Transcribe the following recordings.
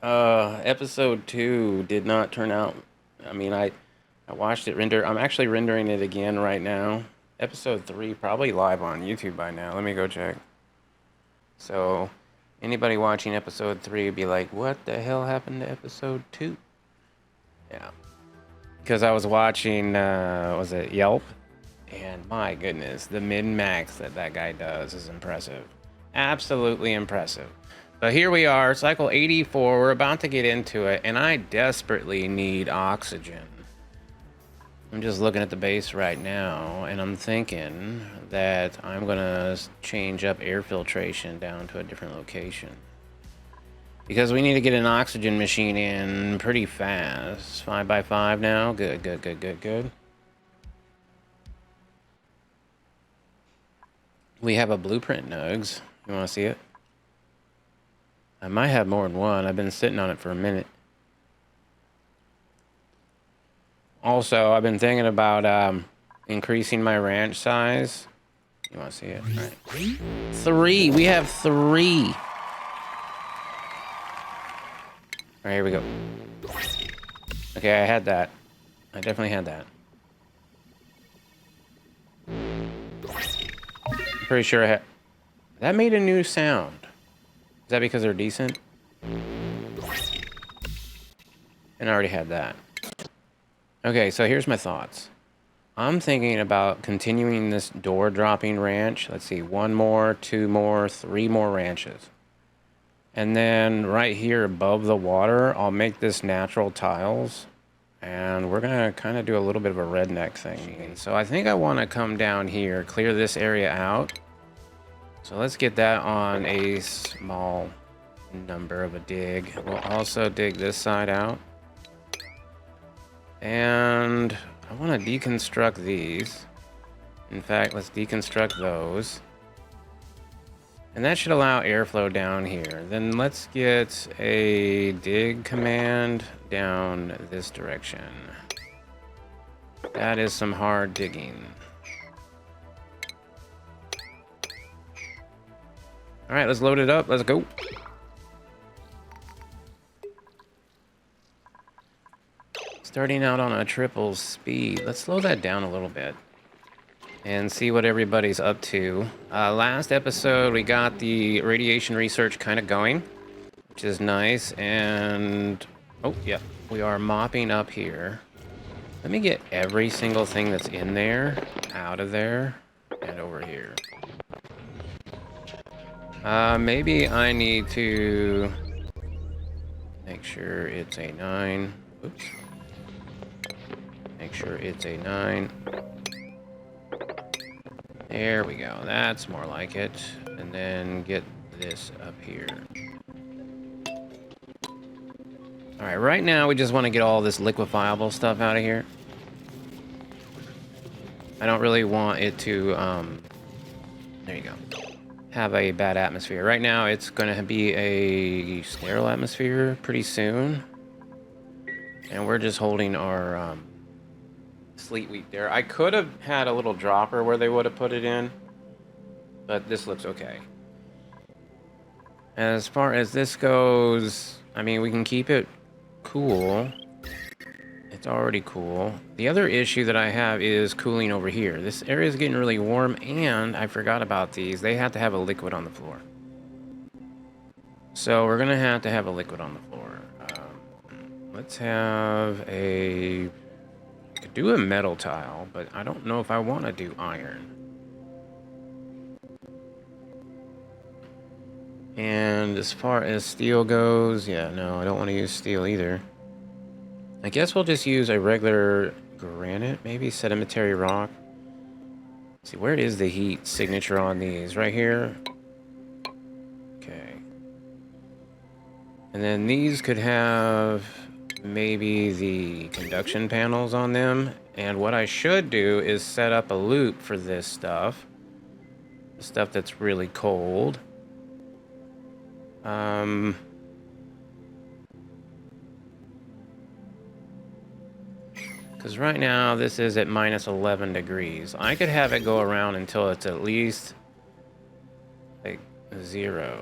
Episode 2 did not turn out. I mean, I watched it render. I'm actually rendering it again right now. Episode 3 probably live on YouTube by now. Let me go check. So, anybody watching episode 3 would be like, "What the hell happened to episode 2?" Yeah. Because I was watching was it Yelp? And my goodness, the min-max that guy does is impressive. Absolutely impressive. But here we are, cycle 84. We're about to get into it, and I desperately need oxygen. I'm just looking at the base right now, and I'm thinking that I'm going to change up air filtration down to a different location. Because we need to get an oxygen machine in pretty fast. 5x5 now. Good, good, good, good, good. We have a blueprint, Nugs. You want to see it? I might have more than one. I've been sitting on it for a minute. Also, I've been thinking about increasing my ranch size. You want to see it? All right. 3. We have 3. All right, here we go. Okay, I had that. I definitely had that. I'm pretty sure I had... That made a new sound. Is that because they're decent? And I already had that. Okay, so here's my thoughts. I'm thinking about continuing this door dropping ranch. Let's see, 1 more, 2 more, 3 more ranches. And then right here above the water, I'll make this natural tiles. And we're gonna kind of do a little bit of a redneck thing. So I think I want to come down here, clear this area out. So let's get that on a small number of a dig. We'll also dig this side out. And I want to deconstruct these. In fact, let's deconstruct those. And that should allow airflow down here. Then let's get a dig command down this direction. That is some hard digging. All right, let's load it up. Let's go. Starting out on a triple speed. Let's slow that down a little bit and see what everybody's up to. Last episode, we got the radiation research kind of going, which is nice. And, oh, yeah, we are mopping up here. Let me get every single thing that's in there out of there and over here. Maybe I need to make sure it's a 9. Oops. Make sure it's a 9. There we go. That's more like it. And then get this up here. Alright, right now we just want to get all this liquefiable stuff out of here. I don't really want it to, there you go, have a bad atmosphere. Right now it's going to be a sterile atmosphere pretty soon. And we're just holding our sleet wheat there. I could have had a little dropper where they would have put it in, but this looks okay. As far as this goes, I mean, we can keep it cool. It's already cool. The other issue that I have is cooling over here. This area is getting really warm, and I forgot about these. They have to have a liquid on the floor. So we're going to have a liquid on the floor. Let's have a... I could do a metal tile, but I don't know if I want to do iron. And as far as steel goes, yeah, no, I don't want to use steel either. I guess we'll just use a regular granite, maybe sedimentary rock. Let's see, where is the heat signature on these? Right here? Okay. And then these could have maybe the conduction panels on them. And what I should do is set up a loop for this stuff. The stuff that's really cold. Because right now this is at minus 11 degrees. I could have it go around until it's at least like 0.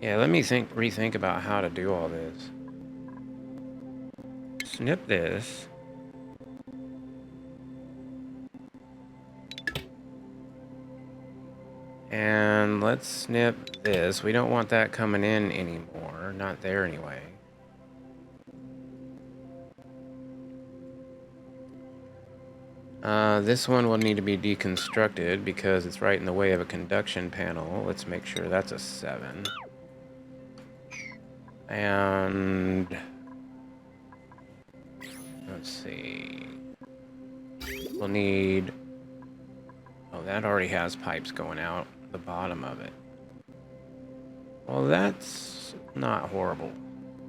Yeah, let me rethink about how to do all this. Snip this. And let's snip this. We don't want that coming in anymore. Not there anyway. This one will need to be deconstructed because it's right in the way of a conduction panel. Let's make sure that's a 7. And let's see. We'll need... Oh, that already has pipes going out the bottom of it. Well, that's not horrible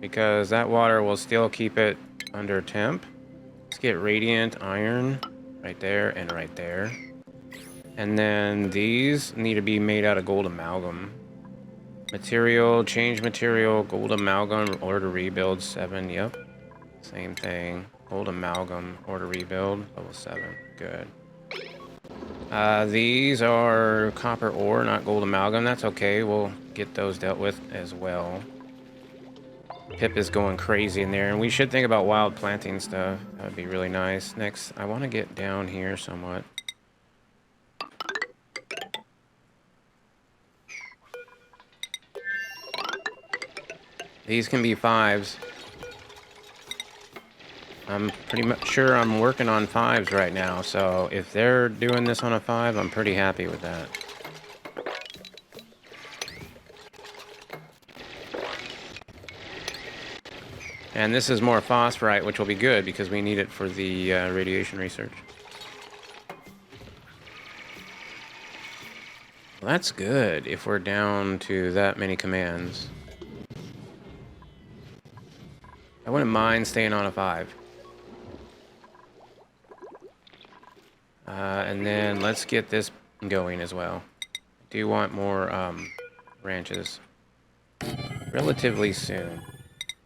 because that water will still keep it under temp. Let's get radiant iron right there and right there. And then these need to be made out of gold amalgam. Material, change material, gold amalgam, order rebuild, 7, yep. Same thing. Gold amalgam, order rebuild, level 7, good. These are copper ore, not gold amalgam. That's okay, we'll get those dealt with as well. Pip is going crazy in there, and we should think about wild planting stuff. That would be really nice. Next, I want to get down here somewhat. These can be 5s. I'm pretty much sure I'm working on 5s right now, so if they're doing this on a 5, I'm pretty happy with that. And this is more phosphorite, which will be good because we need it for the radiation research. Well, that's good if we're down to that many commands. I wouldn't mind staying on a 5. And then let's get this going as well. Do you want more ranches relatively soon?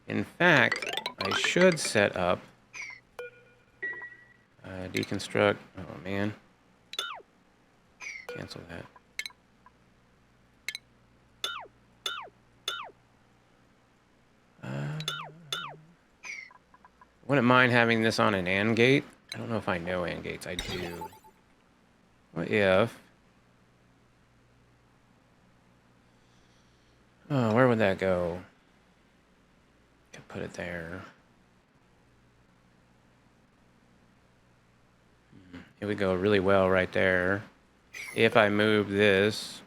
In fact, I should set up deconstruct. Oh man, cancel that. Wouldn't mind having this on an AND gate. I don't know if I know AND gates. I do. What if? Oh, where would that go? Could put it there. It would go really well right there. If I move this.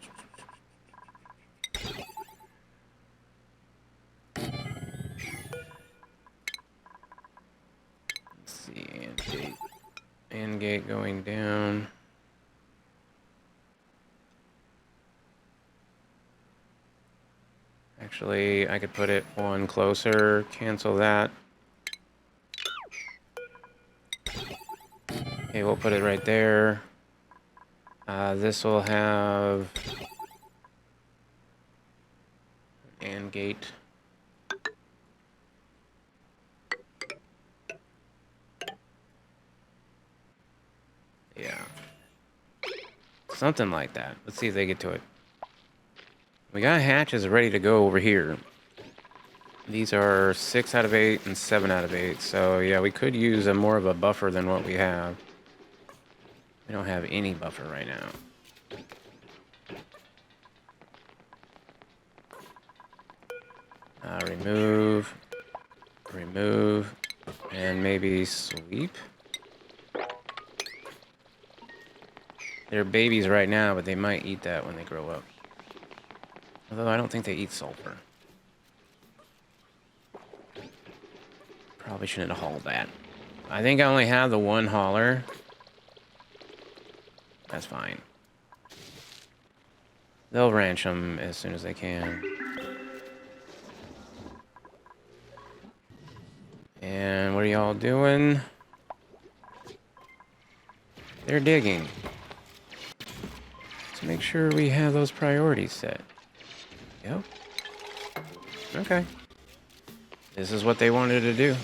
Let's see, AND gate. AND gate going down. Actually, I could put it one closer, cancel that. Okay, we'll put it right there. This will have an AND gate. Yeah. Something like that. Let's see if they get to it. We got hatches ready to go over here. These are 6 out of 8 and 7 out of 8. So yeah, we could use more of a buffer than what we have. We don't have any buffer right now. Remove, and maybe sweep. They're babies right now, but they might eat that when they grow up. Although I don't think they eat sulfur. Probably shouldn't have hauled that. I think I only have the one hauler. That's fine. They'll ranch them as soon as they can. And what are y'all doing? They're digging. Let's make sure we have those priorities set. Yep. Okay. This is what they wanted to do.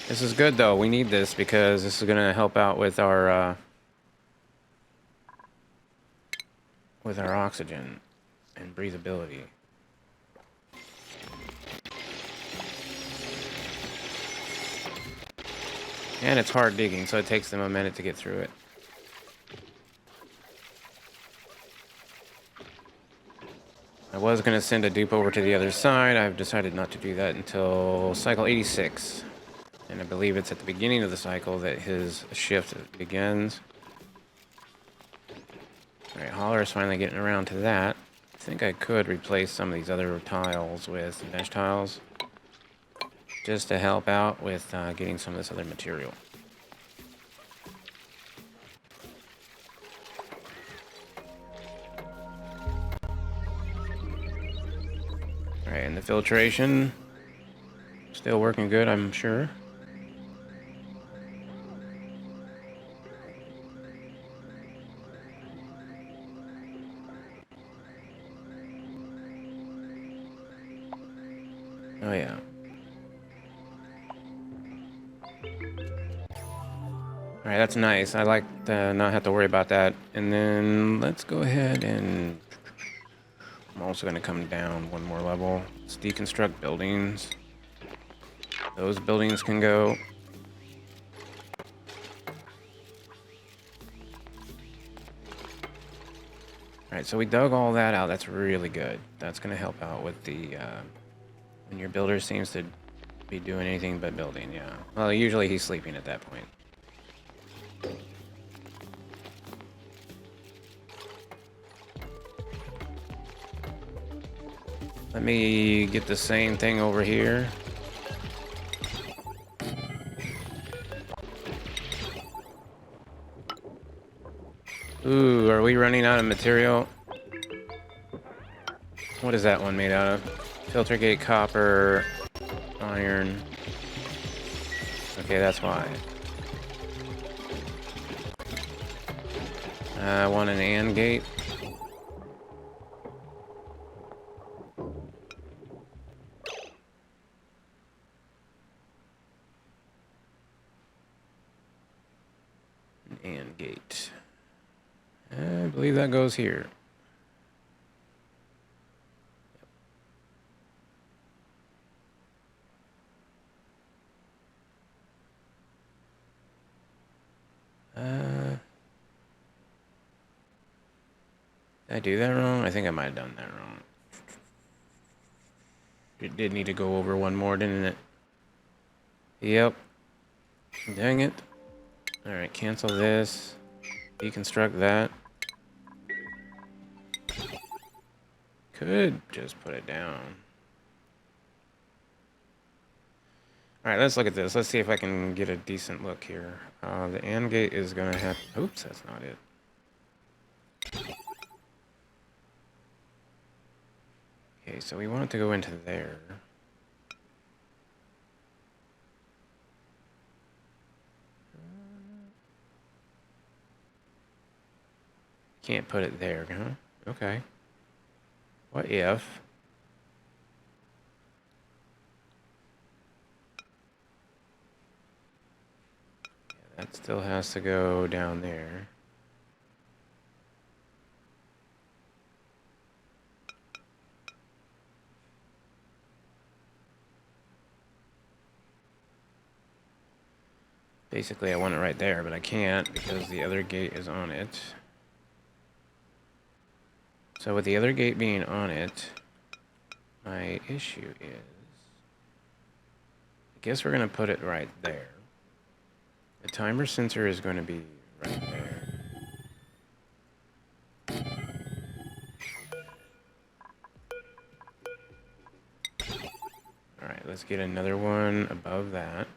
This is good though. We need this because this is going to help out with our with our oxygen and breathability. And it's hard digging, so it takes them a minute to get through it. I was going to send a dupe over to the other side. I've decided not to do that until cycle 86. And I believe it's at the beginning of the cycle that his shift begins. Alright, Holler is finally getting around to that. I think I could replace some of these other tiles with mesh tiles, just to help out with getting some of this other material. Alright, and the filtration, still working good, I'm sure. Oh yeah. Alright, that's nice. I like to not have to worry about that. And then let's go ahead and... I'm also going to come down one more level. Let's deconstruct buildings. Those buildings can go. Alright, so we dug all that out. That's really good. That's going to help out with the... when your builder seems to be doing anything but building, yeah. Well, usually he's sleeping at that point. Let me get the same thing over here. Ooh, are we running out of material? What is that one made out of? Filter gate, copper, iron. Okay, that's why. I want an AND gate. An AND gate. I believe that goes here. Did I do that wrong? I think I might have done that wrong. It did need to go over one more, didn't it? Yep. Dang it. Alright, cancel this. Deconstruct that. Could just put it down. Alright, let's look at this. Let's see if I can get a decent look here. The AND gate is gonna have... Oops, that's not it. Okay, so we want it to go into there. Can't put it there, huh? Okay. What if... Yeah, that still has to go down there. Basically, I want it right there, but I can't because the other gate is on it. So with the other gate being on it, my issue is... I guess we're going to put it right there. The timer sensor is going to be right there. Alright, let's get another one above that.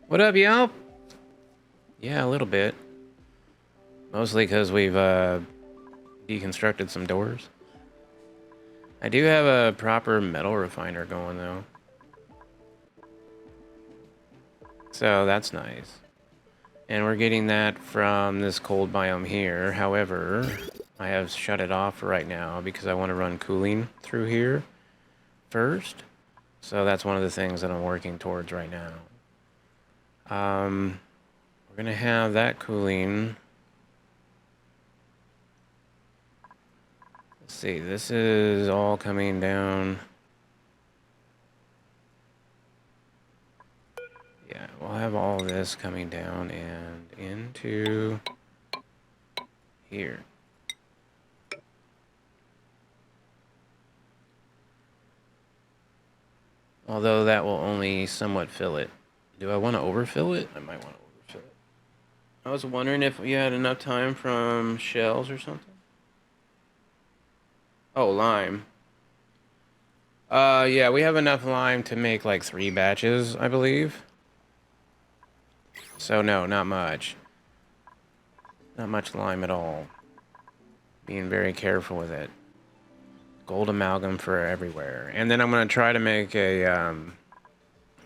What up, y'all? Yeah, a little bit. Mostly because we've deconstructed some doors. I do have a proper metal refiner going, though. So that's nice. And we're getting that from this cold biome here. However, I have shut it off right now because I want to run cooling through here first. So that's one of the things that I'm working towards right now. We're going to have that cooling see, this is all coming down. Yeah, we'll have all this coming down and into here. Although that will only somewhat fill it. Do I want to overfill it? I might want to overfill it. I was wondering if we had enough time from shells or something. Oh, lime. Yeah, we have enough lime to make like 3 batches, I believe. So no, not much. Not much lime at all. Being very careful with it. Gold amalgam for everywhere. And then I'm gonna try to make a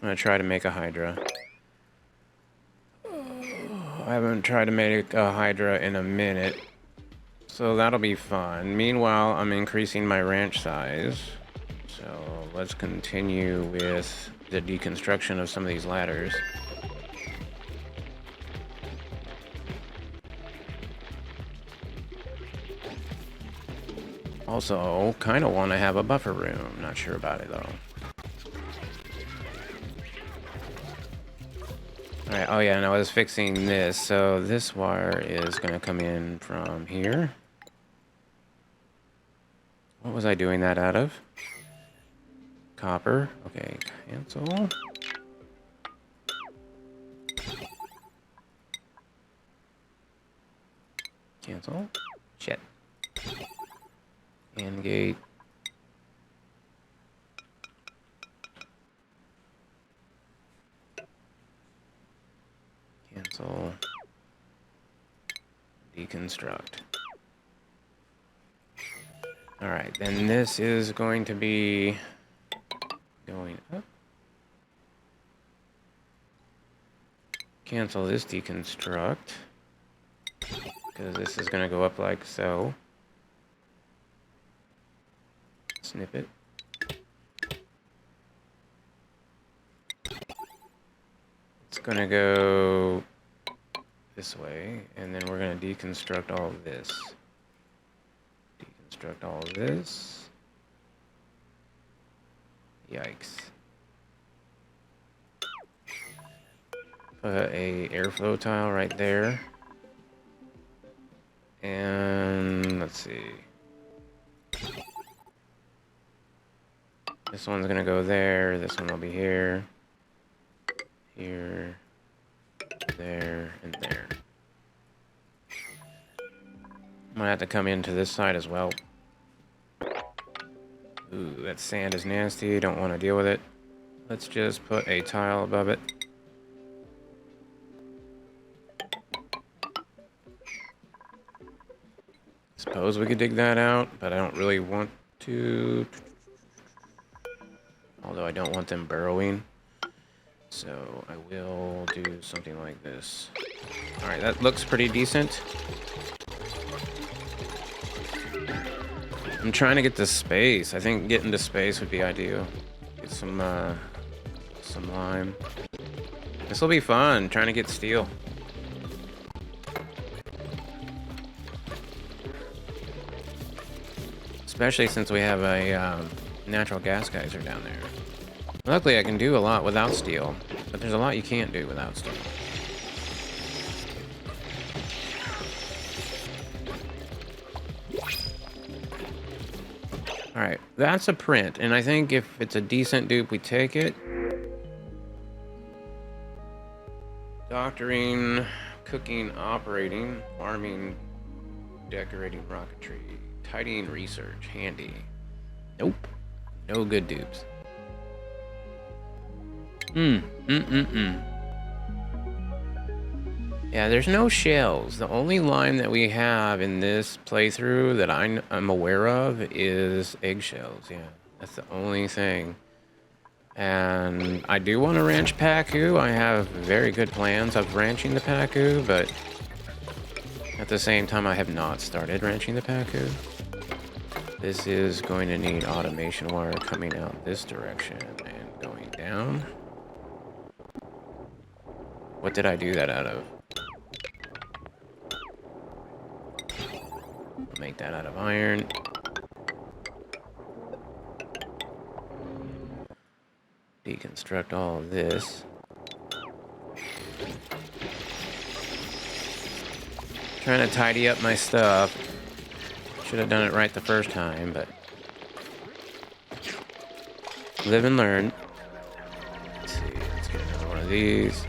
Hydra. I haven't tried to make a Hydra in a minute. So that'll be fun. Meanwhile, I'm increasing my ranch size. So let's continue with the deconstruction of some of these ladders. Also, kind of want to have a buffer room. Not sure about it, though. Alright, oh yeah, and I was fixing this. So this wire is going to come in from here. What was I doing that out of? Copper. Okay, cancel. Cancel. Shit. And gate. Cancel. Deconstruct. Alright, then this is going to be going up. Cancel this deconstruct. Because this is going to go up like so. Snip it. It's going to go this way, and then we're going to deconstruct all of this. Deconstruct all of this. Yikes. Put a airflow tile right there. And let's see. This one's gonna go there, this one will be here. Here, there, and there. I'm gonna have to come into this side as well. Ooh, that sand is nasty, don't want to deal with it. Let's just put a tile above it. Suppose we could dig that out, but I don't really want to. Although I don't want them burrowing. So I will do something like this. Alright, that looks pretty decent. I'm trying to get to space. I think getting to space would be ideal. Get some lime. This will be fun, trying to get steel. Especially since we have a natural gas geyser down there. Luckily, I can do a lot without steel, but there's a lot you can't do without steel. Alright, that's a print, and I think if it's a decent dupe, we take it. Doctoring, cooking, operating, farming, decorating, rocketry, tidying, research, handy. Nope. No good dupes. Yeah, there's no shells. The only lime that we have in this playthrough that I'm aware of is eggshells. Yeah, that's the only thing. And I do want to ranch Pacu. I have very good plans of ranching the Pacu, but at the same time, I have not started ranching the Pacu. This is going to need automation wire coming out this direction and going down. What did I do that out of? Make that out of iron. deconstruct all of this. Trying to tidy up my stuff. Should have done it right the first time, but live and learn. Let's see, let's get another one of these.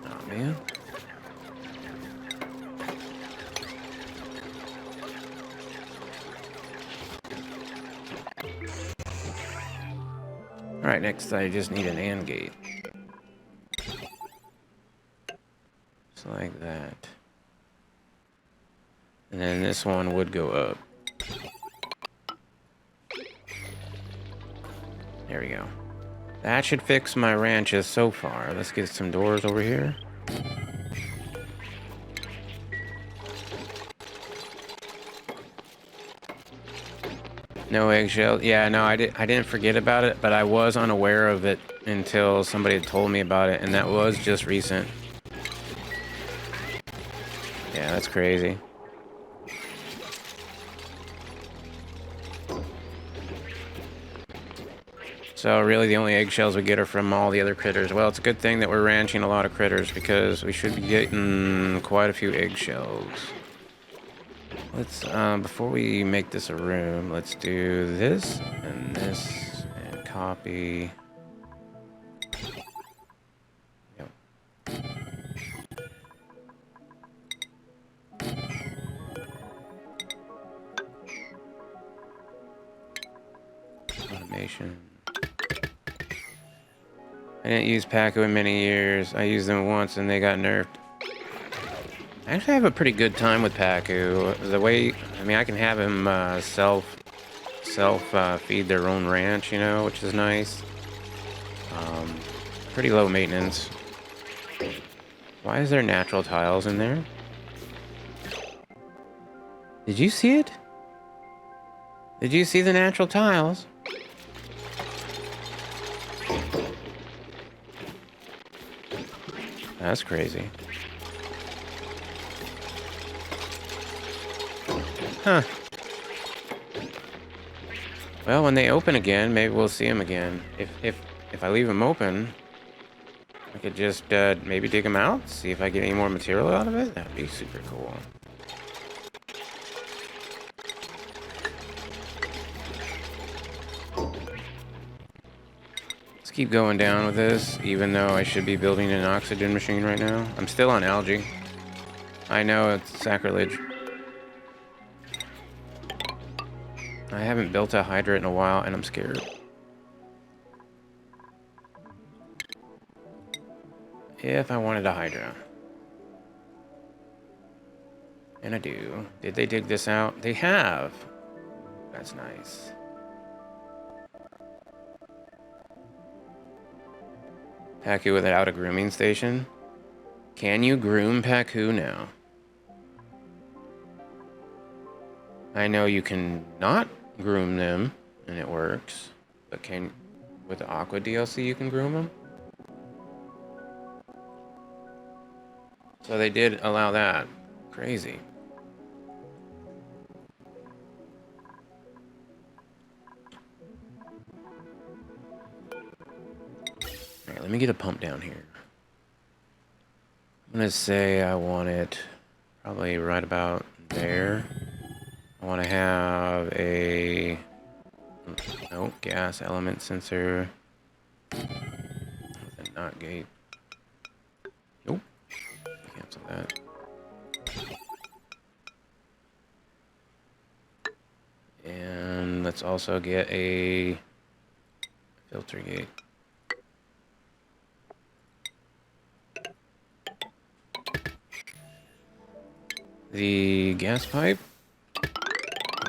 Oh man. Alright, next I just need an AND gate. Just like that. And then this one would go up. There we go. That should fix my ranches so far. Let's get some doors over here. No eggshell. Yeah, no, I didn't forget about it, but I was unaware of it until somebody had told me about it, and that was just recent. Yeah, that's crazy. So really the only eggshells we get are from all the other critters. Well, it's a good thing that we're ranching a lot of critters because we should be getting quite a few eggshells. Let's, before we make this a room, let's do this, and copy. Yep. Automation. I didn't use Paco in many years. I used them once and they got nerfed. I actually have a pretty good time with Pacu. The way, I mean, I can have him self feed their own ranch, you know, which is nice. Pretty low maintenance. Why is there natural tiles in there? Did you see it? Did you see the natural tiles? That's crazy. Huh. Well, when they open again, maybe we'll see them again. If I leave them open, I could just maybe dig them out, see if I get any more material out of it. That'd be super cool. Let's keep going down with this, even though I should be building an oxygen machine right now. I'm still on algae. I know it's sacrilege. I haven't built a hydrant in a while, and I'm scared. If I wanted a hydra. And I do. Did they dig this out? They have. That's nice. Pacu without a grooming station? Can you groom Pacu now? I know you can not groom them, and it works. But can, with the Aqua DLC, you can groom them? So they did allow that. Crazy. Alright, let me get a pump down here. I'm gonna say I want it probably right about there. I want to have a gas element sensor with a NOT gate. Nope. Cancel that. And let's also get a filter gate. The gas pipe.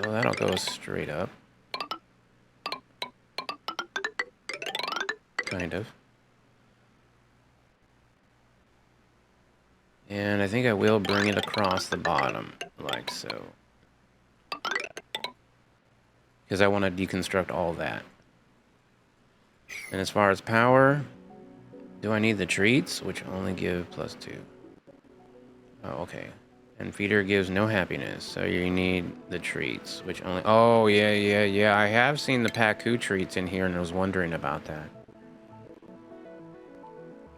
Well, that'll go straight up. Kind of. And I think I will bring it across the bottom, like so. Because I want to deconstruct all that. And as far as power, Do I need the treats, which only give +2? Oh, okay. And feeder gives no happiness, so you need the treats, which only... Oh, yeah. I have seen the Paku treats in here, and I was wondering about that.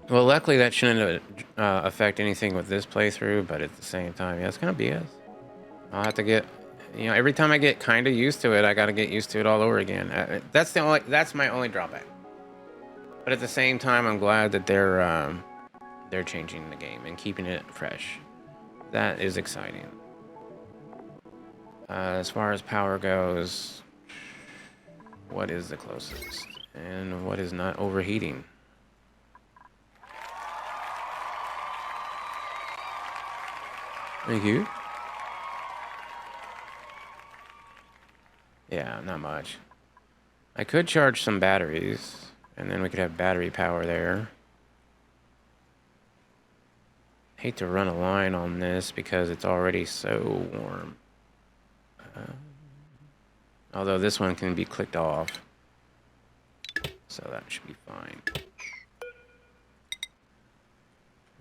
Well, luckily that shouldn't affect anything with this playthrough, but at the same time, yeah, it's kind of BS. I'll have to get... You know, every time I get kind of used to it, I got to get used to it all over again. That's my only drawback. But at the same time, I'm glad that they're changing the game and keeping it fresh. That is exciting. As far as power goes, what is the closest? And what is not overheating? Thank you. Yeah, not much. I could charge some batteries, and then we could have battery power there. Hate to run a line on this because it's already so warm. Although this one can be clicked off, so that should be fine.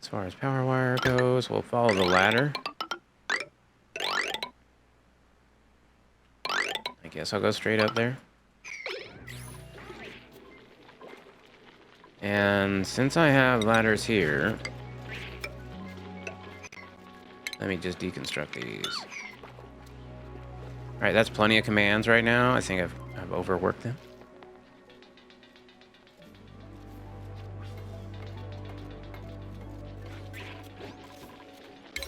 As far as power wire goes, we'll follow the ladder. I guess I'll go straight up there. And since I have ladders here, let me just deconstruct these. Alright, that's plenty of commands right now. I think I've overworked them.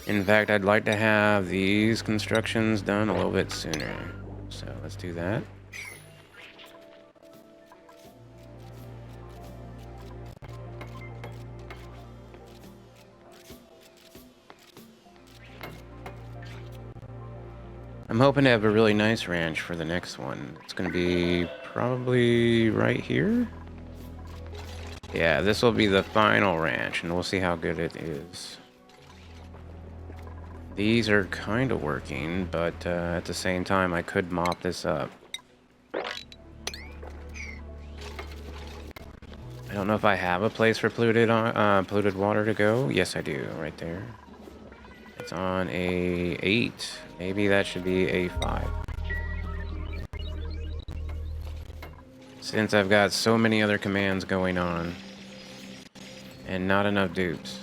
In fact, I'd like to have these constructions done a little bit sooner. So let's do that. I'm hoping to have a really nice ranch for the next one. It's going to be probably right here. Yeah, this will be the final ranch, and we'll see how good it is. These are kind of working, but at the same time, I could mop this up. I don't know if I have a place for polluted water to go. Yes, I do, right there. It's on a 8. Maybe that should be a 5. Since I've got so many other commands going on. And not enough dupes.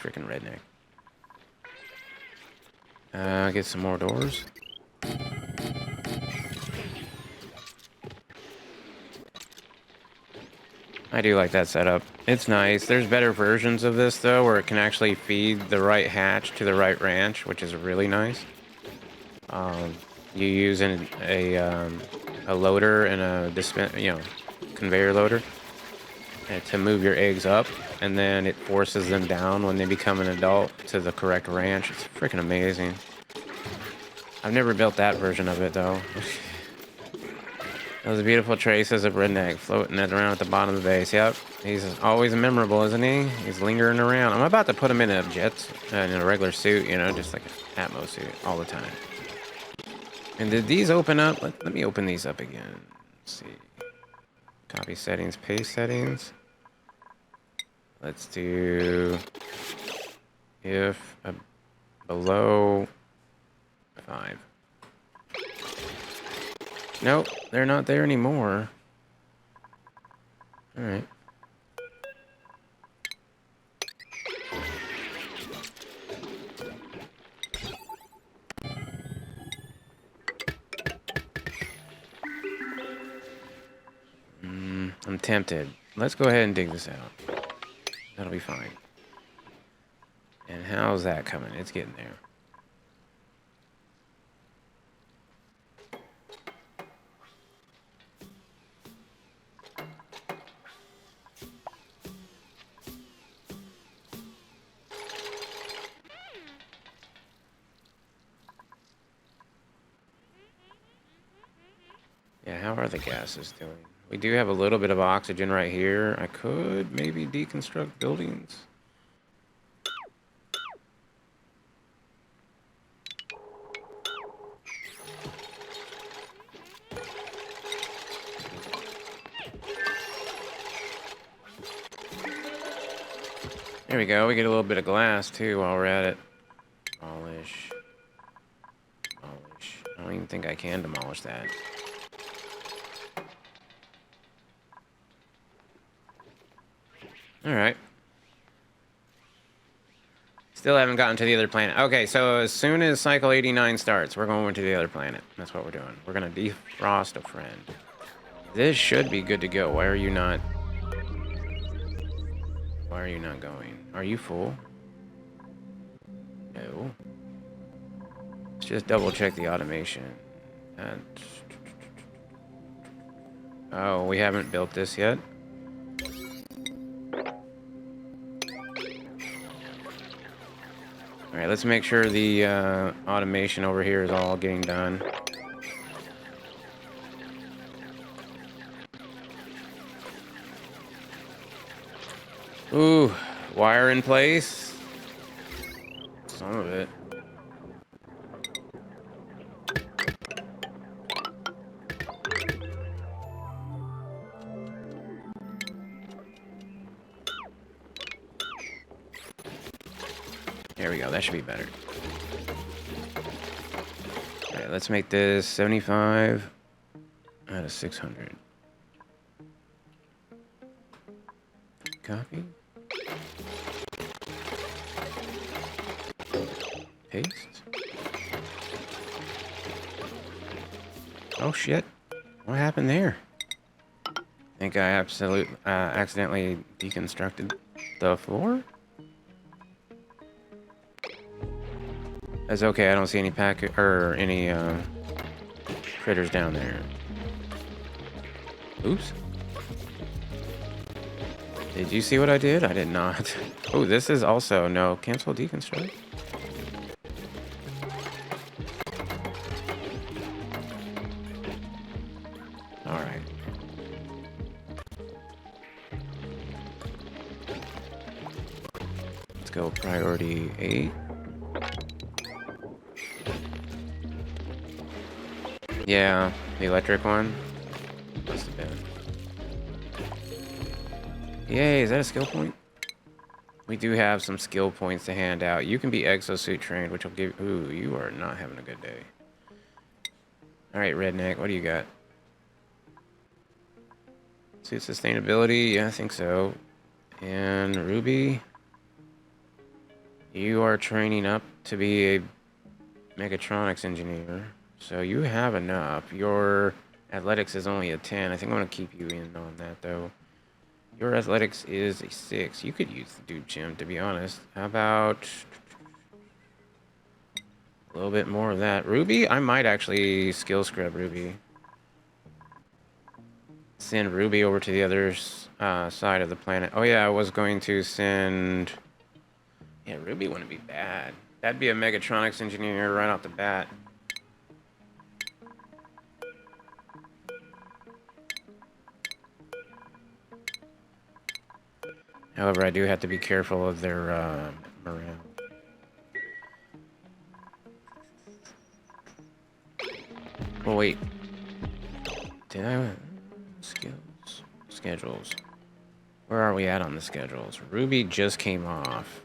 Freaking redneck. Get some more doors. I do like that setup. It's nice. There's better versions of this, though, where it can actually feed the right hatch to the right ranch, which is really nice. You use a loader and a conveyor loader to move your eggs up, and then it forces them down when they become an adult to the correct ranch. It's freaking amazing. I've never built that version of it, though. Those beautiful traces of redneck floating around at the bottom of the base. Yep, he's always memorable, isn't he? He's lingering around. I'm about to put him in a jet, in a regular suit, you know, just like an Atmos suit all the time. And did these open up? Let me open these up again. Let's see. Copy settings, paste settings. Let's do if below 5. Nope, they're not there anymore. All right. I'm tempted. Let's go ahead and dig this out. That'll be fine. And how's that coming? It's getting there. Yeah, how are the gases doing? We do have a little bit of oxygen right here. I could maybe deconstruct buildings. There we go. We get a little bit of glass too while we're at it. Demolish. Demolish. I don't even think I can demolish that. Alright. Still haven't gotten to the other planet. Okay, so as soon as cycle 89 starts, we're going to the other planet. That's what we're doing. We're going to defrost a friend. This should be good to go. Why are you not... Why are you not going? Are you full? No. Let's just double check the automation. Oh, we haven't built this yet. Alright, let's make sure the automation over here is all getting done. Ooh, wire in place. Some of it. There we go, that should be better. Alright, let's make this 75 out of 600. Copy. Paste. Oh shit. What happened there? I think I accidentally deconstructed the floor? That's okay, I don't see any critters down there. Oops. Did you see what I did? I did not. Oh, this is also no. Cancel deconstruct. Alright. Let's go priority 8. Yeah, the electric one. Must have been. Yay, is that a skill point? We do have some skill points to hand out. You can be exosuit trained, which will give... Ooh, you are not having a good day. Alright, Redneck, what do you got? Suit sustainability? Yeah, I think so. And Ruby? You are training up to be a mechatronics engineer. So you have enough. Your athletics is only a 10. I think I'm going to keep you in on that, though. Your athletics is a 6. You could use the Dupe gym, to be honest. How about a little bit more of that? Ruby? I might actually skill scrub Ruby. Send Ruby over to the other side of the planet. Oh, yeah, I was going to send... Yeah, Ruby wouldn't be bad. That'd be a mechatronics engineer right off the bat. However, I do have to be careful of their morale. Oh, wait. Did I... Skills. Schedules. Where are we at on the schedules? Ruby just came off.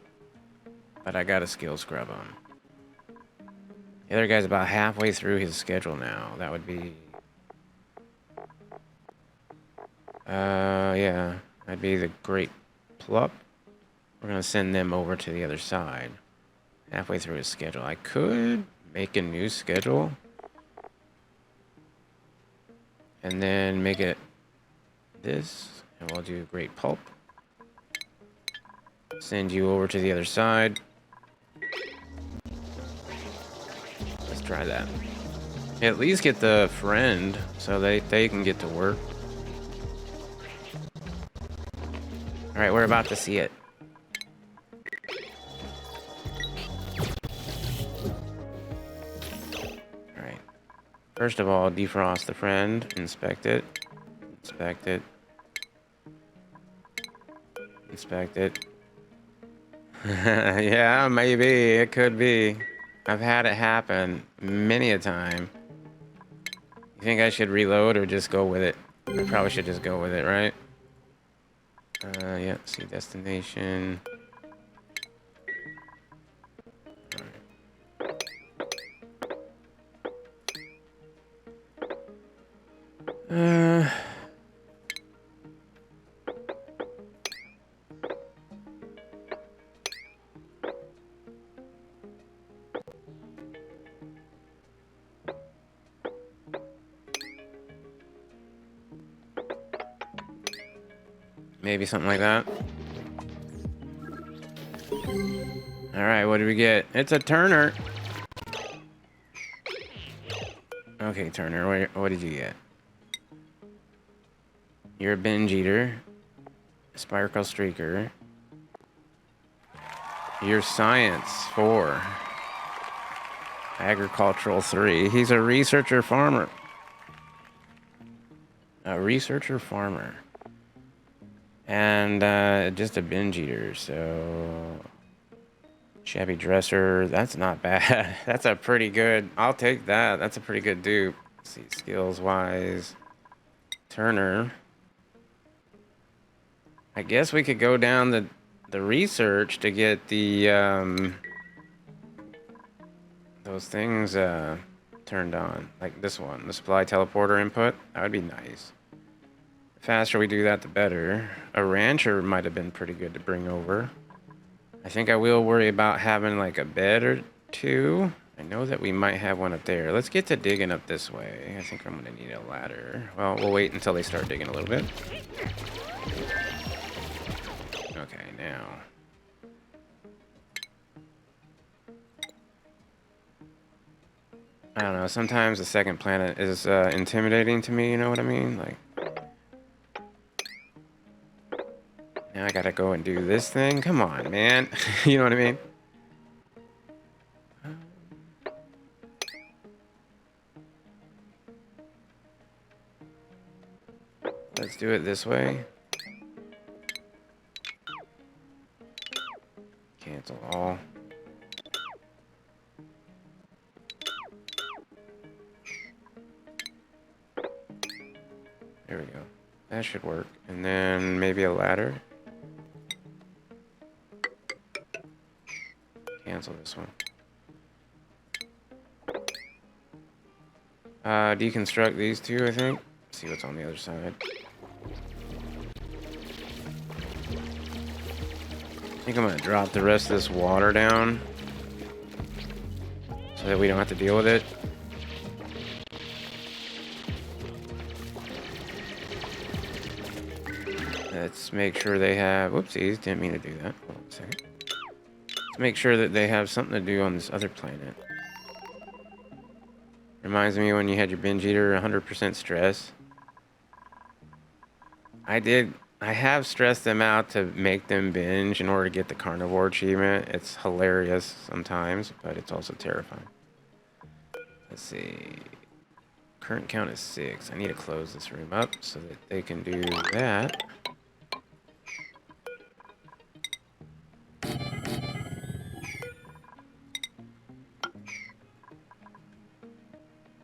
But I got a skill scrub him. The other guy's about halfway through his schedule now. That would be... yeah. That'd be the Great Plup. We're gonna send them over to the other side. Halfway through his schedule. I could make a new schedule. And then make it this. And we'll do Great Pulp. Send you over to the other side. Let's try that. At least get the friend so they can get to work. Alright, we're about to see it. Alright. First of all, defrost the friend. Inspect it. Inspect it. Inspect it. Yeah, maybe. It could be. I've had it happen many a time. You think I should reload or just go with it? I probably should just go with it, right? Yeah, see destination. Uh, maybe something like that. All right, what did we get? It's a Turner. Okay, Turner, what did you get? You're a binge eater. Sparkle Streaker. You're Science 4. Agricultural 3. He's a researcher farmer. A researcher farmer. And just a binge eater, so... Shabby dresser, that's not bad. That's a pretty good... I'll take that. That's a pretty good dupe. Let's see, skills-wise. Turner. I guess we could go down the research to get the, those things, turned on. Like this one, the supply teleporter input. That would be nice. The faster we do that, the better. A rancher might have been pretty good to bring over. I think I will worry about having like a bed or two. I know that we might have one up there. Let's get to digging up this way. I think I'm gonna need a ladder. Well, we'll wait until they start digging a little bit. Okay, now. I don't know, sometimes the second planet is intimidating to me, you know what I mean? Like, now I gotta go and do this thing? Come on, man. You know what I mean? Let's do it this way. Cancel all. There we go. That should work. And then maybe a ladder. Cancel this one. Deconstruct these two, I think. See what's on the other side. I think I'm gonna drop the rest of this water down so that we don't have to deal with it. Let's make sure they have... Whoopsies, didn't mean to do that. Hold on a second. Let's make sure that they have something to do on this other planet. Reminds me when you had your binge eater 100% stress. I have stressed them out to make them binge in order to get the carnivore achievement. It's hilarious sometimes, but it's also terrifying. Let's see. Current count is 6. I need to close this room up so that they can do that.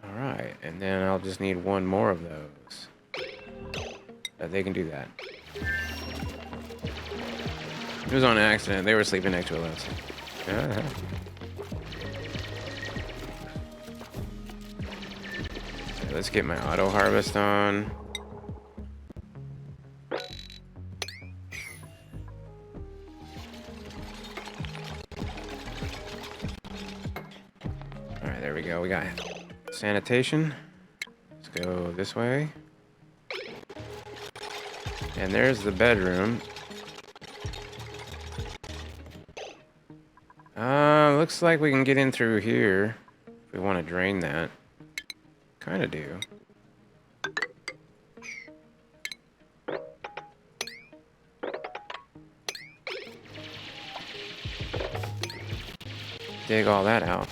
Alright, and then I'll just need one more of those. But they can do that. It was on accident. They were sleeping next to a lens. Okay, let's get my auto harvest on. Alright, there we go. We got sanitation. Let's go this way. And there's the bedroom. Looks like we can get in through here if we want to drain that. Kind of do. Dig all that out.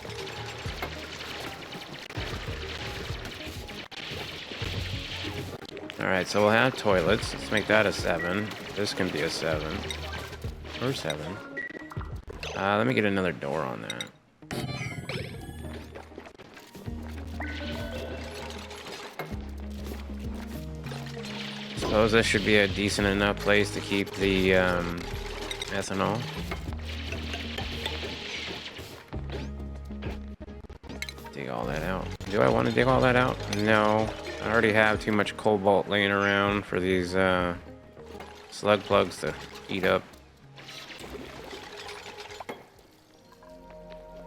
Alright, so we'll have toilets. Let's make that a 7. This can be a 7. Or 7. Let me get another door on that. Suppose this should be a decent enough place to keep the ethanol. Dig all that out. Do I want to dig all that out? No. I already have too much cobalt laying around for these slug plugs to eat up.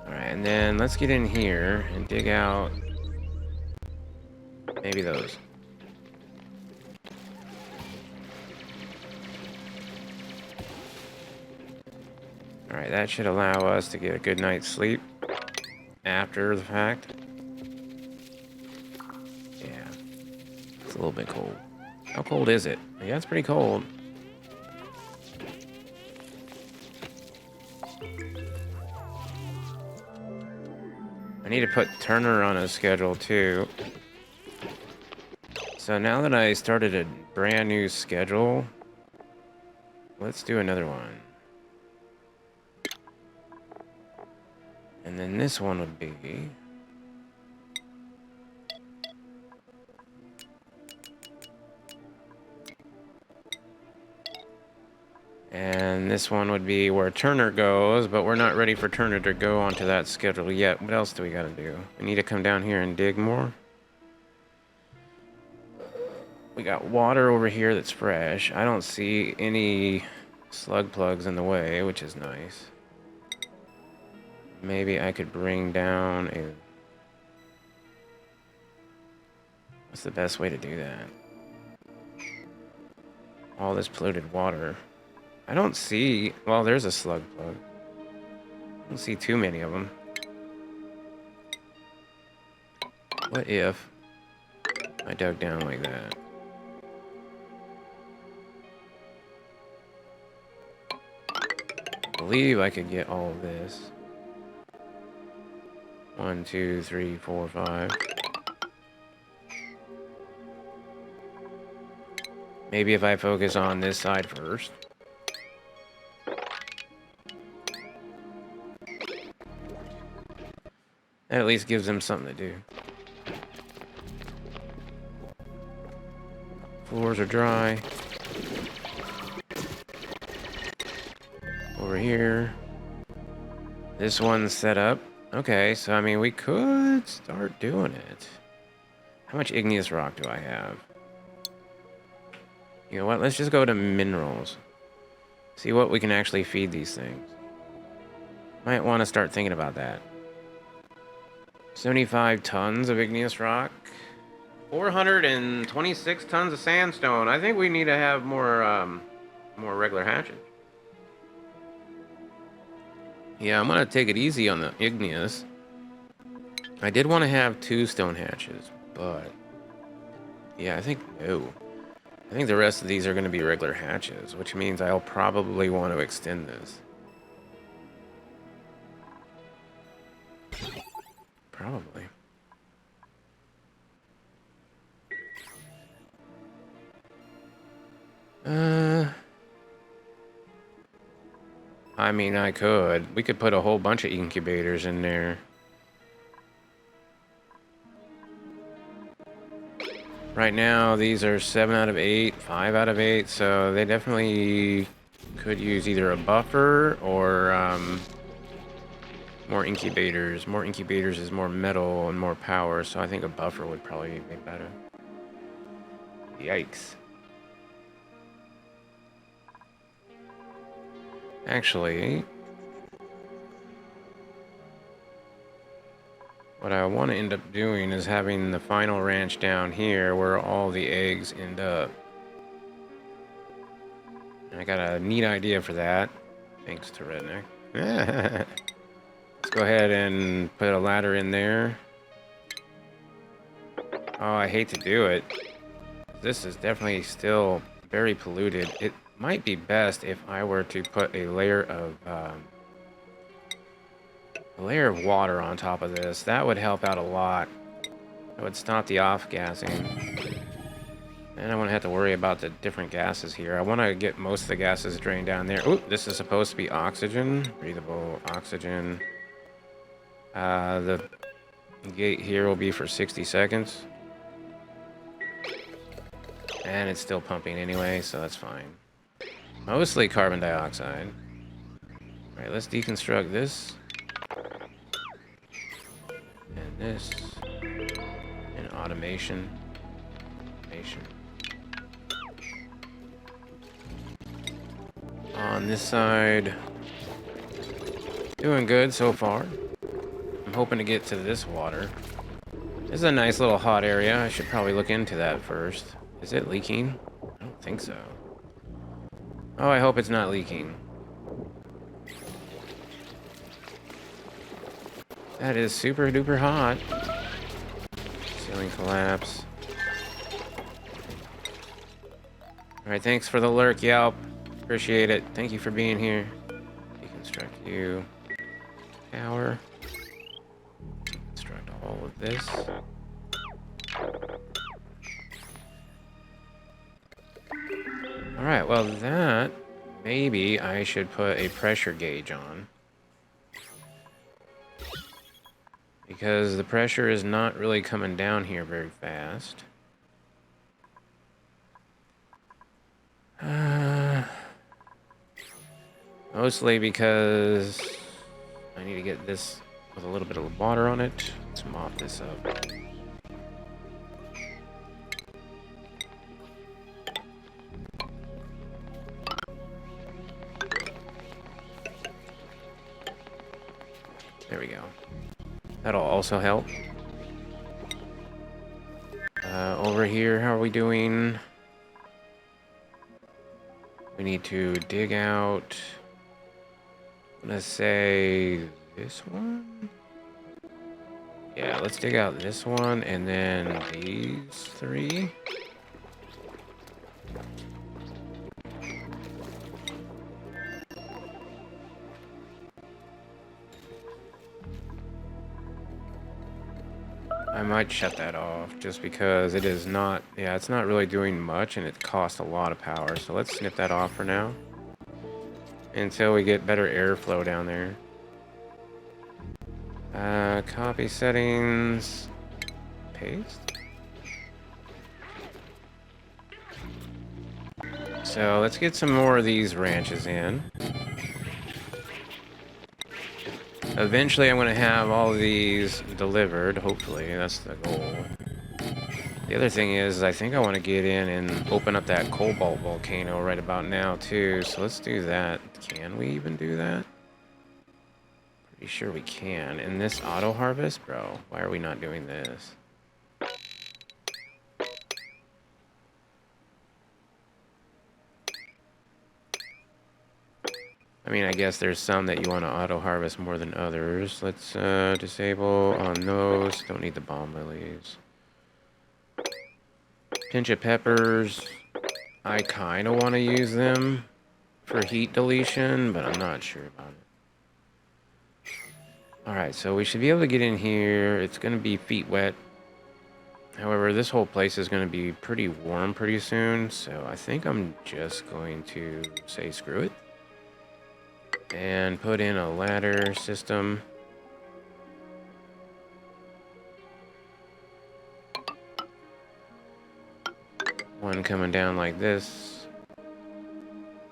Alright, and then let's get in here and dig out maybe those. Alright, that should allow us to get a good night's sleep after the fact. Yeah, it's a little bit cold. How cold is it? Yeah, it's pretty cold. I need to put Turner on a schedule too. So now that I started a brand new schedule, let's do another one. And then this one would be... And this one would be where Turner goes, but we're not ready for Turner to go onto that schedule yet. What else do we gotta do? We need to come down here and dig more. We got water over here that's fresh. I don't see any slug plugs in the way, which is nice. Maybe I could bring down a... What's the best way to do that? All this polluted water. I don't see... Well, there's a slug plug. I don't see too many of them. What if I dug down like that? I believe I could get all of this. 1, 2, 3, 4, 5. Maybe if I focus on this side first. That at least gives them something to do. Floors are dry. Over here. This one's set up. Okay, so I mean, we could start doing it. How much igneous rock do I have? You know what? Let's just go to minerals. See what we can actually feed these things. Might want to start thinking about that. 75 tons of igneous rock. 426 tons of sandstone. I think we need to have more regular hatches. Yeah, I'm gonna take it easy on the igneous. I did want to have 2 stone hatches, but yeah, I think no. I think the rest of these are gonna be regular hatches, which means I'll probably want to extend this. Probably. I mean, I could. We could put a whole bunch of incubators in there. Right now, these are 7 out of 8, 5 out of 8, so they definitely could use either a buffer or more incubators. More incubators is more metal and more power, so I think a buffer would probably be better. Yikes. Actually, what I want to end up doing is having the final ranch down here where all the eggs end up. And I got a neat idea for that, thanks to Redneck. Let's go ahead and put a ladder in there. Oh, I hate to do it. This is definitely still very polluted. It might be best if I were to put a layer of water on top of this. That would help out a lot. That would stop the off-gassing. And I wouldn't have to worry about the different gases here. I want to get most of the gases drained down there. Ooh, this is supposed to be oxygen. Breathable oxygen. The gate here will be for 60 seconds. And it's still pumping anyway, so that's fine. Mostly carbon dioxide. Alright, let's deconstruct this. And this. And automation. information. On this side, doing good so far. I'm hoping to get to this water. This is a nice little hot area. I should probably look into that first. Is it leaking? I don't think so. Oh, I hope it's not leaking. That is super duper hot. Ceiling collapse. Alright, thanks for the lurk, Yelp. Appreciate it. Thank you for being here. Deconstruct you. Tower. Deconstruct all of this. Alright, well that... Maybe I should put a pressure gauge on. Because the pressure is not really coming down here very fast. Mostly because I need to get this with a little bit of water on it. Let's mop this up. There we go. That'll also help. Over here, how are we doing? We need to dig out... I'm gonna say this one? Yeah, let's dig out this one and then these three. I might shut that off just because it is not, yeah, it's not really doing much and it costs a lot of power. So let's snip that off for now until we get better airflow down there. Copy settings, paste. So let's get some more of these ranches in. Eventually I'm going to have all of these delivered, hopefully, that's the goal. The other thing is, I think I want to get in and open up that cobalt volcano right about now too, so let's do that. Can we even do that? Pretty sure we can. In this auto harvest, bro, why are we not doing this? I mean, I guess there's some that you want to auto-harvest more than others. Let's disable on those. Don't need the bomb lilies. Pinch of peppers. I kind of want to use them for heat deletion, but I'm not sure about it. Alright, so we should be able to get in here. It's going to be feet wet. However, this whole place is going to be pretty warm pretty soon, so I think I'm just going to say screw it. And put in a ladder system. One coming down like this.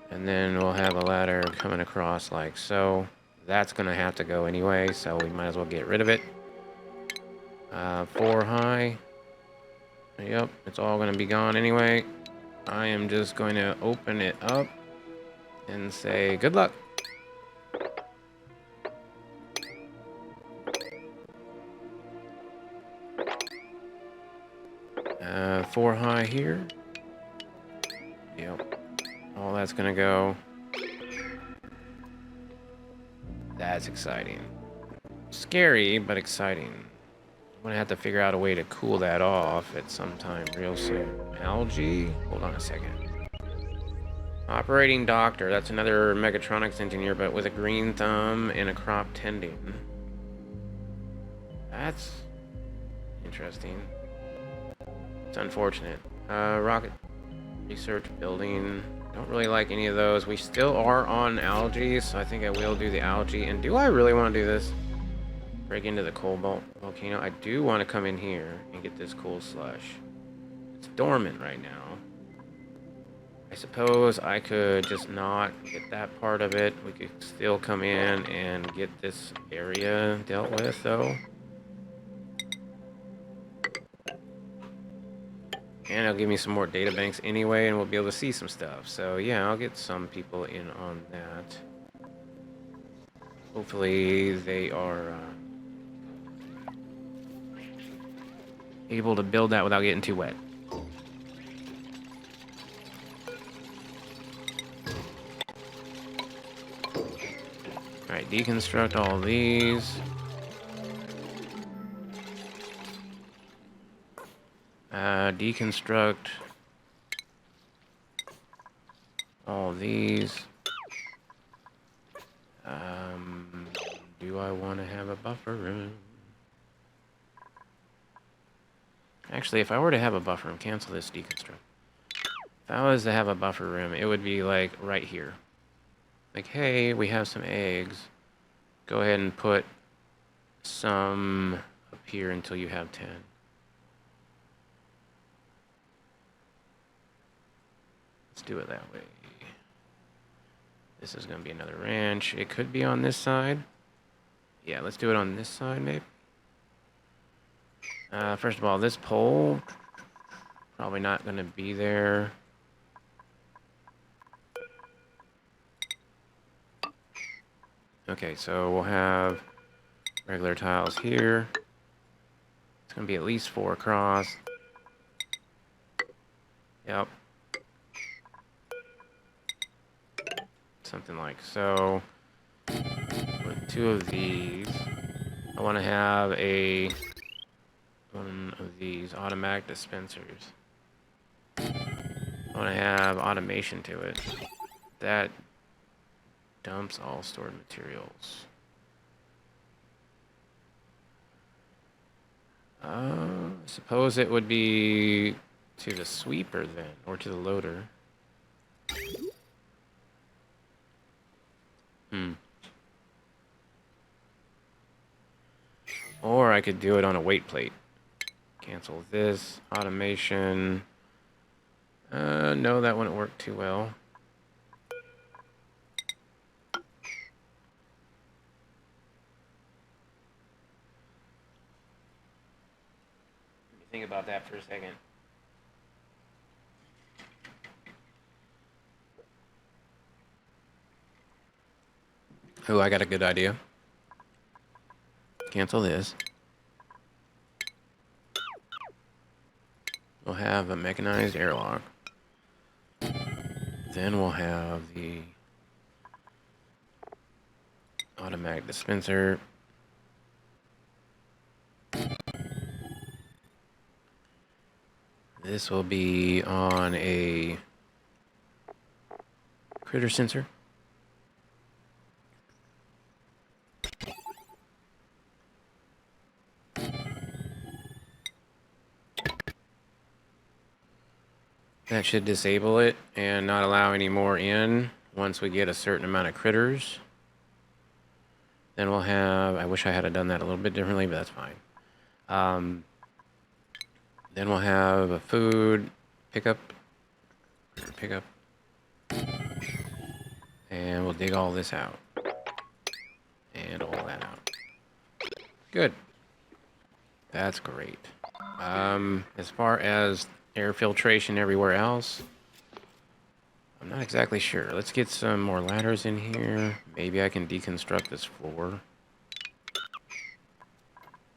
And then we'll have a ladder coming across like so. That's going to have to go anyway, so we might as well get rid of it. 4 high. Yep, it's all going to be gone anyway. I am just going to open it up and say good luck. 4 high here. Yep. All that's gonna go. That's exciting. Scary, but exciting. I'm gonna have to figure out a way to cool that off at some time real soon. Algae? Hold on a second. Operating doctor. That's another mechatronics engineer, but with a green thumb and a crop tending. That's interesting. It's unfortunate. Rocket research building. Don't really like any of those. We still are on algae, so I think I will do the algae. And do I really want to do this? Break into the cobalt volcano. I do want to come in here and get this cool slush. It's dormant right now. I suppose I could just not get that part of it. We could still come in and get this area dealt with, though. And it'll give me some more data banks anyway, and we'll be able to see some stuff. So yeah, I'll get some people in on that. Hopefully they are able to build that without getting too wet. Alright, deconstruct all these. Deconstruct all these. Do I want to have a buffer room? Actually, if I were to have a buffer room, cancel this deconstruct. If I was to have a buffer room, it would be like right here. Like, hey, we have some eggs. Go ahead and put some up here until you have 10. Let's do it that way. This is going to be another ranch. It could be on this side. Yeah, let's do it on this side, maybe. First of all, this pole, probably not going to be there. Okay, so we'll have regular tiles here. It's going to be at least 4 across. Yep. Something like so. With 2 of these, I want to have one of these automatic dispensers. I want to have automation to it. That dumps all stored materials. Suppose it would be to the sweeper then, or to the loader. Or I could do it on a weight plate. Cancel this. Automation. No, that wouldn't work too well. Let me think about that for a second. Oh, I got a good idea. Cancel this. We'll have a mechanized airlock. Then we'll have the automatic dispenser. This will be on a critter sensor. That should disable it and not allow any more in once we get a certain amount of critters. Then we'll have, I wish I had done that a little bit differently, but that's fine. Then we'll have a food pickup, and we'll dig all this out and all that out. Good. That's great. As far as air filtration everywhere else, I'm not exactly sure. Let's get some more ladders in here. Maybe I can deconstruct this floor.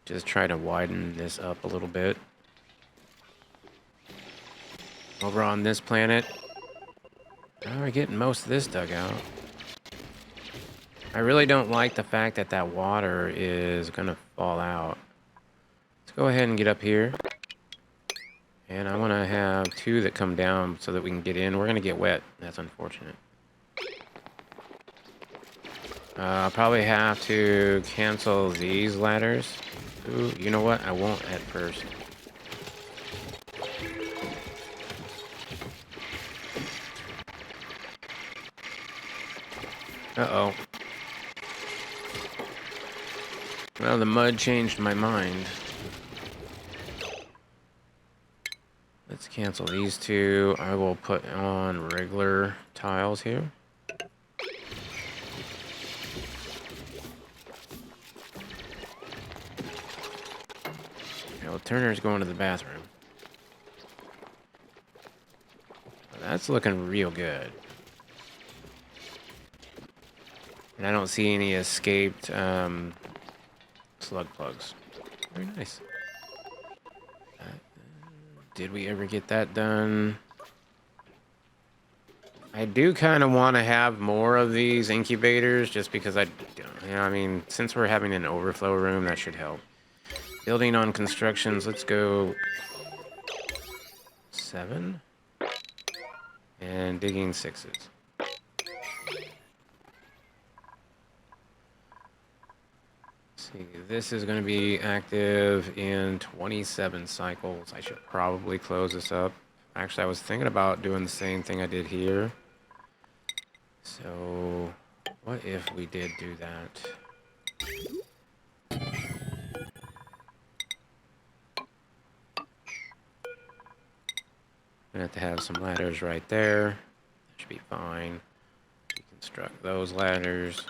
Just try to widen this up a little bit. Over on this planet, we're getting most of this dug out. I really don't like the fact that that water is gonna fall out. Let's go ahead and get up here. And I want to have 2 that come down so that we can get in. We're going to get wet. That's unfortunate. I'll probably have to cancel these ladders. Ooh, you know what? I won't at first. Uh-oh. Well, the mud changed my mind. Let's cancel these 2. I will put on regular tiles here. Now, Turner's going to the bathroom. That's looking real good. And I don't see any escaped slug plugs. Very nice. Did we ever get that done? I do kind of want to have more of these incubators just because I mean, since we're having an overflow room, that should help. Building on constructions, let's go 7. And digging 6s. See, this is going to be active in 27 cycles. I should probably close this up. Actually, I was thinking about doing the same thing I did here. So, what if we did do that? Gonna have to have some ladders right there. That should be fine. Deconstruct those ladders.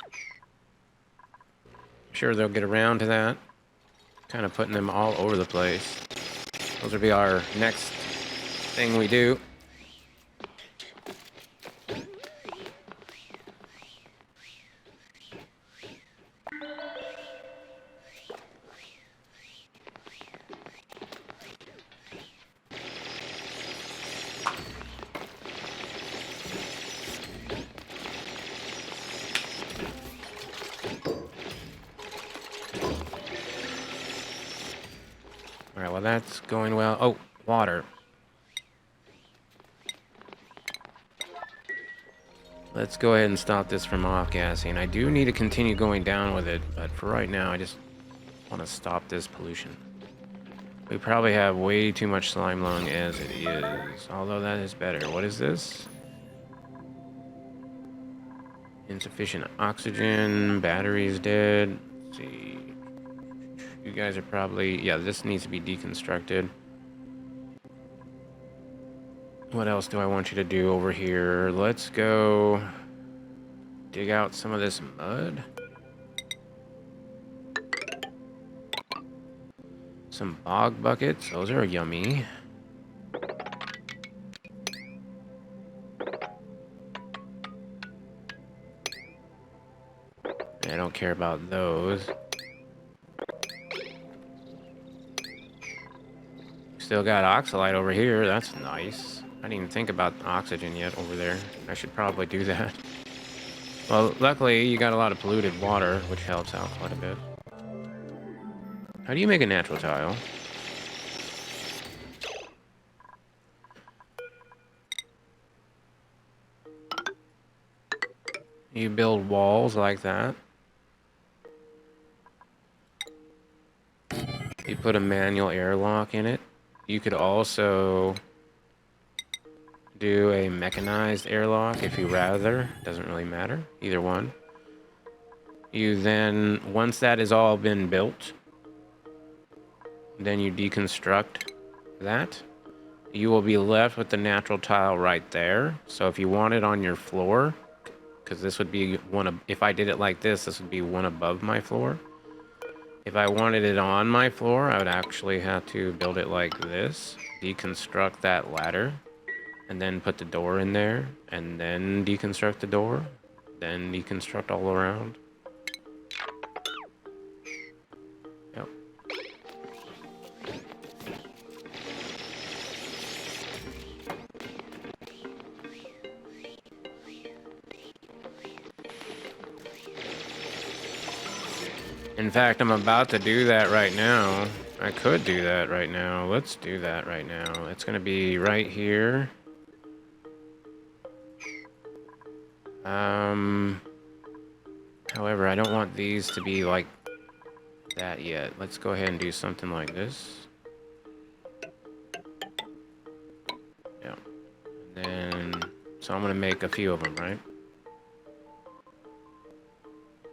I'm sure they'll get around to that. Kind of putting them all over the place. Those will be our next thing we do. Alright, well that's going well. Oh, water. Let's go ahead and stop this from off-gassing. I do need to continue going down with it, but for right now I just want to stop this pollution. We probably have way too much slime lung as it is, although that is better. What is this? Insufficient oxygen, battery's dead. Let's see. You guys are probably... Yeah, this needs to be deconstructed. What else do I want you to do over here? Let's go dig out some of this mud. Some bog buckets. Those are yummy. I don't care about those. Still got oxalite over here. That's nice. I didn't even think about oxygen yet over there. I should probably do that. Well, luckily, you got a lot of polluted water, which helps out quite a bit. How do you make a natural tile? You build walls like that. You put a manual airlock in it. You could also do a mechanized airlock if you rather. Doesn't really matter. Either one. You then, once that has all been built, then you deconstruct that. You will be left with the natural tile right there. So if you want it on your floor, because this would be one of, if I did it like this would be one above my floor. If I wanted it on my floor, I would actually have to build it like this, deconstruct that ladder, and then put the door in there, and then deconstruct the door, then deconstruct all around. Yep. In fact, I'm about to do that right now. I could do that right now. Let's do that right now. It's going to be right here. However, I don't want these to be like that yet. Let's go ahead and do something like this. Yeah. And then, so I'm going to make a few of them, right?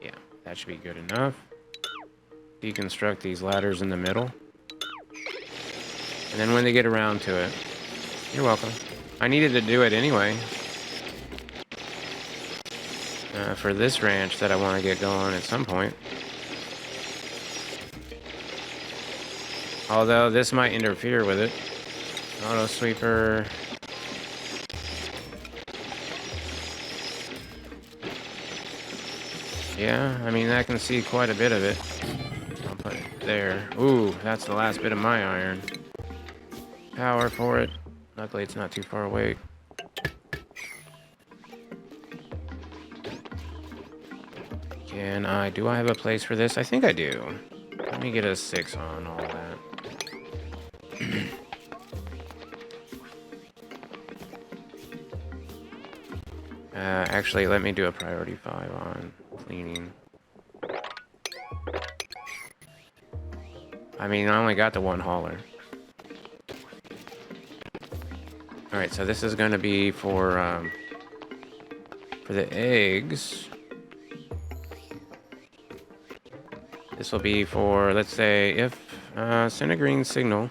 Yeah, that should be good enough. Deconstruct these ladders in the middle. And then when they get around to it... You're welcome. I needed to do it anyway. For this ranch that I want to get going at some point. Although this might interfere with it. Auto sweeper. Yeah, I mean, I can see quite a bit of it. I'll put it there. Ooh, that's the last bit of my iron. Power for it. Luckily, it's not too far away. Do I have a place for this? I think I do. Let me get a 6 on all that. Actually, let me do a priority 5 on cleaning. I mean, I only got the one hauler. Alright, so this is going to be for the eggs. This will be for, let's say, if send a green signal.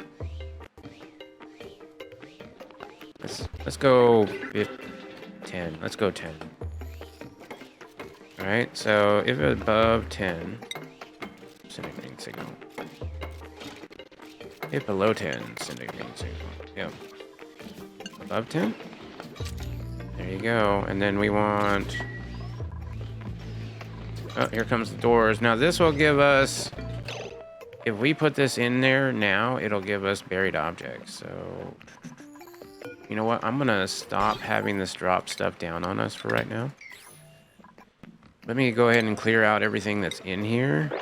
Let's go 10. Let's go 10. Alright, so if above 10, send a green signal. If below 10, send a green signal. Yep. Above 10? There you go. And then we want... Oh, here comes the doors. Now this will give us... If we put this in there now, it'll give us buried objects. So... You know what? I'm gonna stop having this drop stuff down on us for right now. Let me go ahead and clear out everything that's in here.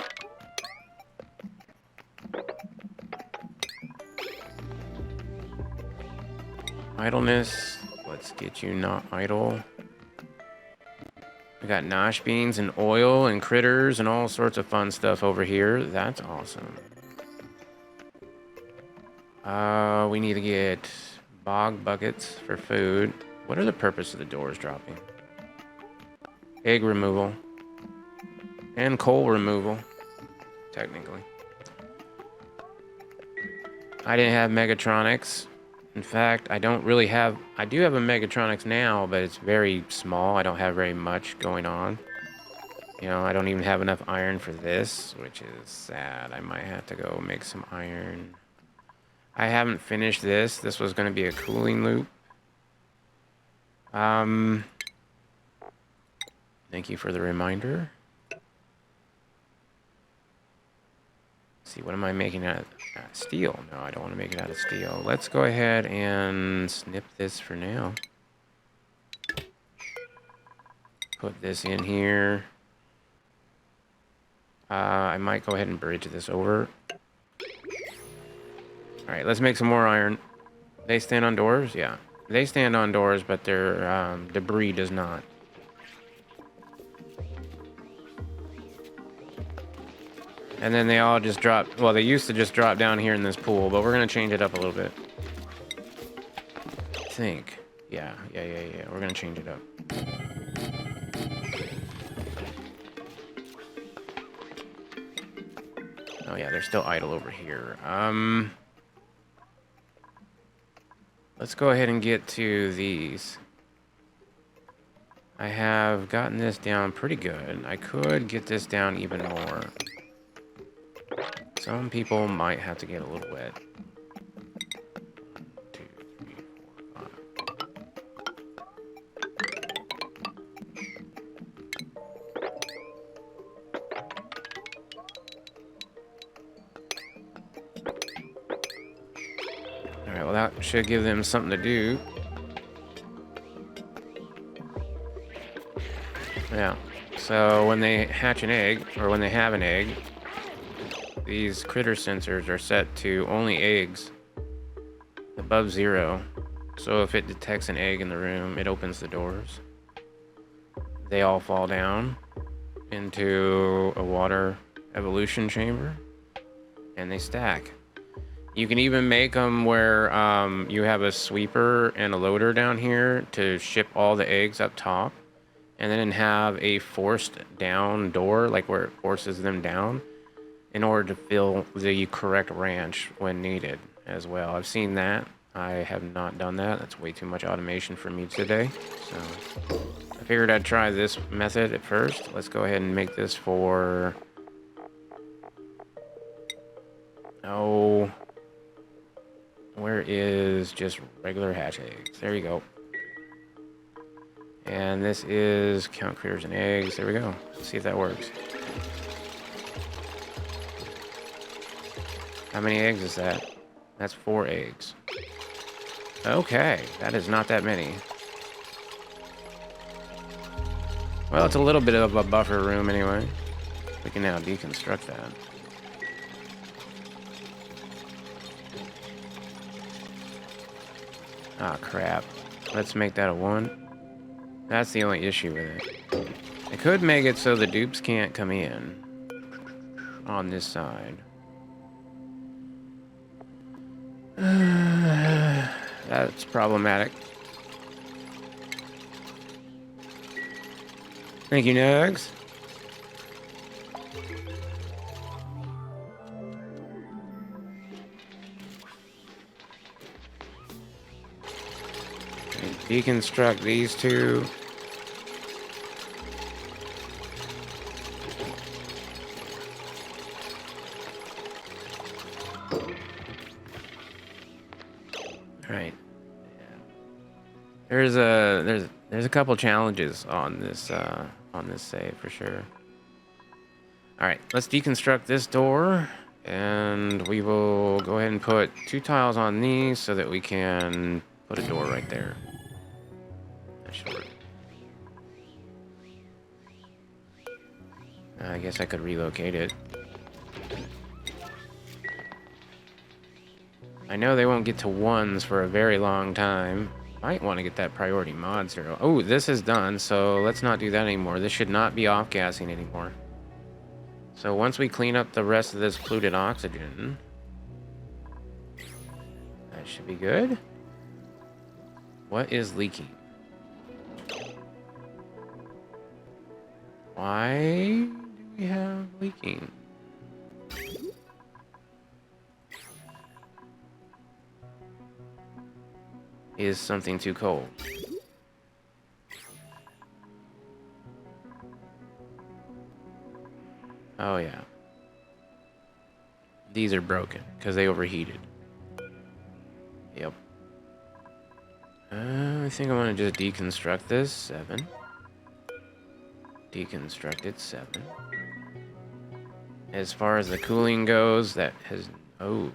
Idleness. Let's get you not idle. We got nosh beans and oil and critters and all sorts of fun stuff over here. That's awesome. We need to get bog buckets for food. What are the purpose of the doors dropping? Egg removal. And coal removal, technically. I didn't have Megatronics. In fact, I don't really have... I do have a Megatronics now, but it's very small. I don't have very much going on. You know, I don't even have enough iron for this, which is sad. I might have to go make some iron. I haven't finished this. This was going to be a cooling loop. Thank you for the reminder. Let's see, what am I making out of steel? No, I don't want to make it out of steel. Let's go ahead and snip this for now. Put this in here. I might go ahead and bridge this over. Alright, let's make some more iron. They stand on doors? Yeah. They stand on doors, but their debris does not. And then they all just drop... Well, they used to just drop down here in this pool, but we're going to change it up a little bit. I think. Yeah. We're going to change it up. Oh, yeah, they're still idle over here. Let's go ahead and get to these. I have gotten this down pretty good. I could get this down even more. Some people might have to get a little wet. 1, 2, 3, 4, 5. Alright, well that should give them something to do. Yeah. So when they hatch an egg, or when they have an egg, these critter sensors are set to only eggs above 0. So if it detects an egg in the room, it opens the doors. They all fall down into a water evolution chamber, and they stack. You can even make them where you have a sweeper and a loader down here to ship all the eggs up top, and then have a forced down door, like where it forces them down, in order to fill the correct ranch when needed as well. I've seen that. I have not done that. That's way too much automation for me today. So I figured I'd try this method at first. Let's go ahead and make this for... Oh, where is just regular hatch eggs? There you go. And this is count critters and eggs. There we go. Let's see if that works. How many eggs is that? That's 4 eggs. Okay, that is not that many. Well, it's a little bit of a buffer room anyway. We can now deconstruct that. Ah, crap. Let's make that a 1. That's the only issue with it. I could make it so the dupes can't come in on this side. That's problematic. Thank you, Nugs. Deconstruct these two. All right. There's a couple challenges on this save for sure. All right, let's deconstruct this door, and we will go ahead and put 2 tiles on these so that we can put a door right there. That should work. I guess I could relocate it. I know they won't get to 1s for a very long time. Might want to get that priority mod 0. Oh, this is done, so let's not do that anymore. This should not be off-gassing anymore. So once we clean up the rest of this polluted oxygen, that should be good. What is leaking? Why do we have leaking? Is something too cold? Oh yeah. These are broken because they overheated. Yep. I think I want to just deconstruct this. 7. Deconstruct it. 7. As far as the cooling goes, that has... Oh,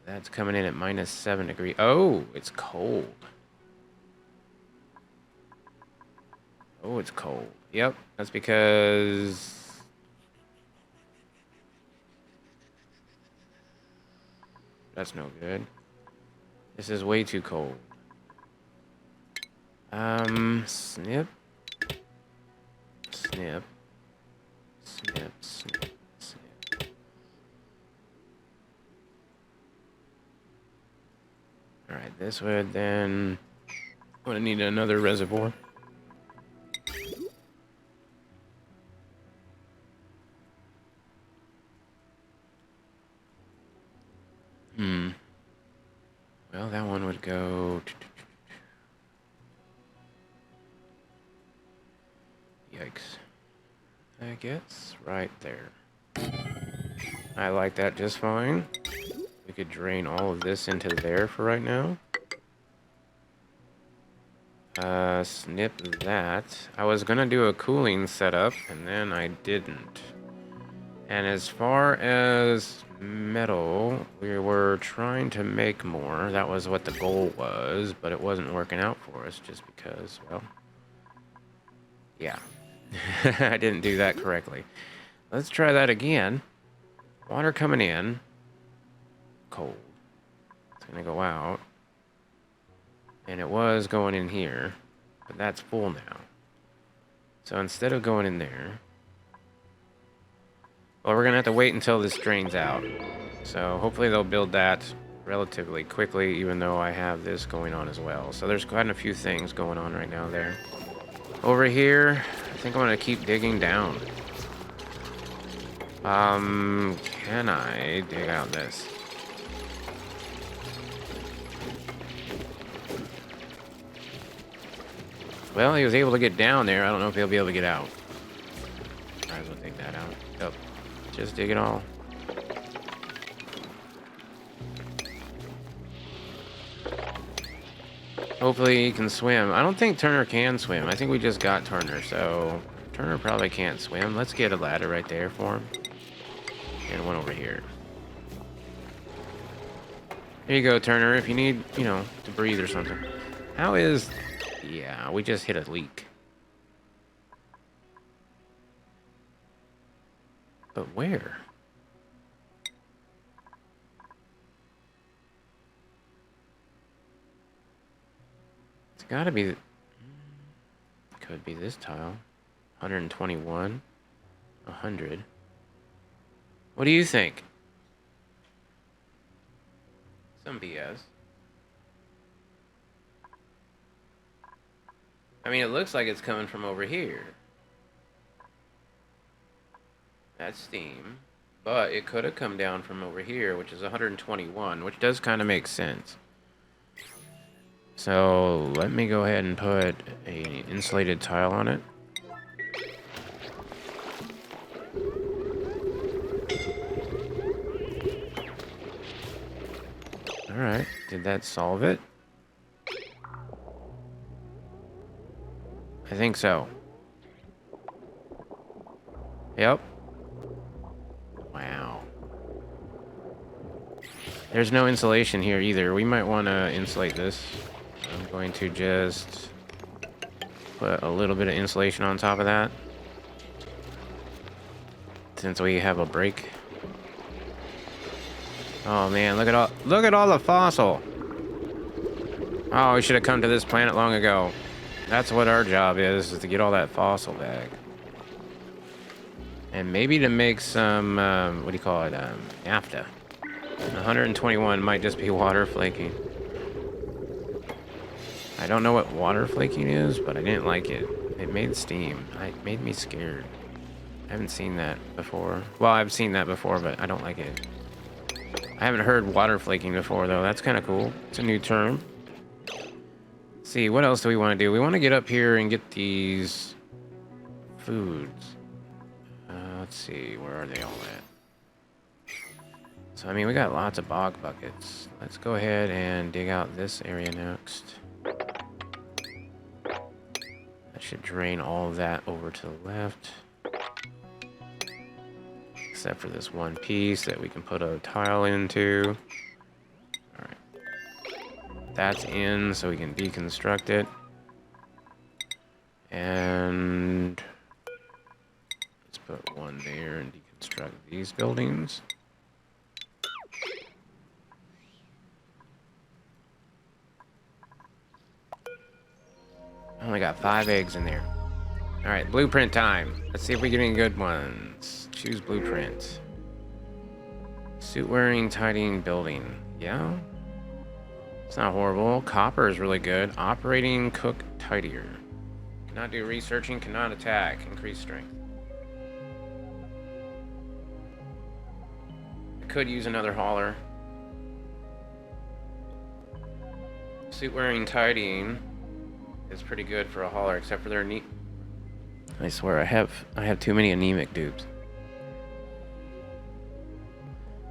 that's coming in at -7 degrees. Oh, it's cold. Oh, it's cold. Yep, that's because... That's no good. This is way too cold. Snip. Snip. Snip, snip, snip. Alright, this would then... I'm gonna need another reservoir. Well, that one would go... Yikes. I guess right there. I like that just fine. We could drain all of this into there for right now. Snip that. I was gonna do a cooling setup, and then I didn't. And as far as metal, we were trying to make more. That was what the goal was, but it wasn't working out for us just because, well, yeah. I didn't do that correctly. Let's try that again. Water coming in. Cold. It's gonna go out. And it was going in here, but that's full now. So instead of going in there, well, we're gonna have to wait until this drains out. So hopefully they'll build that relatively quickly, even though I have this going on as well. So there's quite a few things going on right now there. Over here, I think I'm gonna keep digging down. Can I dig out this? Well, he was able to get down there. I don't know if he'll be able to get out. Might as well take that out. Yep. Just dig it all. Hopefully he can swim. I don't think Turner can swim. I think we just got Turner, so Turner probably can't swim. Let's get a ladder right there for him. And one over here. There you go, Turner, if you need, you know, to breathe or something. How is... Yeah, we just hit a leak. But where? It's gotta be... Could be this tile. 121. 100. What do you think? Some BS. I mean, it looks like it's coming from over here. That's steam. But it could have come down from over here, which is 121, which does kind of make sense. So let me go ahead and put an insulated tile on it. Alright, did that solve it? I think so. Yep. Wow. There's no insulation here either. We might want to insulate this. I'm going to just put a little bit of insulation on top of that, since we have a break. Oh man, look at all the fossil. Oh, we should have come to this planet long ago. That's what our job is to get all that fossil back. And maybe to make some, what do you call it, naphtha. 121 might just be water flaking. I don't know what water flaking is, but I didn't like it. It made steam. It made me scared. I haven't seen that before. Well, I've seen that before, but I don't like it. I haven't heard water flaking before, though. That's kind of cool. It's a new term. Let's see, what else do we want to do? We want to get up here and get these foods. Let's see, where are they all at? So, I mean, we got lots of bog buckets. Let's go ahead and dig out this area next. That should drain all of that over to the left. Except for this one piece that we can put a tile into. Alright. That's in, so we can deconstruct it. And let's put one there and deconstruct these buildings. I only got 5 eggs in there. Alright, blueprint time. Let's see if we get any good ones. Choose blueprint. Suit wearing, tidying, building. Yeah. It's not horrible. Copper is really good. Operating, cook, tidier. Cannot do researching, cannot attack. Increase strength. I could use another hauler. Suit wearing, tidying is pretty good for a hauler, except for their neat. I swear I have too many anemic dupes.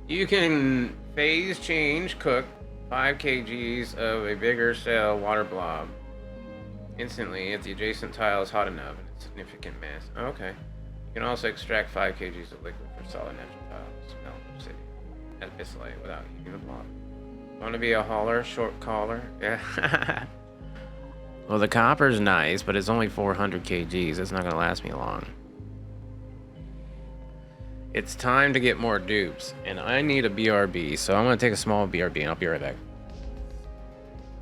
You can phase change cook 5 kgs of a bigger cell water blob instantly if the adjacent tile is hot enough and it's significant mass. Okay. You can also extract 5 kgs of liquid for solid natural tiles. Melt city at Bisley without heating the blob. Want to be a hauler, short caller? Yeah. Well, the copper's nice, but it's only 400 kgs. It's not going to last me long. It's time to get more dupes, and I need a BRB, so I'm going to take a small BRB, and I'll be right back.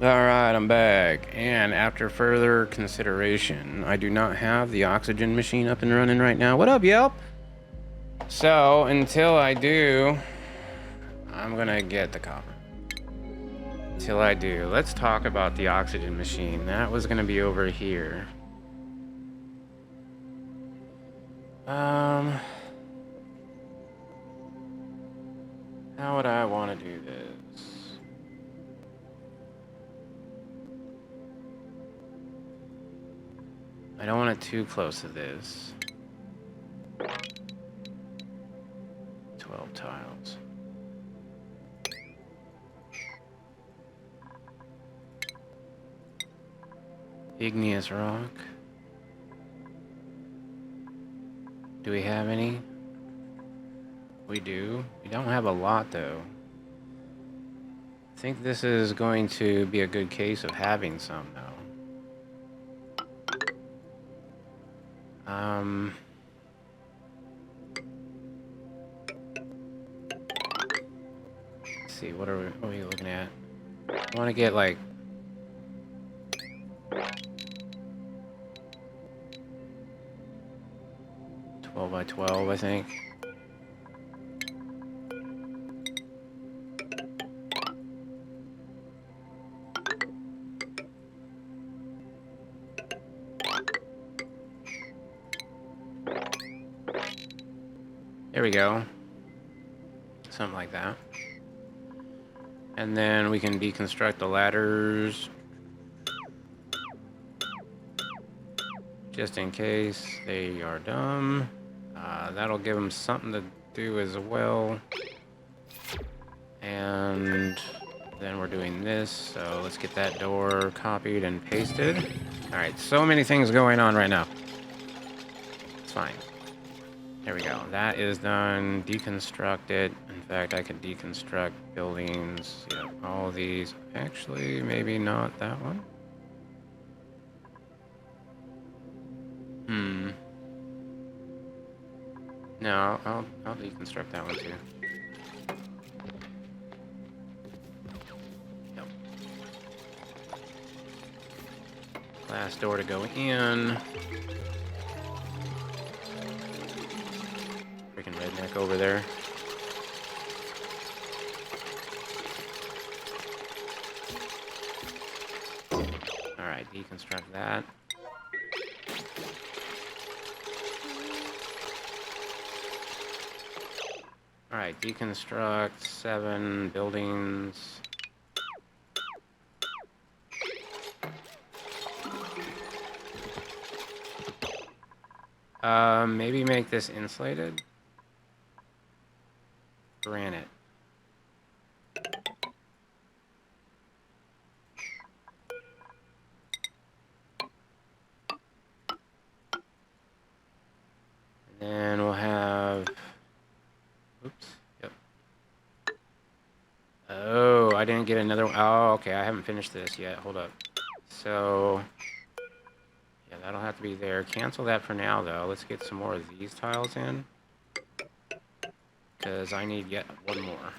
Alright, I'm back, and after further consideration, I do not have the oxygen machine up and running right now. What up, Yelp? So, until I do, I'm going to get the copper. Until I do, let's talk about the oxygen machine. That was going to be over here. How would I want to do this? I don't want it too close to this. 12 tiles. Igneous rock. Do we have any? We do. We don't have a lot, though. I think this is going to be a good case of having some, though. Let's see, what are we looking at? I want to get, like... by 12, I think. There we go. Something like that. And then we can deconstruct the ladders. Just in case they are dumb. That'll give them something to do as well. And then we're doing this, so let's get that door copied and pasted. Alright, so many things going on right now. It's fine. There we go. That is done. Deconstruct it. In fact, I could deconstruct buildings. Yeah, all these. Actually, maybe not that one. No, I'll deconstruct that one too. Yep. Glass door to go in. Freaking redneck over there. Alright, deconstruct that. Alright, deconstruct 7 buildings. Maybe make this insulated. Granite. And then we'll have... Oops. Yep. Oh, I didn't get another one. Oh, okay. I haven't finished this yet. Hold up. So... yeah, that'll have to be there. Cancel that for now, though. Let's get some more of these tiles in. Because I need yet one more.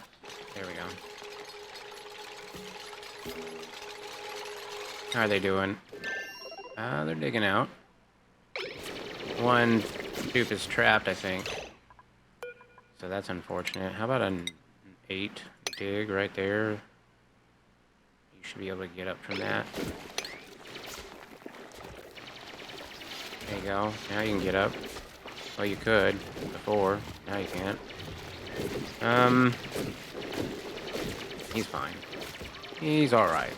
There we go. How are they doing? They're digging out. One dupe is trapped, I think. So that's unfortunate. How about an 8 dig right there? You should be able to get up from that. There you go. Now you can get up. Well, you could before. Now you can't. He's fine. He's alright.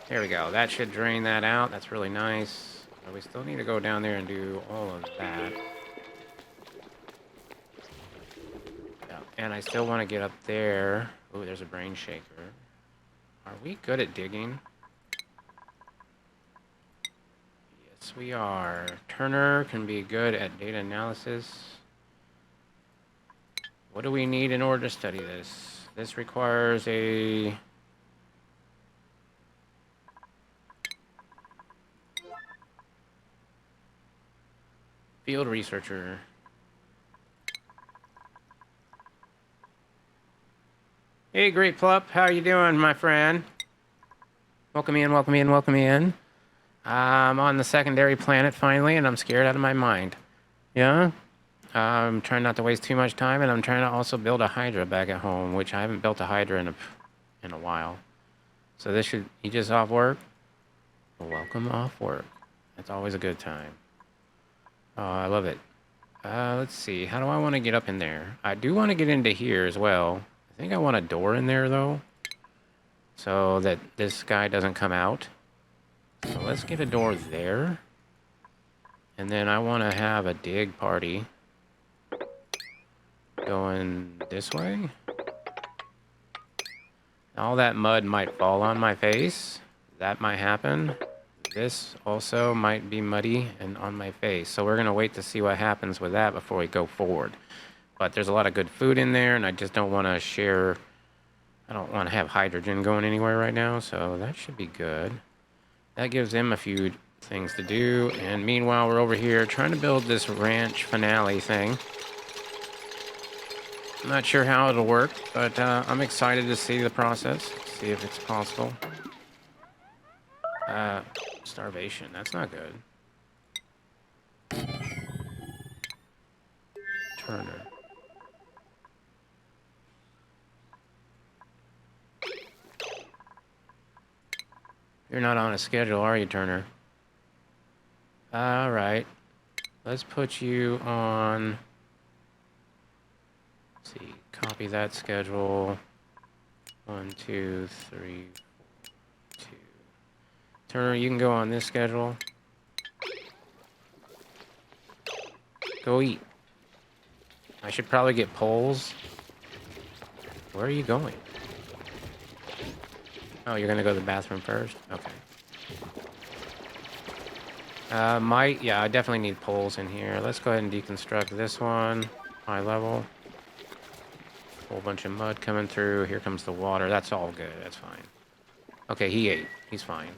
There we go. That should drain that out. That's really nice. But we still need to go down there and do all of that. Yeah. And I still want to get up there. Ooh, there's a brain shaker. Are we good at digging? Yes, we are. Turner can be good at data analysis. What do we need in order to study this? This requires a... field researcher. Hey, Great Plup, how you doing, my friend? Welcome in, welcome in, welcome in. I'm on the secondary planet finally, and I'm scared out of my mind. Yeah? I'm trying not to waste too much time, and I'm trying to also build a Hydra back at home, which I haven't built a Hydra in a while. So this should... you just off work? Welcome off work. That's always a good time. Oh, I love it. Let's see. How do I want to get up in there? I do want to get into here as well. I think I want a door in there, though, so that this guy doesn't come out. So let's get a door there. And then I want to have a dig party going this way. All that mud might fall on my face. that might happen. This also might be muddy and on my face. So we're going to wait to see what happens with that before we go forward. But there's a lot of good food in there, and I just don't want to share. I don't want to have hydrogen going anywhere right now, so that should be good. That gives them a few things to do, and meanwhile we're over here trying to build this ranch finale thing. I'm not sure how it'll work, but I'm excited to see the process, see if it's possible. Starvation, that's not good. Turner. You're not on a schedule, are you, Turner? All right. Let's put you on... Let's see. Copy that schedule. 1, 2, 3, 4, 2. Turner, you can go on this schedule. Go eat. I should probably get poles. Where are you going? Oh, you're gonna go to the bathroom first? Okay. Yeah, I definitely need poles in here. Let's go ahead and deconstruct this one. High level. Whole bunch of mud coming through. Here comes the water. That's all good. That's fine. Okay, he ate. He's fine.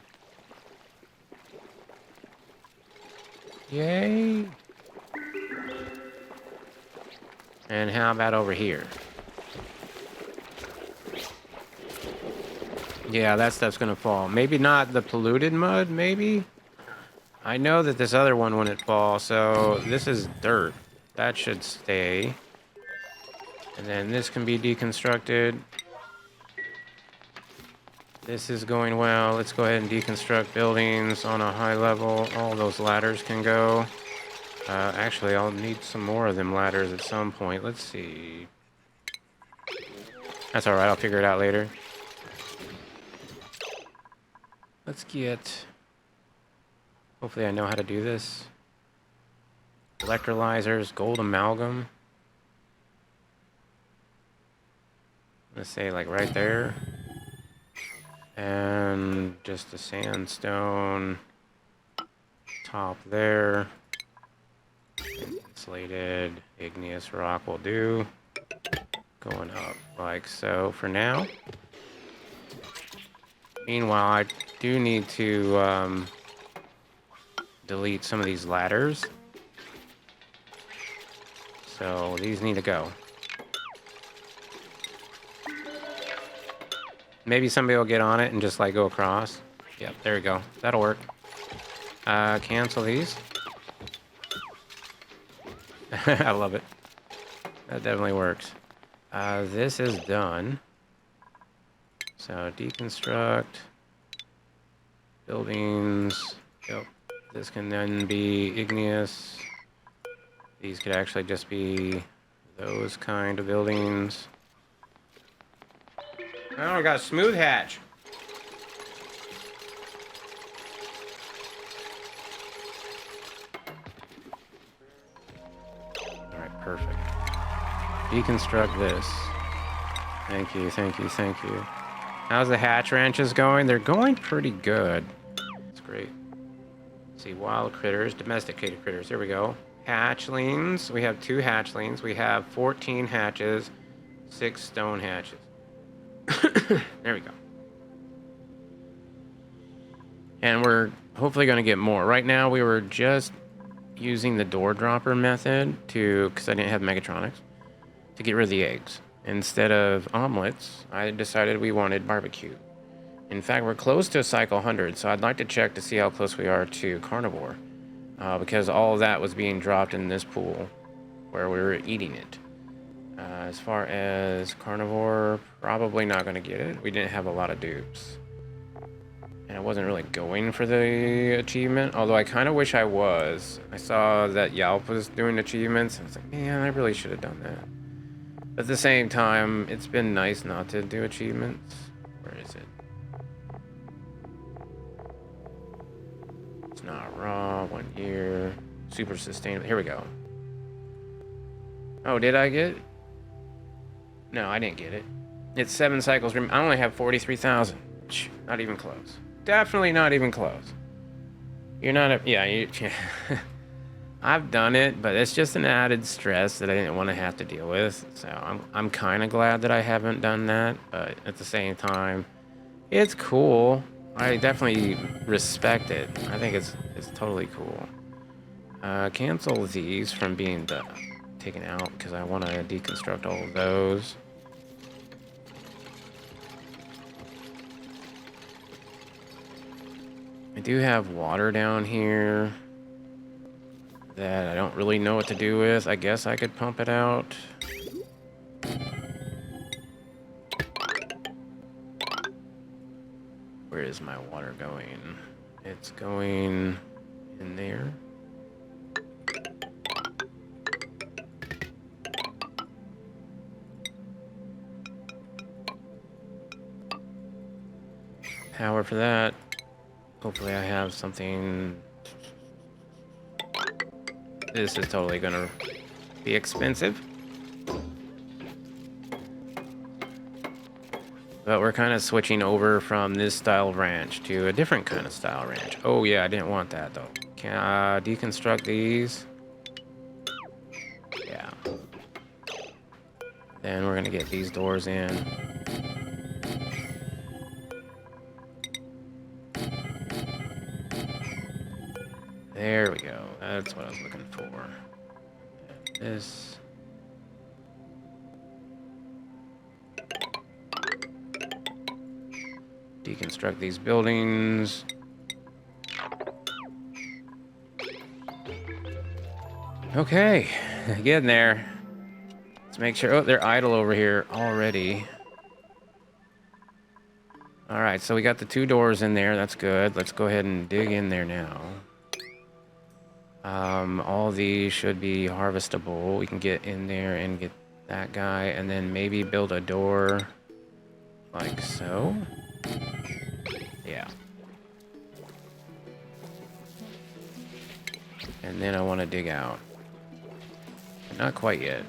Yay! And how about over here? Yeah, that stuff's gonna fall. Maybe not the polluted mud, maybe? I know that this other one wouldn't fall, so this is dirt. That should stay. And then this can be deconstructed. This is going well. Let's go ahead and deconstruct buildings on a high level. All those ladders can go. Actually, I'll need some more of them ladders at some point. Let's see. That's alright, I'll figure it out later. Let's get... Hopefully I know how to do this. Electrolyzers, gold amalgam. Let's say like right there. And just a sandstone top there. Insulated igneous rock will do. Going up like so for now. Meanwhile, I do need to delete some of these ladders. So these need to go. Maybe somebody will get on it and just like go across. Yep, there we go. That'll work. Cancel these. I love it. That definitely works. This is done. So deconstruct. Buildings. Yep. This can then be igneous. These could actually just be those kind of buildings. Oh, I got a smooth hatch. Alright, perfect. Deconstruct this. Thank you, thank you, thank you. How's the hatch ranches going? They're going pretty good. That's great. Let's see, wild critters, domesticated critters. There we go. Hatchlings. We have 2 hatchlings. We have 14 hatches, 6 stone hatches. There we go. And we're hopefully going to get more. Right now, we were just using the door dropper method to, because I didn't have Megatronics, to get rid of the eggs. Instead of omelets, I decided we wanted barbecue. In fact, we're close to cycle 100, so I'd like to check to see how close we are to carnivore. Because all of that was being dropped in this pool where we were eating it. As far as carnivore, probably not going to get it. We didn't have a lot of dupes. And I wasn't really going for the achievement, although I kind of wish I was. I saw that Yelp was doing achievements, and I was like, man, I really should have done that. But at the same time, it's been nice not to do achievements. Where is it? It's not raw, 1 year, super sustainable. Here we go. Oh, did I get it? No, I didn't get it. It's 7 cycles. I only have 43,000. Not even close. definitely not even close. You're not a... Yeah, you... I've done it, but it's just an added stress that I didn't want to have to deal with. So I'm kind of glad that I haven't done that, but at the same time, it's cool. I definitely respect it. I think it's totally cool. Cancel these from being taken out because I want to deconstruct all of those. I do have water down here that I don't really know what to do with. I guess I could pump it out. Where is my water going? It's going in there. Power for that. Hopefully I have something. This is totally gonna be expensive. But we're kind of switching over from this style ranch to a different kind of style ranch. Oh yeah, I didn't want that though. Can I deconstruct these? Yeah. Then we're gonna get these doors in. There we go. That's what I was looking for. This. Deconstruct these buildings. Okay, getting there. Let's make sure. Oh, they're idle over here already. All right, so we got the 2 doors in there. That's good. Let's go ahead and dig in there now. All these should be harvestable. We can get in there and get that guy, and then maybe build a door like so. Yeah. And then I want to dig out. Not quite yet.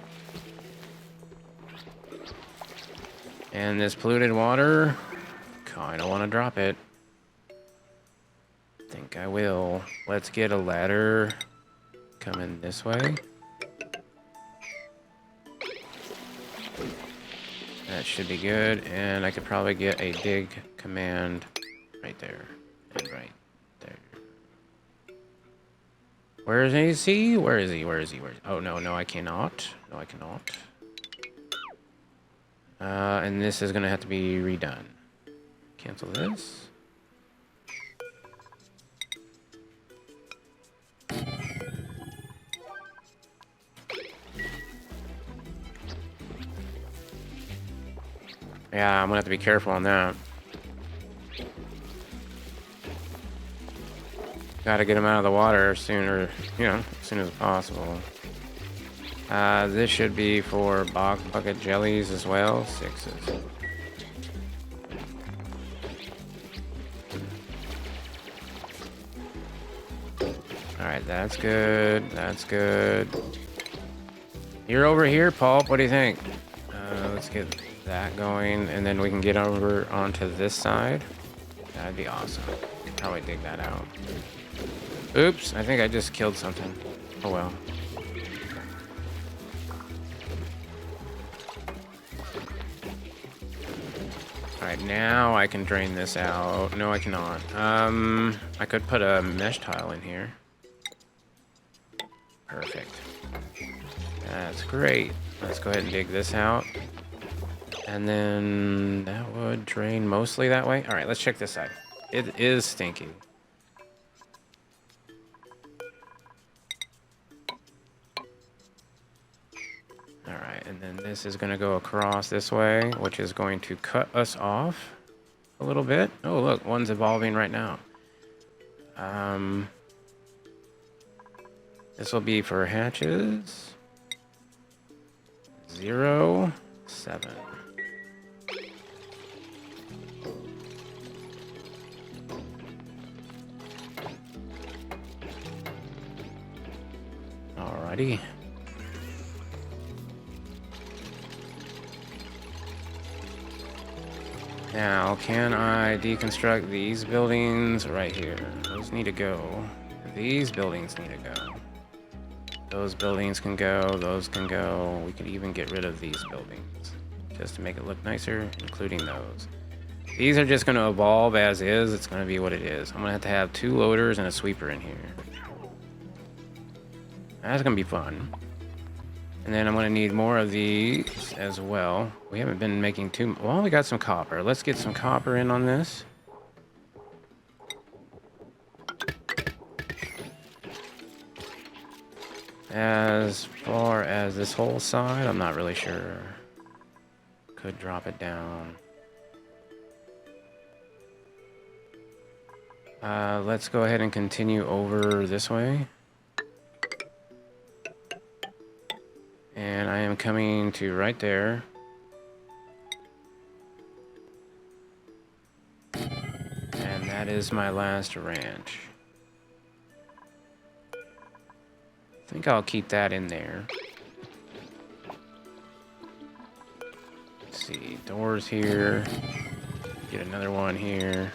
And this polluted water, kind of want to drop it. Think I will. Let's get a ladder coming this way. That should be good, and I could probably get a dig command right there, and right there. Where is he? See? Where is he? Where is he? Where is he? Oh, no, I cannot. No, I cannot. And this is going to have to be redone. Cancel this. Yeah, I'm gonna have to be careful on that. Gotta get him out of the water sooner, as soon as possible. This should be for bog bucket jellies as well. 6s. Alright, that's good. That's good. You're over here, Pulp. What do you think? Let's get that going, and then we can get over onto this side. That'd be awesome. Probably dig that out. Oops, I think I just killed something. Oh well. Alright, now I can drain this out. No, I cannot. I could put a mesh tile in here. Perfect. That's great. Let's go ahead and dig this out. And then that would drain mostly that way. All right, let's check this side. It is stinky. All right, and then this is going to go across this way, which is going to cut us off a little bit. Oh, look, one's evolving right now. This will be for hatches. 0, 7. Alrighty. Now, can I deconstruct these buildings right here? Those need to go. These buildings need to go. Those buildings can go, those can go. We could even get rid of these buildings just to make it look nicer, including those. These are just going to evolve as is. It's going to be what it is. I'm going to have 2 loaders and a sweeper in here. That's going to be fun. And then I'm going to need more of these as well. We haven't been making too... Well, we got some copper. Let's get some copper in on this. As far as this whole side, I'm not really sure. Could drop it down. Let's go ahead and continue over this way. And I am coming to right there. And that is my last ranch. I think I'll keep that in there. Let's see, doors here. Get another one here.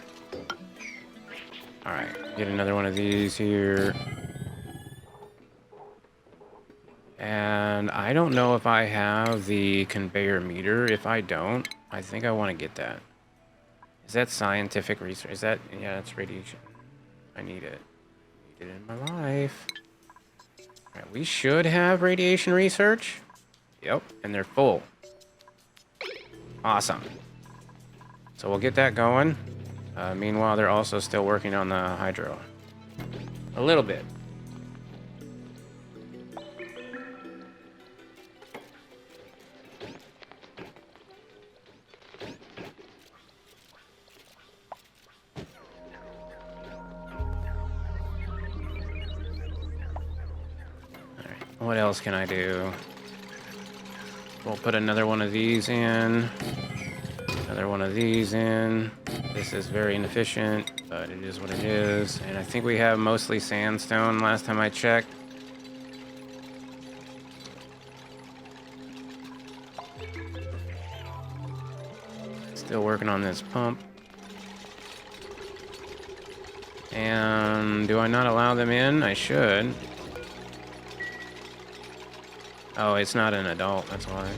Alright, get another one of these here. And I don't know if I have the conveyor meter. If I don't, I think I want to get that. Is that scientific research? Is that... Yeah, that's radiation. I need it. I need it in my life. Alright, we should have radiation research. Yep, and they're full. Awesome. So we'll get that going. Meanwhile, they're also still working on the hydro. A little bit. What else can I do? We'll put another one of these in. Another one of these in. This is very inefficient, but it is what it is. And I think we have mostly sandstone last time I checked. Still working on this pump. And do I not allow them in? I should. Oh, it's not an adult, that's why.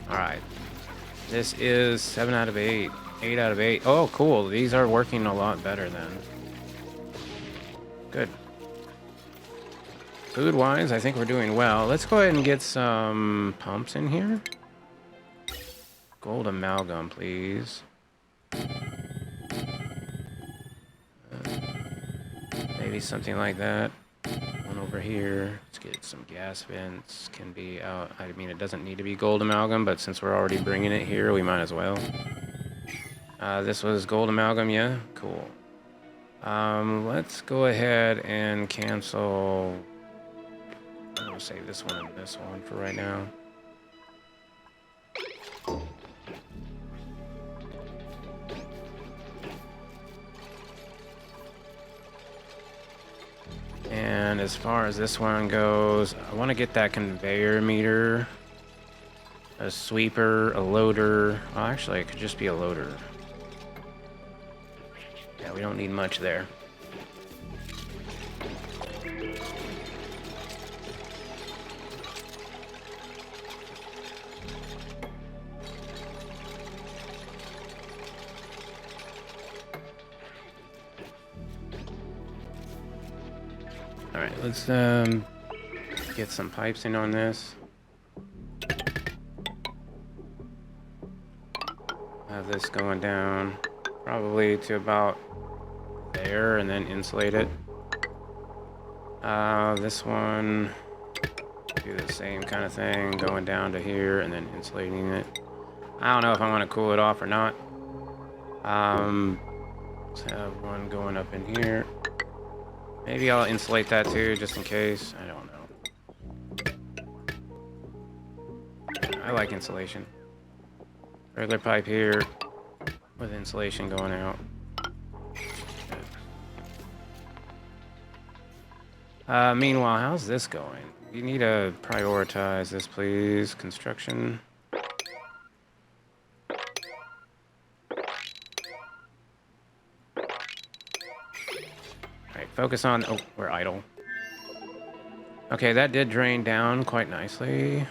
Alright. This is 7 out of 8. 8 out of 8. Oh, cool. These are working a lot better then. Good. Food-wise, I think we're doing well. Let's go ahead and get some pumps in here. Gold amalgam, please. Maybe something like that. One over here. Let's get some gas vents. Can be out. I mean, it doesn't need to be gold amalgam, but since we're already bringing it here, we might as well. This was gold amalgam, yeah? Cool. Let's go ahead and cancel... I'm going to save this one and this one for right now. And as far as this one goes, I want to get that conveyor meter, a sweeper, a loader. Well, actually, it could just be a loader. Yeah, we don't need much there. Alright, let's get some pipes in on this. Have this going down probably to about there and then insulate it. This one, do the same kind of thing, going down to here and then insulating it. I don't know if I want to cool it off or not. Let's have one going up in here. Maybe I'll insulate that too, just in case. I don't know. I like insulation. Regular pipe here with insulation going out. Meanwhile, how's this going? You need to prioritize this, please. Construction. focus on... Oh, we're idle. Okay, that did drain down quite nicely.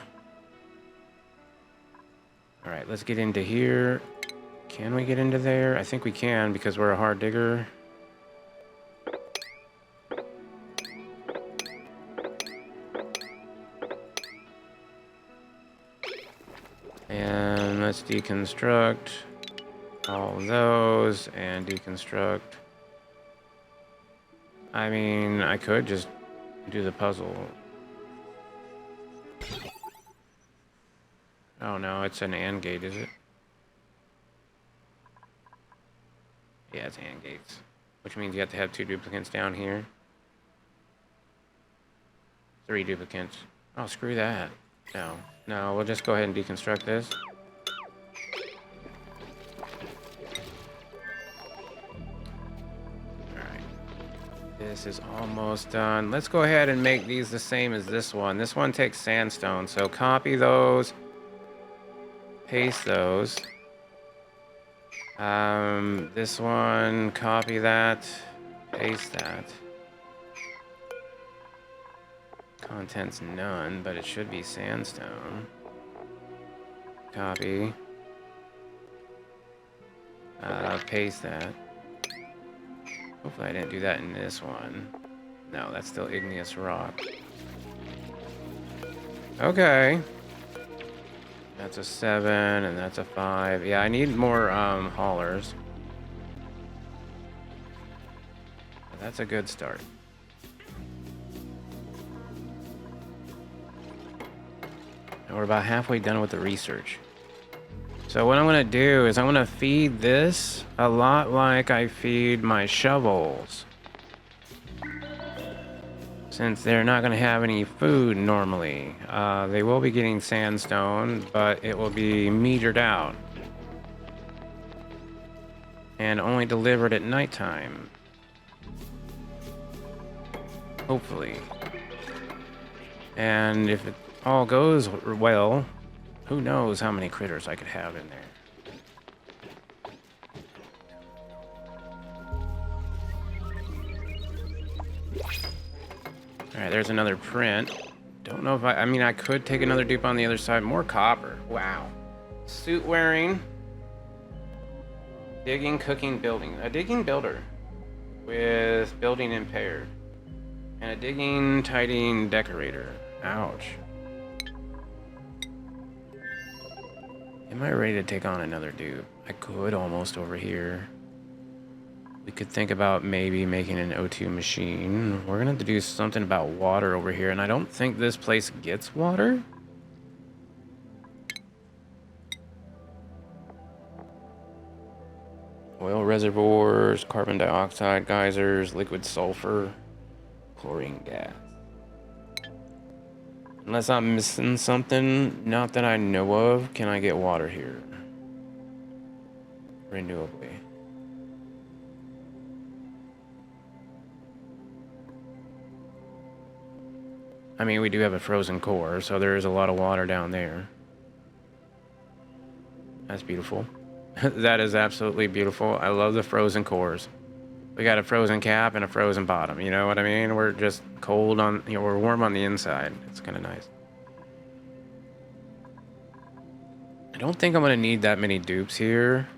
Alright, let's get into here. Can we get into there? I think we can because we're a hard digger. And let's deconstruct all those and deconstruct. I mean, I could just do the puzzle. Oh no, it's an AND gate, is it? Yeah, it's AND gates. Which means you have to have 2 duplicates down here. 3 duplicates. Oh, screw that. No. No, we'll just go ahead and deconstruct this. Alright. This is almost done. Let's go ahead and make these the same as this one. This one takes sandstone, so copy those. Paste those. This one, copy that. Paste that. Contents none, but it should be sandstone. Copy. Paste that. Hopefully I didn't do that in this one. No, that's still igneous rock. Okay. That's a 7, and that's a 5. Yeah, I need more haulers. That's a good start. And we're about halfway done with the research. So what I'm going to do is I'm going to feed this a lot like I feed my shovels. Since they're not going to have any food normally. They will be getting sandstone, but it will be metered out. And only delivered at nighttime. Hopefully. And if it all goes well, who knows how many critters I could have in there. Alright, there's another print. Don't know if I mean, I could take another dupe on the other side. More copper. Wow. Suit wearing. Digging, cooking, building. A digging builder. With building impaired. And a digging, tidying decorator. Ouch. Am I ready to take on another dupe? I could almost over here. We could think about maybe making an O2 machine. We're gonna have to do something about water over here, and I don't think this place gets water. Oil reservoirs, carbon dioxide geysers, liquid sulfur, chlorine gas. Unless I'm missing something, not that I know of, can I get water here? Renewably. I mean, we do have a frozen core, so there is a lot of water down there. That's beautiful. That is absolutely beautiful. I love the frozen cores. We got a frozen cap and a frozen bottom, you know what I mean? We're just cold on, you know, we're warm on the inside. It's kind of nice. I don't think I'm going to need that many dupes here.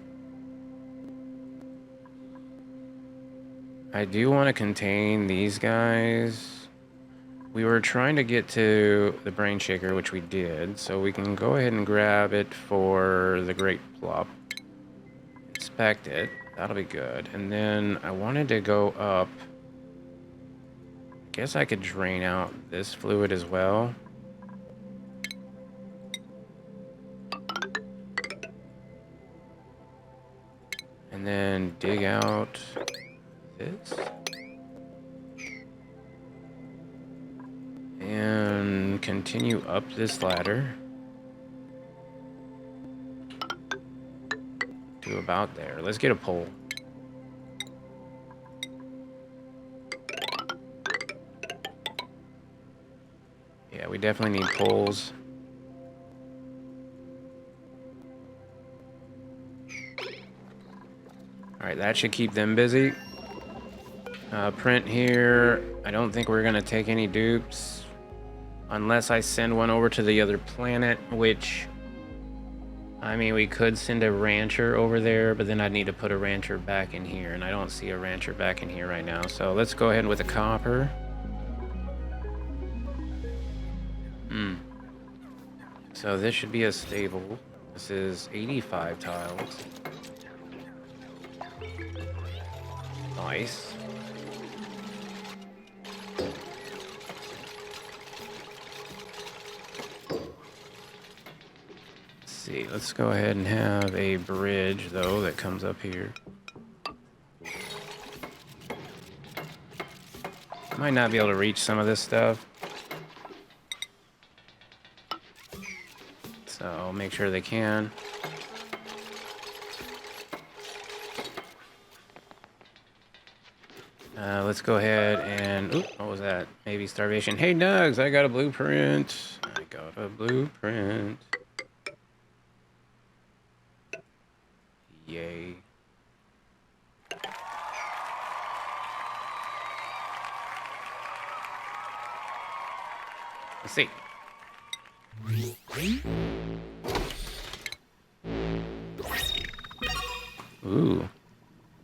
I do want to contain these guys. We were trying to get to the brain shaker, which we did, so we can go ahead and grab it for the great plop. Inspect it. That'll be good. And then I wanted to go up. I guess I could drain out this fluid as well. And then dig out this. And continue up this ladder to about there. Let's get a pole. Yeah, we definitely need poles. Alright, that should keep them busy. Print here. I don't think we're gonna take any dupes unless I send one over to the other planet, which, I mean, we could send a rancher over there, but then I'd need to put a rancher back in here, and I don't see a rancher back in here right now. So let's go ahead with a copper. So this should be a stable. This is 85 tiles. Nice. Let's see, let's go ahead and have a bridge, though, that comes up here. Might not be able to reach some of this stuff. So I'll make sure they can. Let's go ahead and... Oop, what was that? Maybe starvation. Hey, Nugs, I got a blueprint. I got a blueprint. Yay. Let's see. Ooh.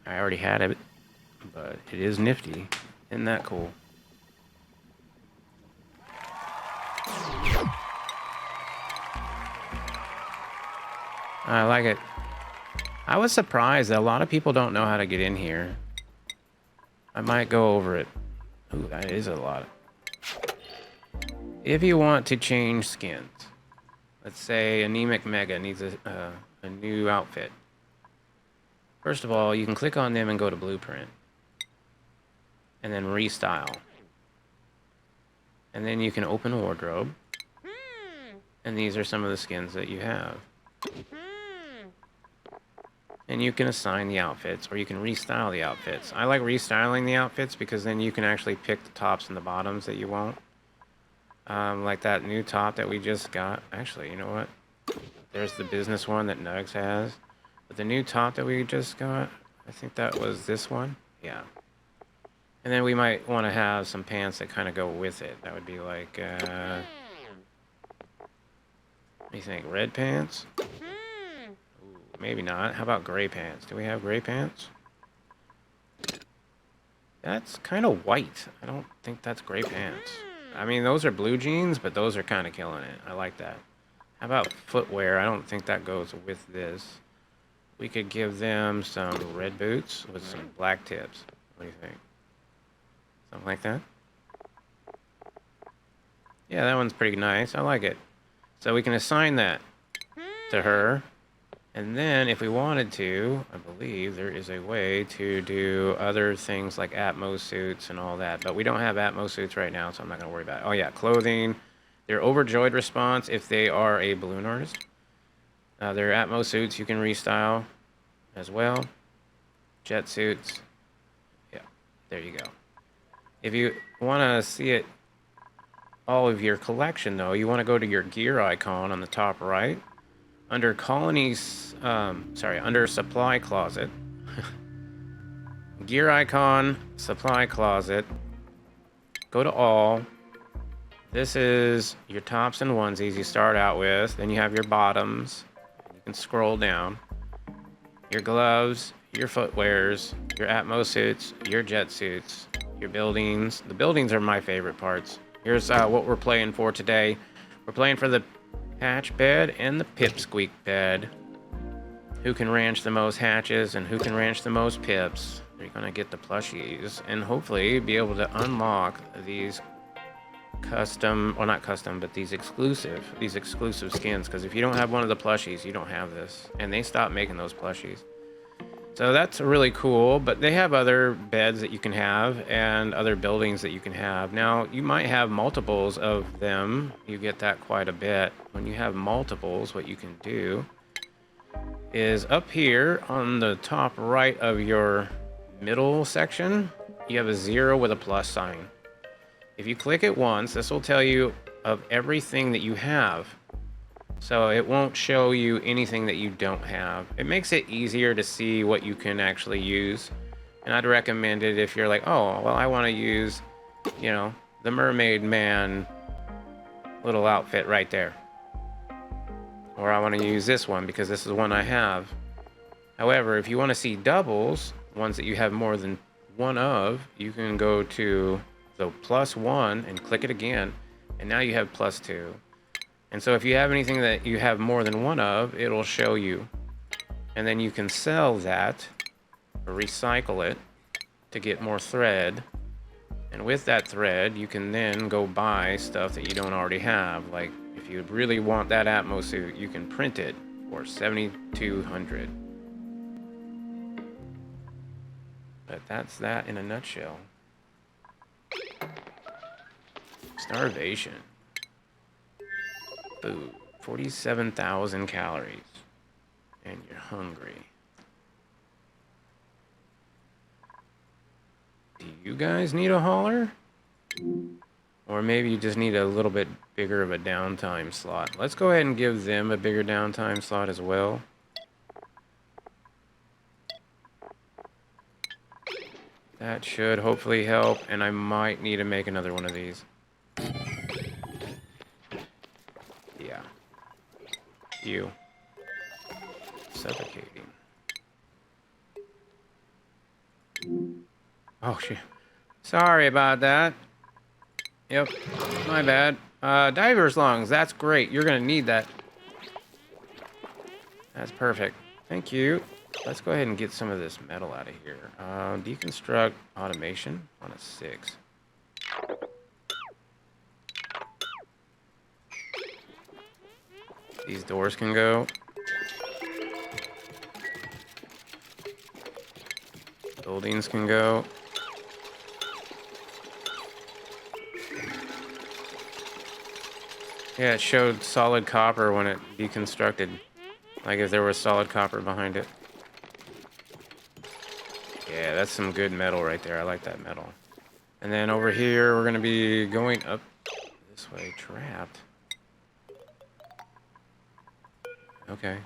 I already had it, but it is nifty. Isn't that cool? I like it. I was surprised that a lot of people don't know how to get in here. I might go over it. Ooh, that is a lot. If you want to change skins, let's say Anemic Mega needs a new outfit. First of all, you can click on them and go to Blueprint. And then Restyle. And then you can open Wardrobe. And these are some of the skins that you have. And you can assign the outfits, or you can restyle the outfits. I like restyling the outfits because then you can actually pick the tops and the bottoms that you want. Like that new top that we just got. Actually, you know what? There's the business one that Nugs has. But the new top that we just got, I think that was this one. Yeah. And then we might want to have some pants that kind of go with it. That would be like, what do you think? Red pants? Ooh, maybe not. How about gray pants? Do we have gray pants? That's kind of white. I don't think that's gray pants. I mean, those are blue jeans, but those are kind of killing it. I like that. How about footwear? I don't think that goes with this. We could give them some red boots with some black tips. What do you think? Something like that? Yeah, that one's pretty nice. I like it. So we can assign that to her. And then if we wanted to, I believe there is a way to do other things like Atmos suits and all that. But we don't have Atmos suits right now, so I'm not going to worry about it. Oh yeah, clothing. Their overjoyed response if they are a balloon artist. Their Atmos suits you can restyle as well. Jet suits. Yeah, there you go. If you want to see it, all of your collection though, you want to go to your gear icon on the top right. Under colonies, under supply closet. Gear icon, supply closet. Go to all. This is your tops and onesies you start out with. Then you have your bottoms. You can scroll down. Your gloves, your footwears, your Atmos suits, your jet suits, your buildings. The buildings are my favorite parts. Here's what we're playing for today. We're playing for the hatch bed and the pipsqueak bed. Who can ranch the most hatches and who can ranch the most pips? You're gonna get the plushies and hopefully be able to unlock these custom, well not custom, but these exclusive skins. Because if you don't have one of the plushies, you don't have this. And they stopped making those plushies. So that's really cool, but they have other beds that you can have and other buildings that you can have. Now, you might have multiples of them. You get that quite a bit. When you have multiples, what you can do is up here on the top right of your middle section, you have a 0 with a plus sign. If you click it once, this will tell you of everything that you have. So it won't show you anything that you don't have. It makes it easier to see what you can actually use And I'd recommend it if you're like, oh, well, I want to use, you know, the Mermaid Man little outfit right there. Or I want to use this one because this is one I have. However, if you want to see doubles, ones that you have more than one of, you can go to the +1 and click it again. And now you have +2. And so if you have anything that you have more than one of, it'll show you. And then you can sell that or recycle it to get more thread. And with that thread, you can then go buy stuff that you don't already have. Like if you really want that Atmos suit, you can print it for 7,200. But that's that in a nutshell. Starvation. Food. 47,000 calories. And you're hungry. Do you guys need a hauler? Or maybe you just need a little bit bigger of a downtime slot. Let's go ahead and give them a bigger downtime slot as well. That should hopefully help, and I might need to make another one of these. Yeah. You. Suffocating. Oh, shit. Sorry about that. Yep, my bad. Diver's lungs, that's great. You're gonna need that. That's perfect. Thank you. Let's go ahead and get some of this metal out of here. Deconstruct automation on a 6. These doors can go. Buildings can go. Yeah, it showed solid copper when it deconstructed. Like if there was solid copper behind it. Yeah, that's some good metal right there. I like that metal. And then over here, we're going to be going up this way. Trapped. Okay.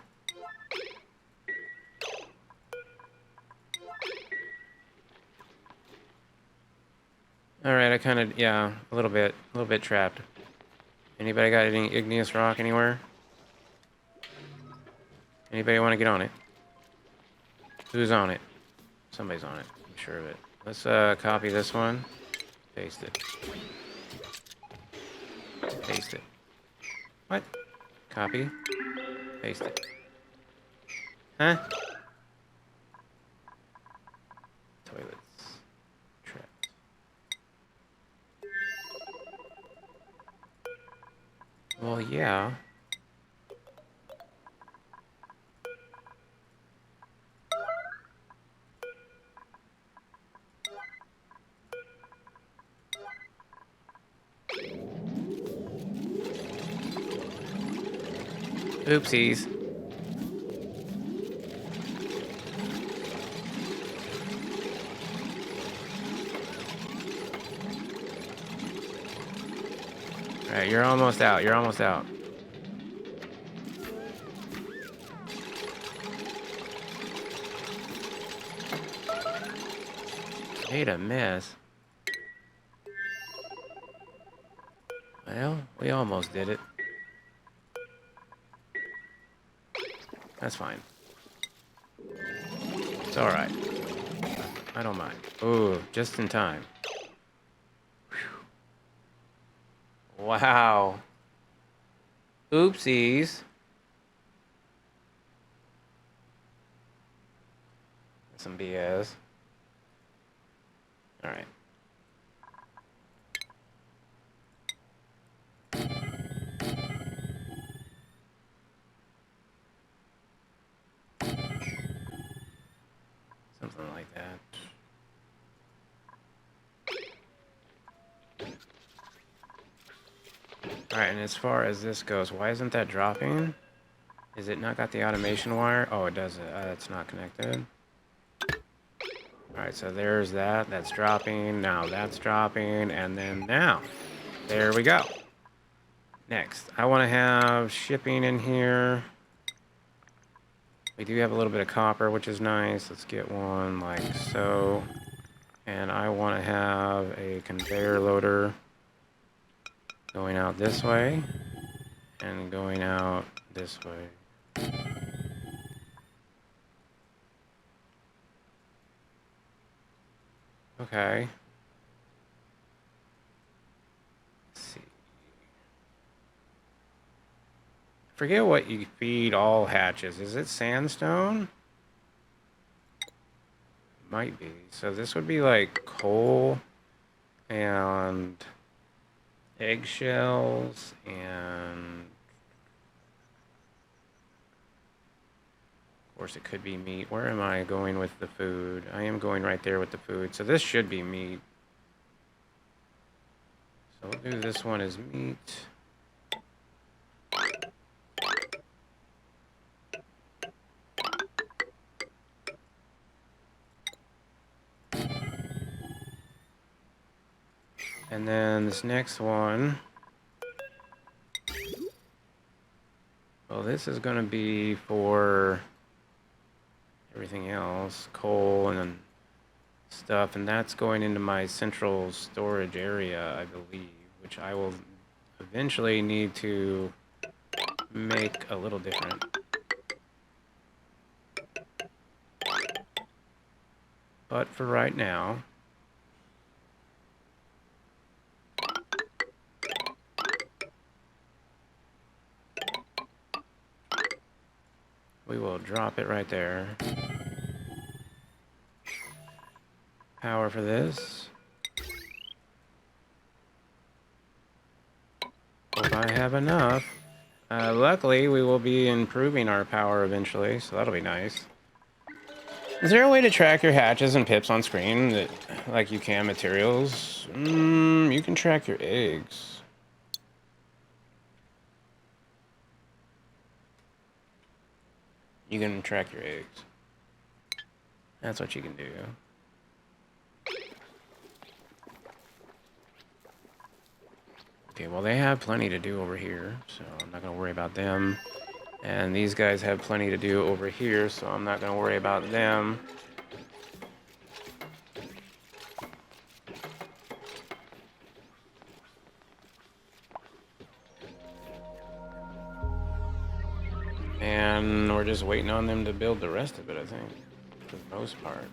Alright, I kind of, yeah, a little bit trapped. Anybody got any igneous rock anywhere? Anybody want to get on it? Who's on it? Somebody's on it. I'm sure of it. Let's copy this one. Paste it. Paste it. What? Copy. Paste it. Huh? Toilets. Trapped. Well, yeah. Oopsies. Alright, you're almost out. You're almost out. Made a mess. Well, we almost did it. That's fine. It's alright. I don't mind. Ooh, just in time. Whew. Wow. Oopsies. Some BS. Alright. Something like that. Alright, and as far as this goes, why isn't that dropping? Is it not got the automation wire? Oh, it does. It's not connected. Alright, so there's that. That's dropping. Now that's dropping. And then now. There we go. Next, I want to have shipping in here. We do have a little bit of copper, which is nice. Let's get one like so. And I want to have a conveyor loader going out this way and going out this way. Okay. Let's see. Forget what you feed all hatches. Is it sandstone? Might be. So this would be like coal and eggshells and of course it could be meat. Where am I going with the food? I am going right there with the food. So this should be meat. So we'll do this one as meat. And then this next one, well, this is going to be for everything else, coal and stuff, and that's going into my central storage area, I believe, which I will eventually need to make a little different. But for right now, we will drop it right there. Power for this. If I have enough. Luckily, we will be improving our power eventually, so that'll be nice. Is there a way to track your hatches and pips on screen that, like you can materials? You can track your eggs. You can track your eggs. That's what you can do. Okay, well, they have plenty to do over here, so I'm not going to worry about them. And these guys have plenty to do over here, so I'm not going to worry about them. And we're just waiting on them to build the rest of it, I think, for the most part.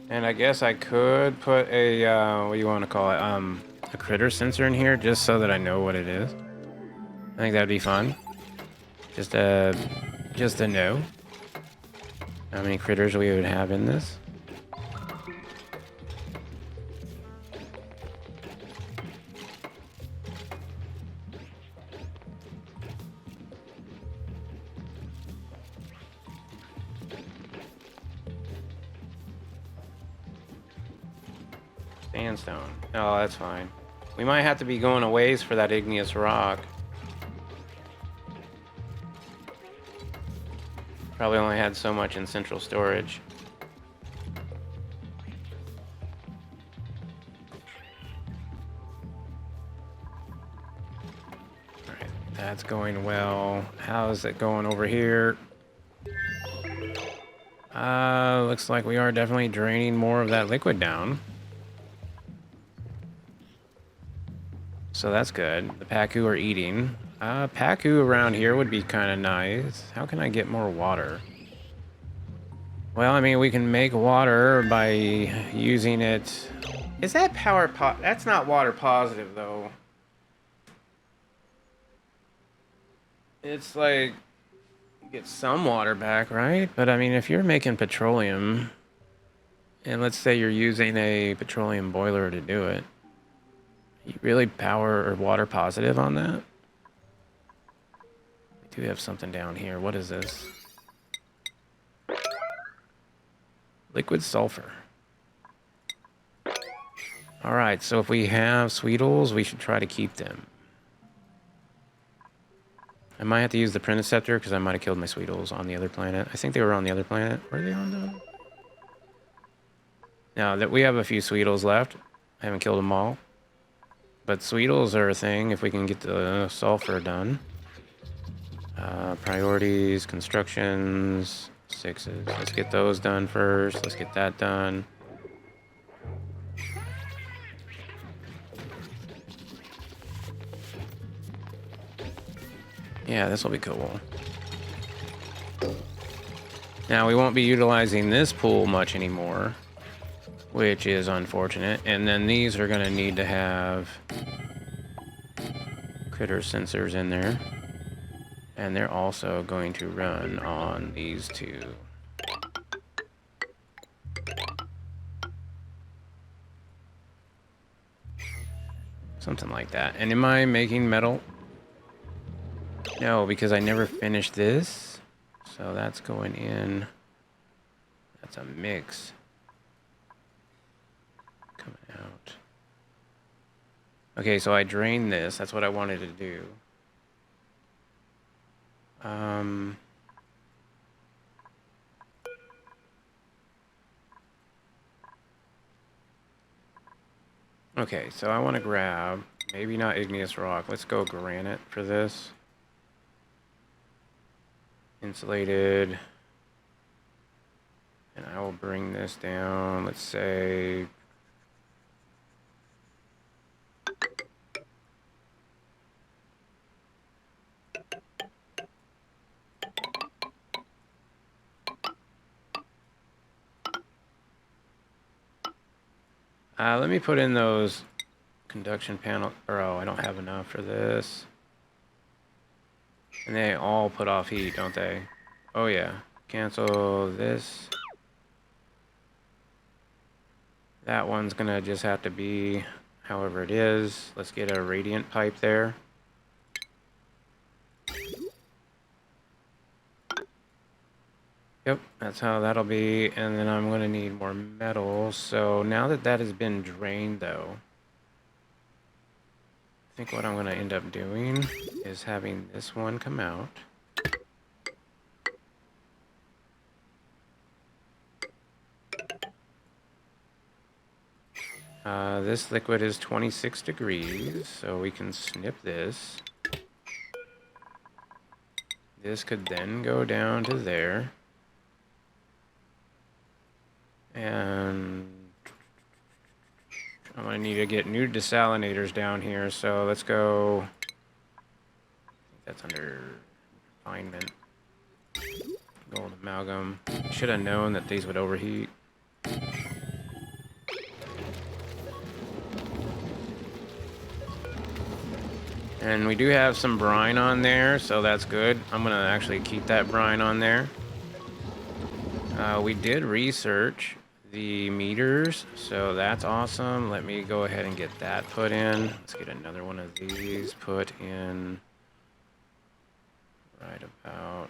And I guess I could put a, what do you want to call it, a critter sensor in here, just so that I know what it is. I think that'd be fun. Just to know how many critters we would have in this. Sandstone. Oh, that's fine. We might have to be going a ways for that igneous rock. Probably only had so much in central storage. Alright, that's going well. How's it going over here? Looks like we are definitely draining more of that liquid down. So that's good. The Pacu are eating. Pacu around here would be kind of nice. How can I get more water? Well, I mean, we can make water by using it. Is that power that's not water positive, though. It's like, you get some water back, right? But I mean, if you're making petroleum, and let's say you're using a petroleum boiler to do it, you really power or water positive on that? We do have something down here. What is this? Liquid sulfur. Alright, so if we have Sweetles, we should try to keep them. I might have to use the Prenticeptor because I might have killed my Sweetles on the other planet. I think they were on the other planet. Were they on the... Now that we have a few Sweetles left, I haven't killed them all. But Sweetles are a thing if we can get the sulfur done. Priorities, constructions, 6s. Let's get those done first. Let's get that done. Yeah, this will be cool. Now, we won't be utilizing this pool much anymore, which is unfortunate. And then these are going to need to have critter sensors in there. And they're also going to run on these two. Something like that. And am I making metal? No, because I never finished this. So that's going in. That's a mix. Coming out. Okay, so I drained this. That's what I wanted to do. Okay, so I want to grab, maybe not igneous rock. Let's go granite for this. Insulated. And I will bring this down, let's say... let me put in those conduction panel, or oh, I don't have enough for this. And they all put off heat, don't they? Oh yeah, cancel this. That one's gonna just have to be however it is. Let's get a radiant pipe there. Yep, that's how that'll be. And then I'm gonna need more metal. So now that that has been drained though, I think what I'm gonna end up doing is having this one come out. This liquid is 26 degrees, so we can snip this. This could then go down to there. And I'm going to need to get new desalinators down here, so let's go. I think that's under refinement. Gold amalgam. Should have known that these would overheat. And we do have some brine on there, so that's good. I'm going to actually keep that brine on there. We did research the meters, so that's awesome. Let me go ahead and get that put in. Let's get another one of these put in right about,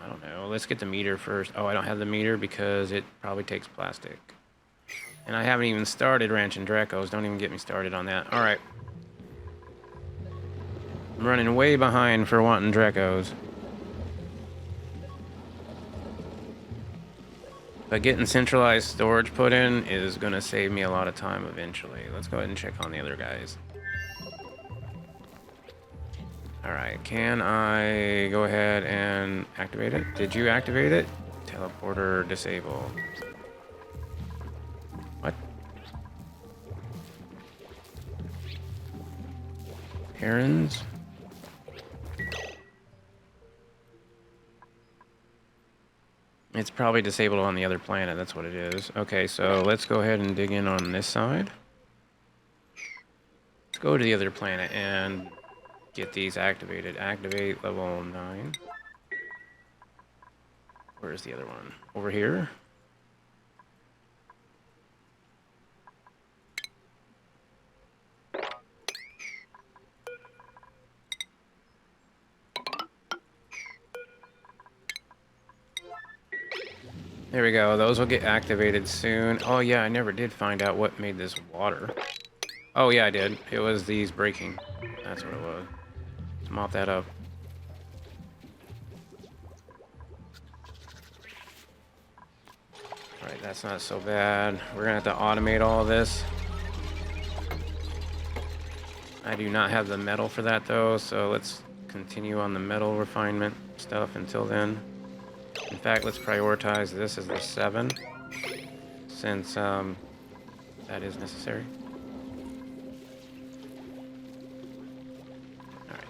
I don't know. Let's get the meter first. Oh, I don't have the meter because it probably takes plastic. And I haven't even started ranching Dracos. Don't even get me started on that. All right. I'm running way behind for wanting Dracos. But getting centralized storage put in is going to save me a lot of time eventually. Let's go ahead and check on the other guys. Alright, can I go ahead and activate it? Did you activate it? Teleporter disable. What? Herons? It's probably disabled on the other planet, that's what it is. Okay, so let's go ahead and dig in on this side. Let's go to the other planet and get these activated. Activate level 9. Where's the other one? Over here? There we go. Those will get activated soon. Oh yeah, I never did find out what made this water. Oh yeah, I did. It was these breaking. That's what it was. Let's mop that up. Alright, that's not so bad. We're gonna have to automate all this. I do not have the metal for that though, so let's continue on the metal refinement stuff until then. In fact, let's prioritize this as the 7, since that is necessary. Alright.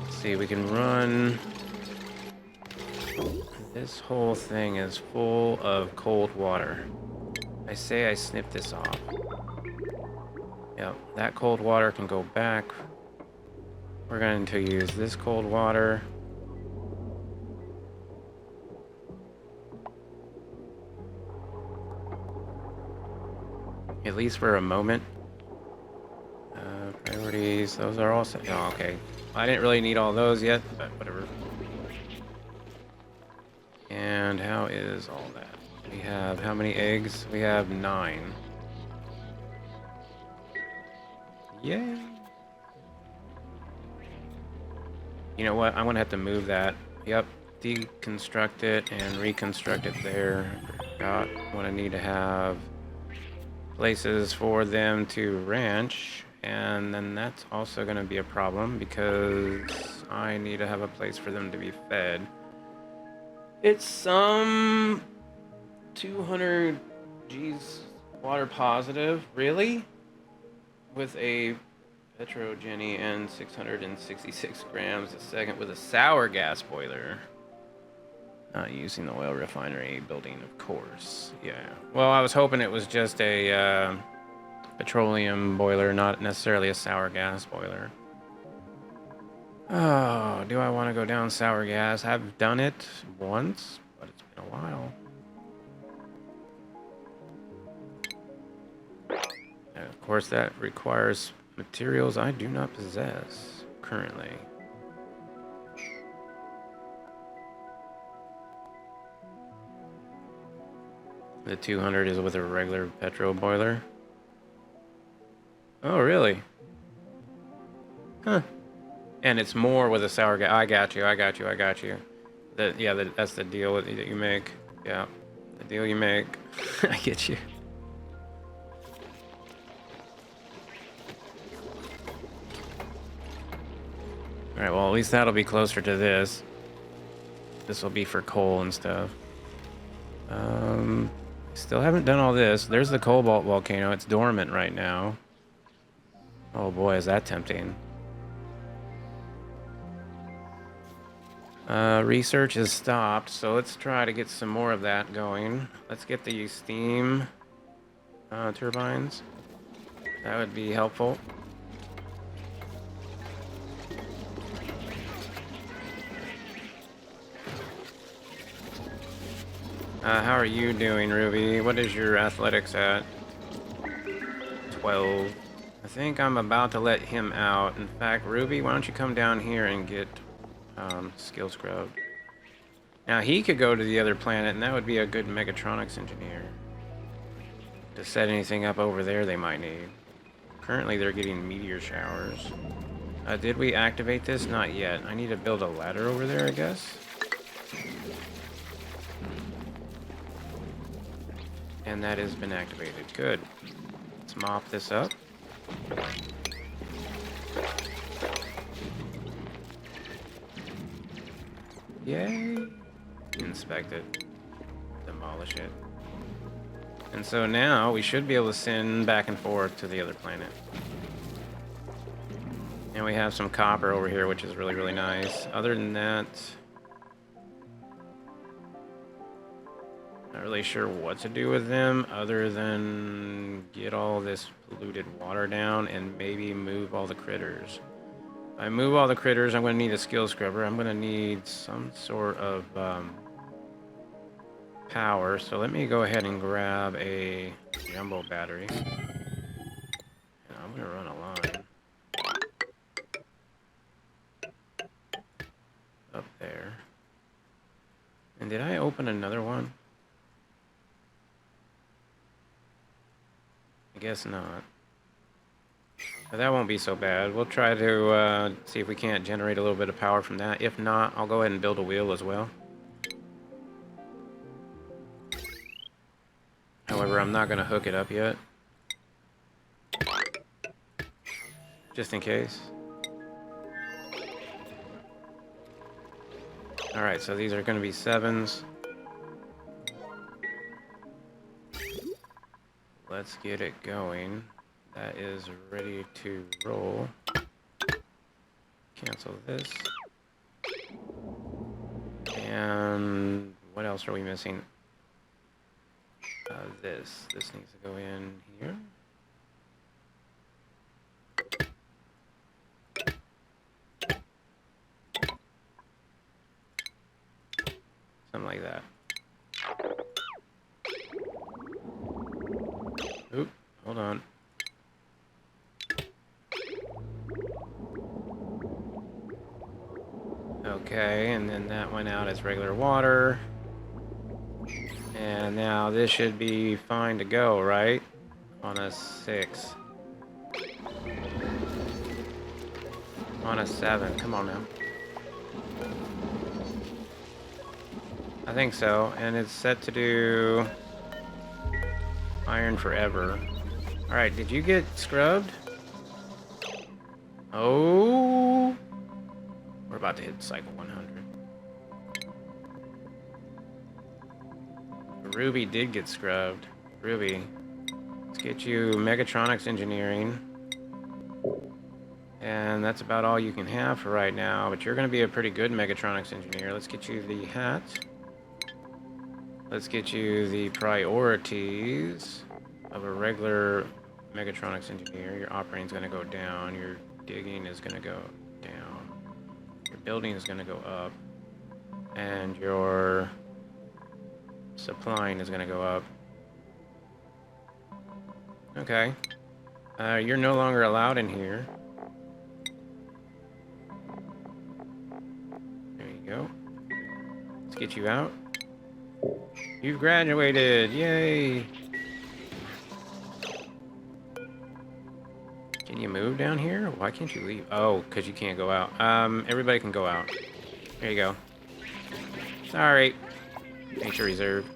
Let's see, we can run... This whole thing is full of cold water. I say I snip this off. Yep, that cold water can go back. We're going to use this cold water. At least for a moment. Priorities, those are all set. Oh, okay. I didn't really need all those yet, but whatever. And how is all that? We have how many eggs? We have 9. Yay! You know what? I'm gonna have to move that. Yep, deconstruct it and reconstruct it there. Forgot what I need to have places for them to ranch, and then that's also gonna be a problem because I need to have a place for them to be fed. It's some 200 G's water positive, really? With a petrogeny and 666 grams a second with a sour gas boiler. Not using the oil refinery building, of course. Yeah. Well, I was hoping it was just a petroleum boiler, not necessarily a sour gas boiler. Oh, do I want to go down sour gas? I've done it once, but it's been a while. And of course, that requires materials I do not possess currently. The 200 is with a regular petro boiler. Oh, really? Huh. And it's more with a sour gas. I got you. That's the deal that you make. Yeah, the deal you make. I get you. Alright, well, at least that'll be closer to this. This will be for coal and stuff. Still haven't done all this. There's the cobalt volcano. It's dormant right now. Oh boy, is that tempting. Research has stopped, so let's try to get some more of that going. Let's get the steam turbines. That would be helpful. How are you doing, Ruby? What is your athletics at? 12. I think I'm about to let him out. In fact, Ruby, why don't you come down here and get skill scrub. Now he could go to the other planet, and that would be a good mechatronics engineer to set anything up over there they might need. Currently they're getting meteor showers. Did we activate this? Not yet. I need to build a ladder over there, I guess. And that has been activated. Good. Let's mop this up. Yay! Inspect it. Demolish it. And so now we should be able to send back and forth to the other planet. And we have some copper over here, which is really, really nice. Other than that, not really sure what to do with them other than get all this polluted water down and maybe move all the critters. If I move all the critters, I'm going to need a skill scrubber. I'm going to need some sort of power. So let me go ahead and grab a jumbo battery. And I'm going to run a line up there. And did I open another one? I guess not. But that won't be so bad. We'll try to see if we can't generate a little bit of power from that. If not, I'll go ahead and build a wheel as well. However, I'm not going to hook it up yet. Just in case. Alright, so these are going to be 7s. Let's get it going. That is ready to roll. Cancel this. And what else are we missing? This needs to go in here. Something like that. Oop, hold on. Okay, and then that went out as regular water. And now this should be fine to go, right? On a 6. On a 7. Come on now. I think so. And it's set to do iron forever. Alright, did you get scrubbed? Oh. We're about to hit cycle 100. Ruby did get scrubbed. Ruby, let's get you Mechatronics Engineering. And that's about all you can have for right now, but you're going to be a pretty good Mechatronics Engineer. Let's get you the hat. Let's get you the priorities of a regular Mechatronics Engineer. Your operating is going to go down. Your digging is going to go down. Your building is going to go up. And your supplying is going to go up. Okay. You're no longer allowed in here. There you go. Let's get you out. You've graduated! Yay! Can you move down here? Why can't you leave? Oh, because you can't go out. Everybody can go out. There you go. Sorry. Nature reserve.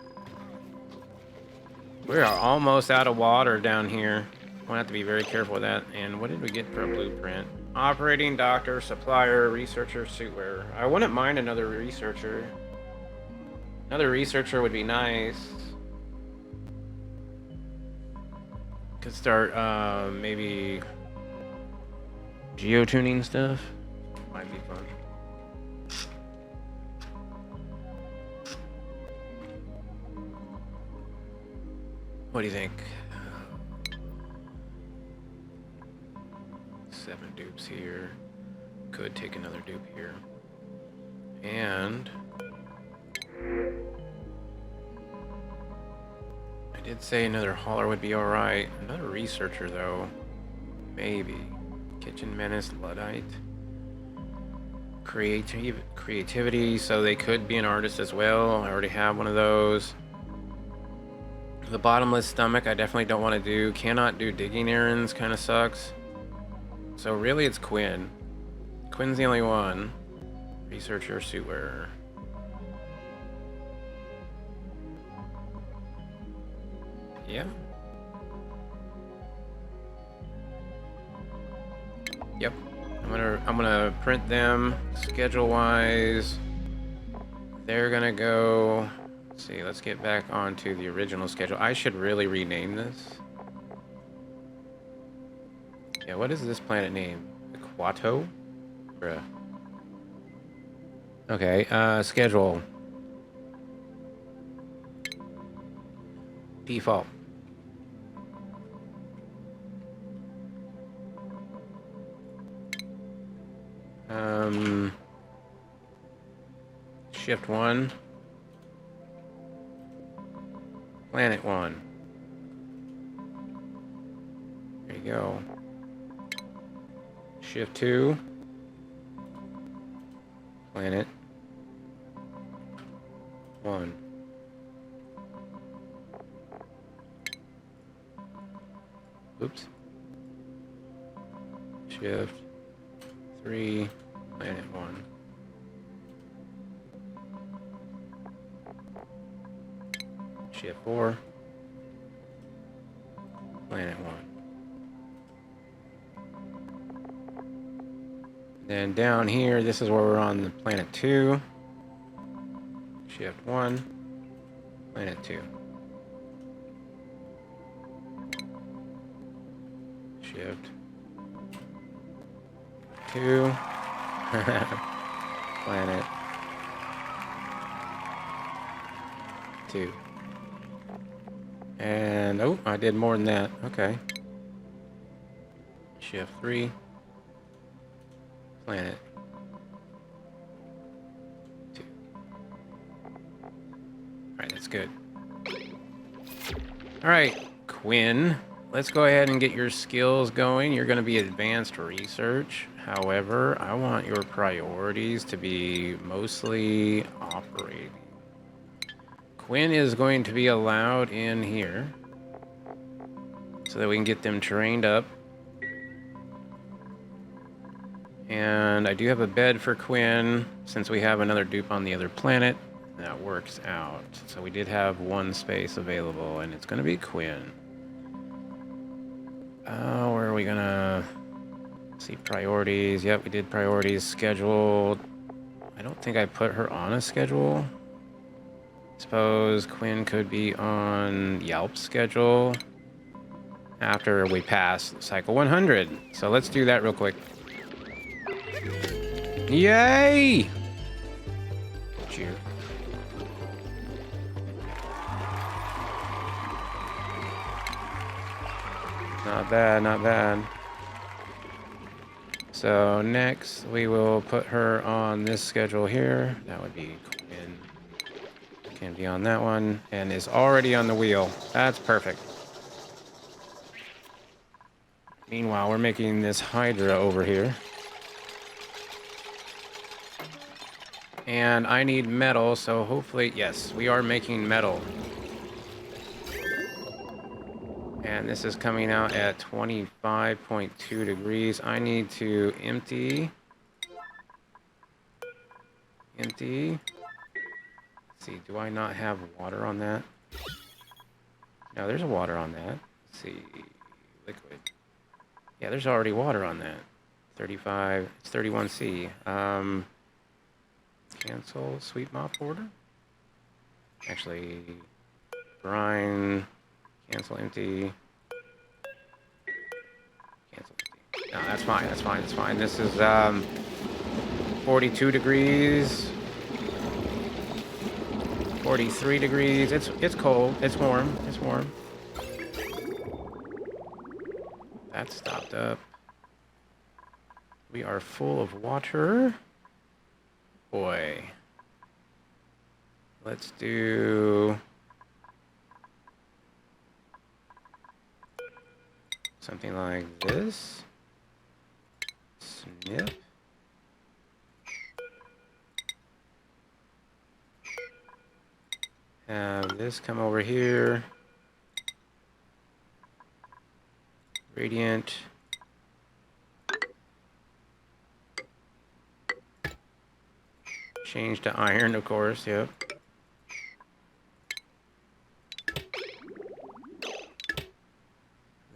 We are almost out of water down here. We'll have to be very careful with that. And what did we get for a blueprint? Operating, doctor, supplier, researcher, suit wearer. I wouldn't mind another researcher. Another researcher would be nice. Could start maybe geotuning stuff. Might be fun. What do you think? 7 dupes here. Could take another dupe here. And I did say another hauler would be alright. Another researcher though. Maybe. Kitchen menace, Luddite. Creativity, so they could be an artist as well. I already have one of those. The bottomless stomach, I definitely don't want to do. Cannot do digging errands, kind of sucks. So really it's Quinn. Quinn's the only one. Researcher, suit wearer. Yeah. Yep. I'm gonna print them schedule wise. They're gonna go. Let's see, let's get back onto the original schedule. I should really rename this. Yeah, what is this planet name? Aquato? Bruh. Okay, schedule. Default. Shift 1. Planet 1. There you go. Shift 2. Planet 1. Oops. Shift 3, planet 1. Shift 4, planet 1. Then down here, this is where we're on the planet 2. Shift 1, planet 2. Shift 2, planet 2. And, oh, I did more than that. Okay. Shift 3, planet 2. Alright, that's good. Alright, Quinn. Let's go ahead and get your skills going. You're going to be advanced research. However, I want your priorities to be mostly operating. Quinn is going to be allowed in here so that we can get them trained up. And I do have a bed for Quinn since we have another dupe on the other planet. That works out. So we did have one space available, and it's going to be Quinn. Where are we going to see priorities? Yep, we did priorities scheduled. I don't think I put her on a schedule. Suppose Quinn could be on Yelp's schedule after we pass cycle 100. So let's do that real quick. Yay! Cheer. Not bad, not bad. So next we will put her on this schedule here. That would be Quinn. Can be on that one and is already on the wheel. That's perfect. Meanwhile, we're making this Hydra over here. And I need metal, so hopefully, yes, we are making metal. And this is coming out at 25.2 degrees. I need to empty. Let's see, do I not have water on that? No, there's water on that. Let's see, liquid. Yeah, there's already water on that. 35, it's 31C. Cancel sweep mop order. Actually, brine, cancel empty. Cancel empty. No, that's fine, that's fine, that's fine. This is 42 degrees. 43 degrees. It's cold. It's warm. It's warm. That stopped up. We are full of water. Boy. Let's do something like this. Snip. Have this come over here. Radiant. Change to iron, of course, yep.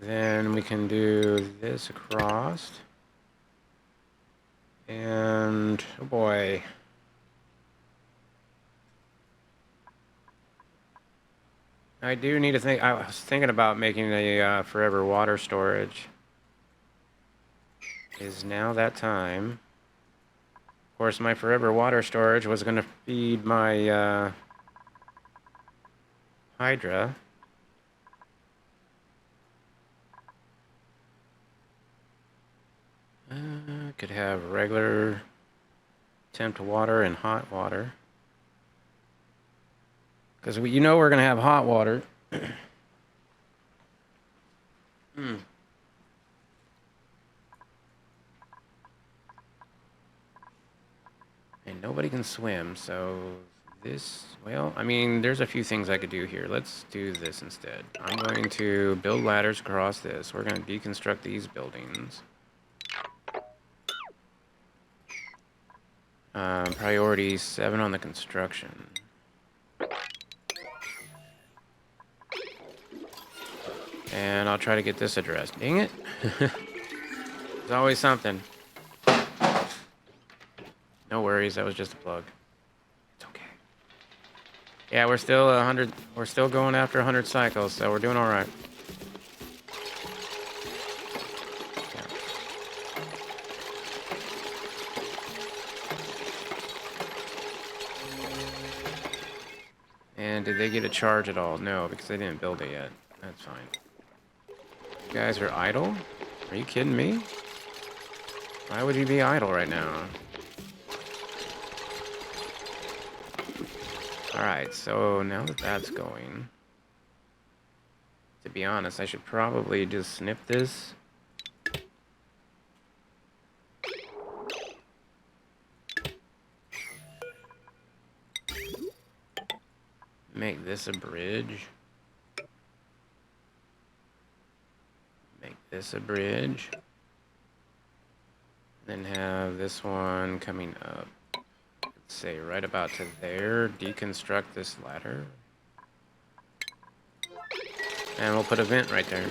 Then we can do this across. And, oh boy. I do need to think. I was thinking about making a forever water storage. Is now that time? Of course, my forever water storage was going to feed my Hydra. Could have regular temp water and hot water. Because you know we're going to have hot water. And nobody can swim, so this, well, I mean, there's a few things I could do here. Let's do this instead. I'm going to build ladders across this. We're going to deconstruct these buildings. Priority 7 on the construction. And I'll try to get this addressed. Dang it. There's always something. No worries, that was just a plug. It's okay. Yeah, we're still 100. We're still going after 100 cycles, so we're doing all right. And did they get a charge at all? No, because they didn't build it yet. That's fine. You guys are idle? Are you kidding me? Why would you be idle right now? Alright, so now that that's going, to be honest, I should probably just snip this. Make this a bridge. Make this a bridge. Then have this one coming up. Let's say right about to there. Deconstruct this ladder. And we'll put a vent right there.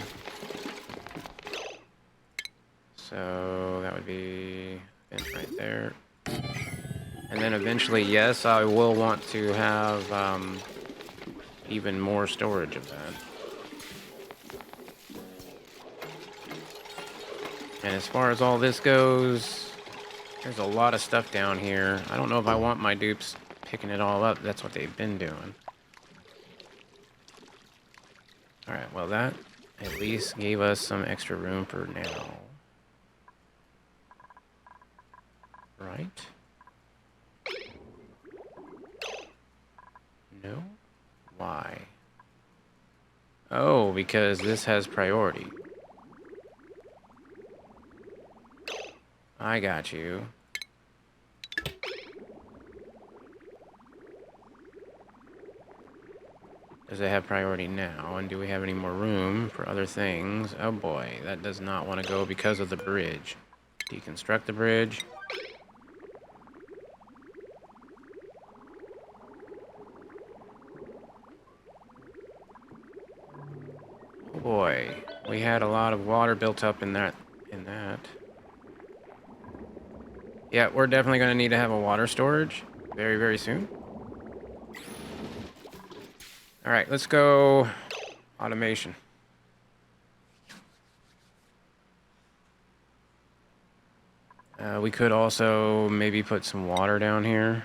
So that would be a vent right there. And then eventually, yes, I will want to have even more storage of that. And as far as all this goes, there's a lot of stuff down here. I don't know if I want my dupes picking it all up. That's what they've been doing. Alright, well that at least gave us some extra room for now. Right? No? Why? Oh, because this has priority. I got you. Does it have priority now? And do we have any more room for other things? Oh boy, that does not want to go because of the bridge. Deconstruct the bridge. Oh boy, we had a lot of water built up in that. Yeah, we're definitely going to need to have a water storage very, very soon. All right, let's go automation. We could also maybe put some water down here.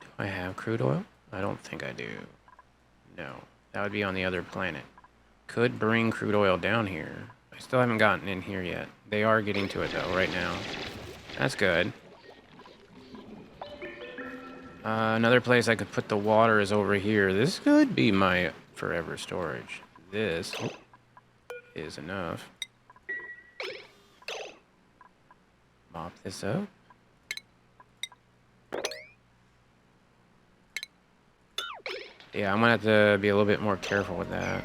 Do I have crude oil? I don't think I do. No, that would be on the other planet. Could bring crude oil down here. I still haven't gotten in here yet. They are getting to it though right now. That's good. Another place I could put the water is over here. This could be my forever storage. This is enough. Mop this up. Yeah, I'm gonna have to be a little bit more careful with that.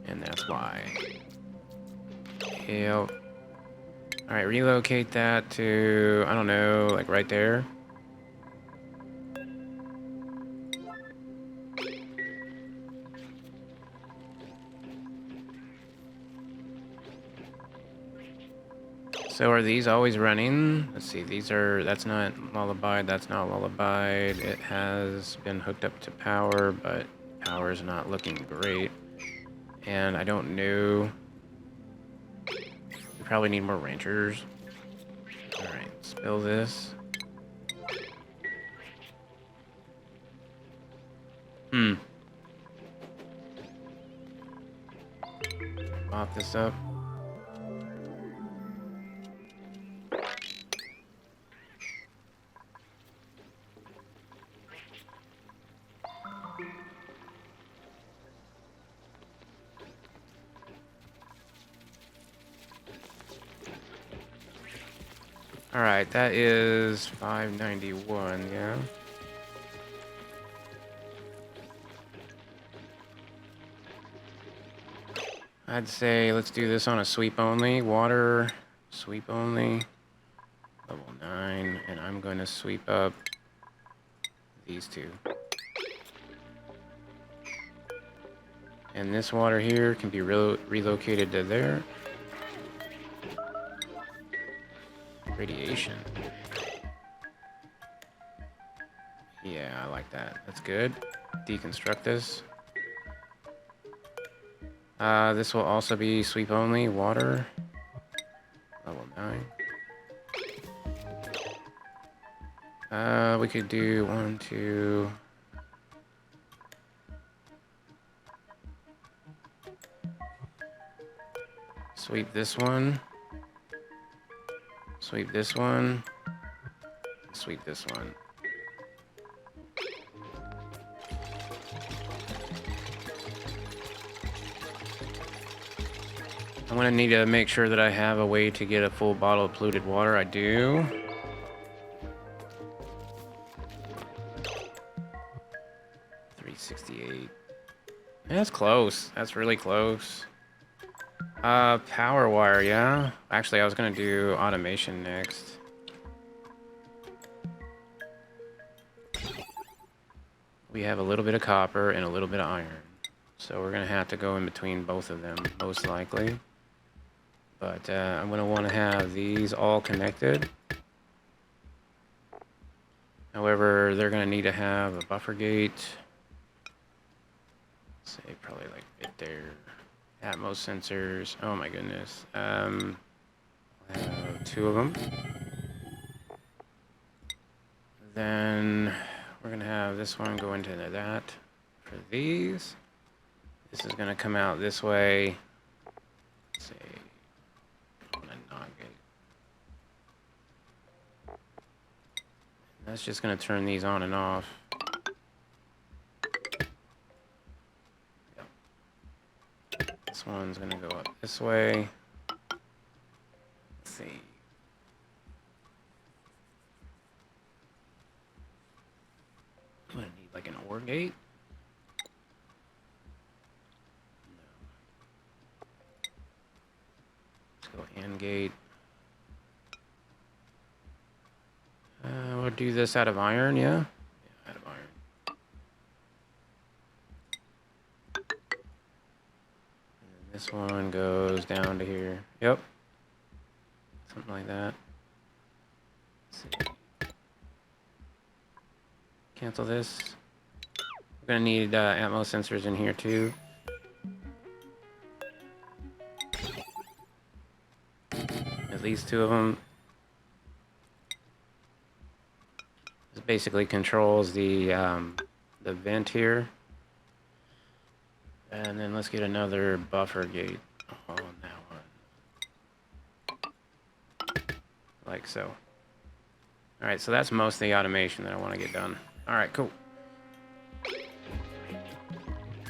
And that's why. Yep. Alright, relocate that to, I don't know, like right there. So are these always running? Let's see, these are, that's not lullabied, that's not lullabied. It has been hooked up to power, but power is not looking great. And I don't know. We probably need more ranchers. Alright, spill this. Mop this up. Alright, that is 591, yeah. I'd say let's do this on a sweep only. Water, sweep only. Level 9, and I'm going to sweep up these two. And this water here can be relocated to there. Radiation. Yeah, I like that. That's good. Deconstruct this. This will also be sweep only. Water. Level 9. We could do 1, 2... Sweep this one. Sweep this one. Sweep this one. I'm gonna need to make sure that I have a way to get a full bottle of polluted water. I do. $368. That's close. That's really close. Power wire, yeah. Actually, I was gonna do automation next. We have a little bit of copper and a little bit of iron. So we're gonna have to go in between both of them, most likely. But I'm gonna wanna have these all connected. However, they're gonna need to have a buffer gate. Say probably like right there. Atmos sensors. Oh my goodness. Two of them. Then we're gonna have this one go into that for these. This is gonna come out this way. Let's see. I'm gonna not get. That's just gonna turn these on and off. This one's gonna go up this way. Let's see. I'm gonna need like an OR gate. No. Let's go AND gate. We'll do this out of iron, yeah? Yeah, out of iron. And this one goes down to here. Yep. Something like that. Let's see. Cancel this. We're gonna need Atmos sensors in here too. At least two of them. This basically controls the vent here. And then let's get another buffer gate on that one. Like so. Alright, so that's most of the automation that I want to get done. Alright, cool.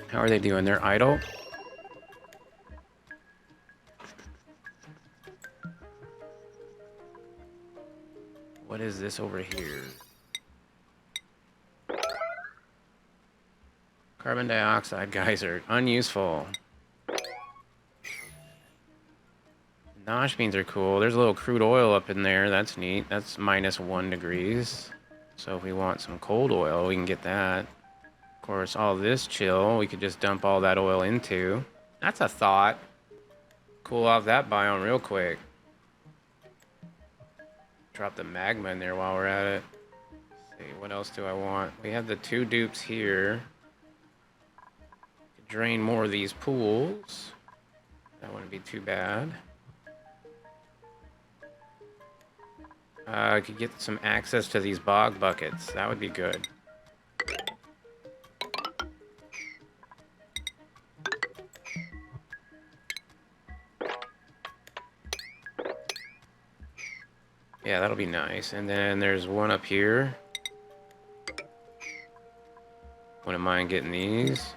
How are they doing? They're idle? What is this over here? Carbon dioxide geyser. Unuseful. Nosh beans are cool. There's a little crude oil up in there. That's neat. That's -1 degrees. So if we want some cold oil, we can get that. Of course, all this chill, we could just dump all that oil into. That's a thought. Cool off that biome real quick. Drop the magma in there while we're at it. Let's see, what else do I want? We have the 2 dupes here. Drain more of these pools. That wouldn't be too bad. I could get some access to these bog buckets. That would be good. Yeah, that'll be nice. And then there's one up here. Wouldn't mind getting these.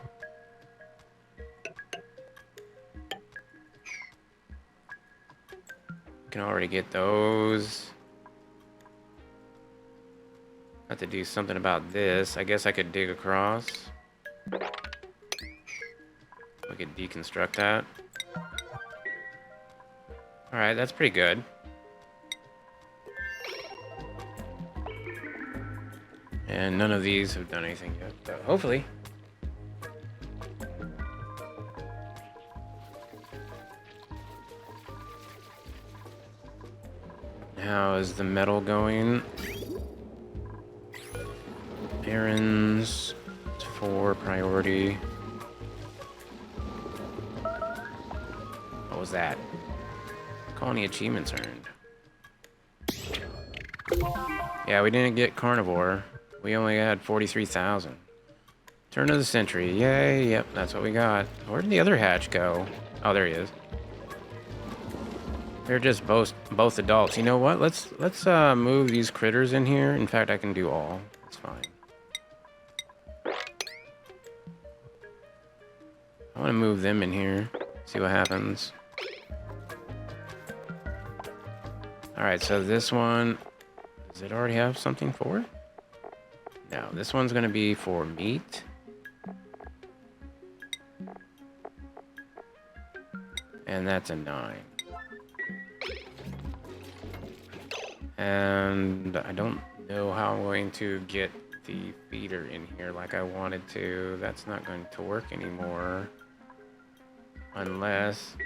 Can already get those. Have to do something about this. I guess I could dig across. We could deconstruct that. Alright, that's pretty good. And none of these have done anything yet, so hopefully. How is the metal going? Errands, 4 priority. What was that? Colony achievements earned. Yeah, we didn't get carnivore. We only had 43,000. Turn of the century. Yay, yep, that's what we got. Where did the other hatch go? Oh, there he is. They're just both adults. You know what? Let's move these critters in here. In fact, I can do all. It's fine. I want to move them in here. See what happens. Alright, so this one... Does it already have something for it? No, this one's going to be for meat. And that's a 9. And I don't know how I'm going to get the feeder in here like I wanted to. That's not going to work anymore. Unless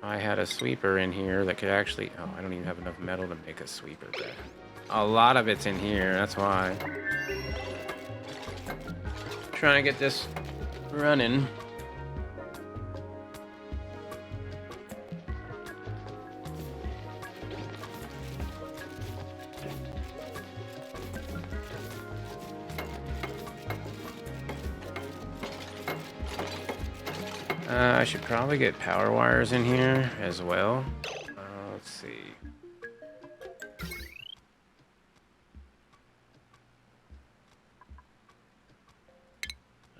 I had a sweeper in here that could actually... Oh, I don't even have enough metal to make a sweeper there. A lot of it's in here, that's why. Trying to get this running. I should probably get power wires in here as well. Let's see.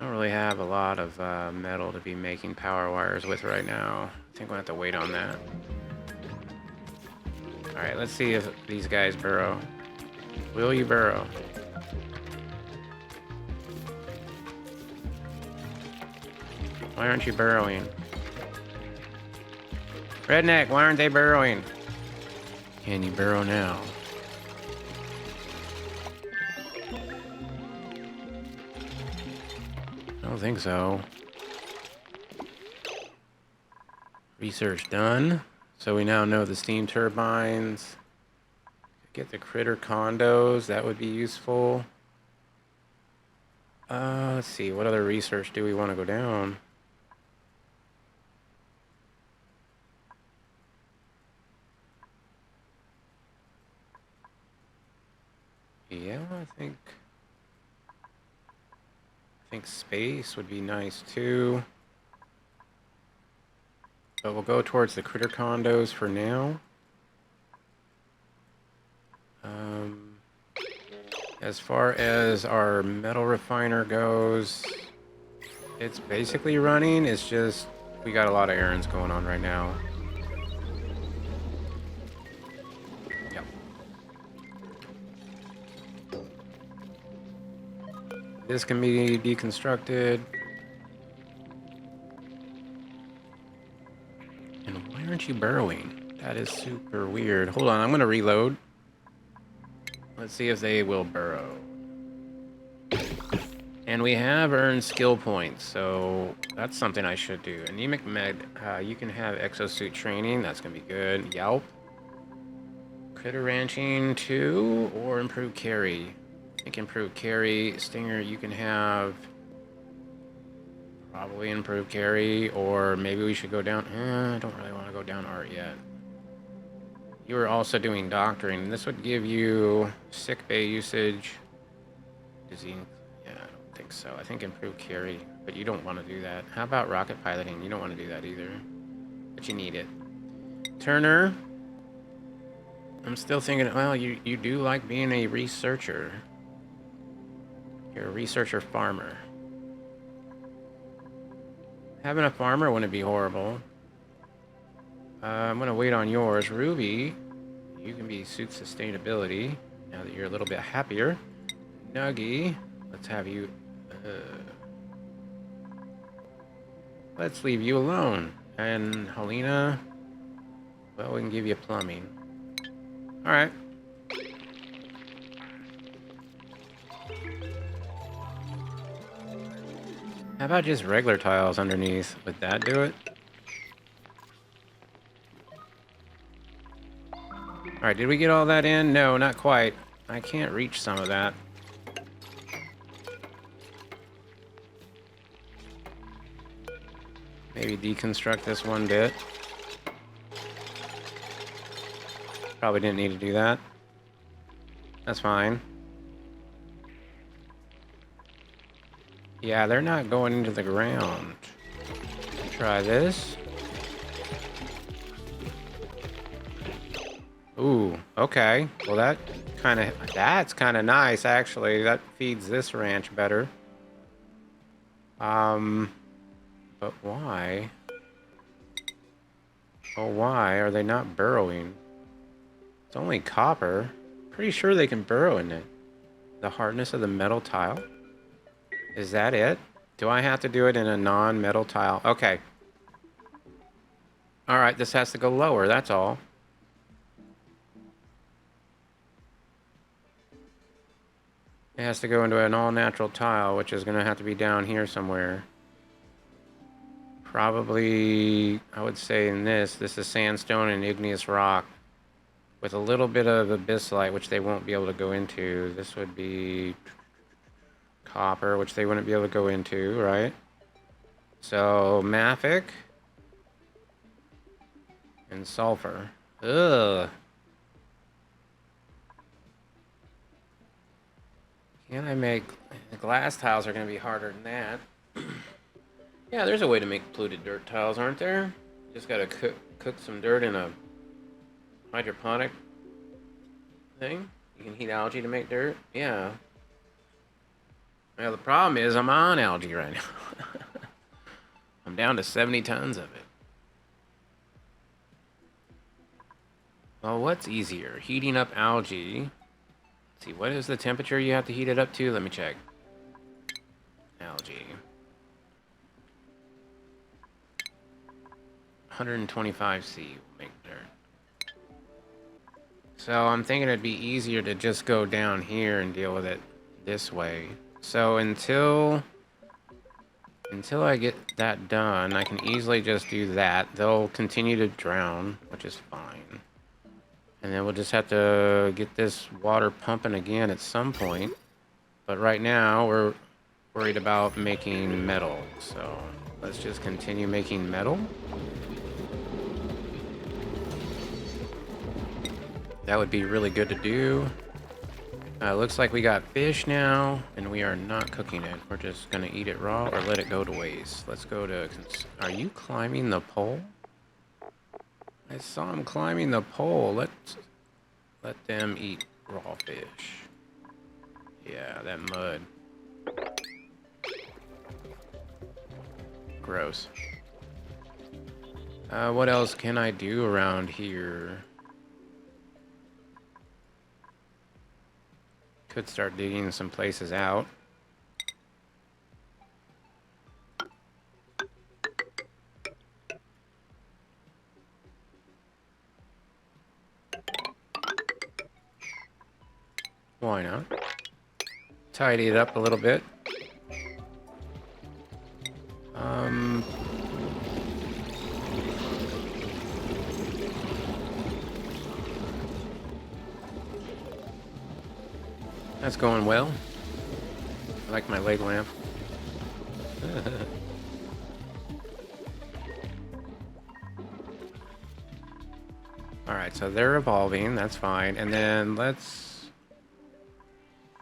I don't really have a lot of metal to be making power wires with right now. I think we'll have to wait on that. Alright, let's see if these guys burrow. Will you burrow? Why aren't you burrowing? Redneck, why aren't they burrowing? Can you burrow now? I don't think so. Research done. So we now know the steam turbines. Get the critter condos, that would be useful. Let's see, what other research do we want to go down? Yeah, I think space would be nice too. But we'll go towards the critter condos for now. As far as our metal refiner goes, it's basically running. It's just we got a lot of errands going on right now. Yep. This can be deconstructed. And why aren't you burrowing? That is super weird. Hold on, I'm gonna reload. Let's see if they will burrow. And we have earned skill points, so that's something I should do. Anemic med, you can have exosuit training. That's gonna be good. Yelp. Critter ranching 2 or improve carry. I think improve carry. Stinger, you can have probably improve carry, or maybe we should go down. I don't really want to go down art yet. You were also doing doctoring. This would give you sick bay usage. Disease. Yeah, I don't think so. I think improve carry, but you don't want to do that. How about rocket piloting? You don't want to do that either, but you need it. Turner. I'm still thinking, well, you do like being a researcher. You're a researcher farmer. Having a farmer wouldn't be horrible. I'm gonna wait on yours. Ruby, you can be suit sustainability now that you're a little bit happier. Nuggy, let's have you... let's leave you alone. And Helena, well, we can give you plumbing. Alright. How about just regular tiles underneath? Would that do it? Alright, did we get all that in? No, not quite. I can't reach some of that. Maybe deconstruct this one bit. Probably didn't need to do that. That's fine. Yeah, they're not going into the ground. Try this. Ooh, okay. Well, that's kind of nice, actually. That feeds this ranch better. But why? Oh, why are they not burrowing? It's only copper. Pretty sure they can burrow in it. The hardness of the metal tile? Is that it? Do I have to do it in a non-metal tile? Okay. Alright, this has to go lower, that's all. It has to go into an all-natural tile, which is going to have to be down here somewhere. Probably, I would say in this is sandstone and igneous rock. With a little bit of abyssite, which they won't be able to go into. This would be copper, which they wouldn't be able to go into, right? So, mafic. And sulfur. Ugh. Can I make... The glass tiles are going to be harder than that. Yeah, there's a way to make polluted dirt tiles, aren't there? Just gotta cook some dirt in a hydroponic thing. You can heat algae to make dirt. Yeah. Well, the problem is I'm on algae right now. I'm down to 70 tons of it. Well, what's easier? Heating up algae. Let's see, what is the temperature you have to heat it up to? Let me check. Algae. 125 C will make dirt. So I'm thinking it'd be easier to just go down here and deal with it this way. So until I get that done, I can easily just do that. They'll continue to drown, which is fine. And then we'll just have to get this water pumping again at some point. But right now, we're worried about making metal. So let's just continue making metal. That would be really good to do. Looks like we got fish now, and we are not cooking it. We're just gonna eat it raw or let it go to waste. Let's go to... Are you climbing the pole? I saw him climbing the pole. Let them eat raw fish. Yeah, that mud. Gross. What else can I do around here? Could start digging some places out. Why not? Tidy it up a little bit. That's going well. I like my leg lamp. Alright, so they're evolving, that's fine. And then let's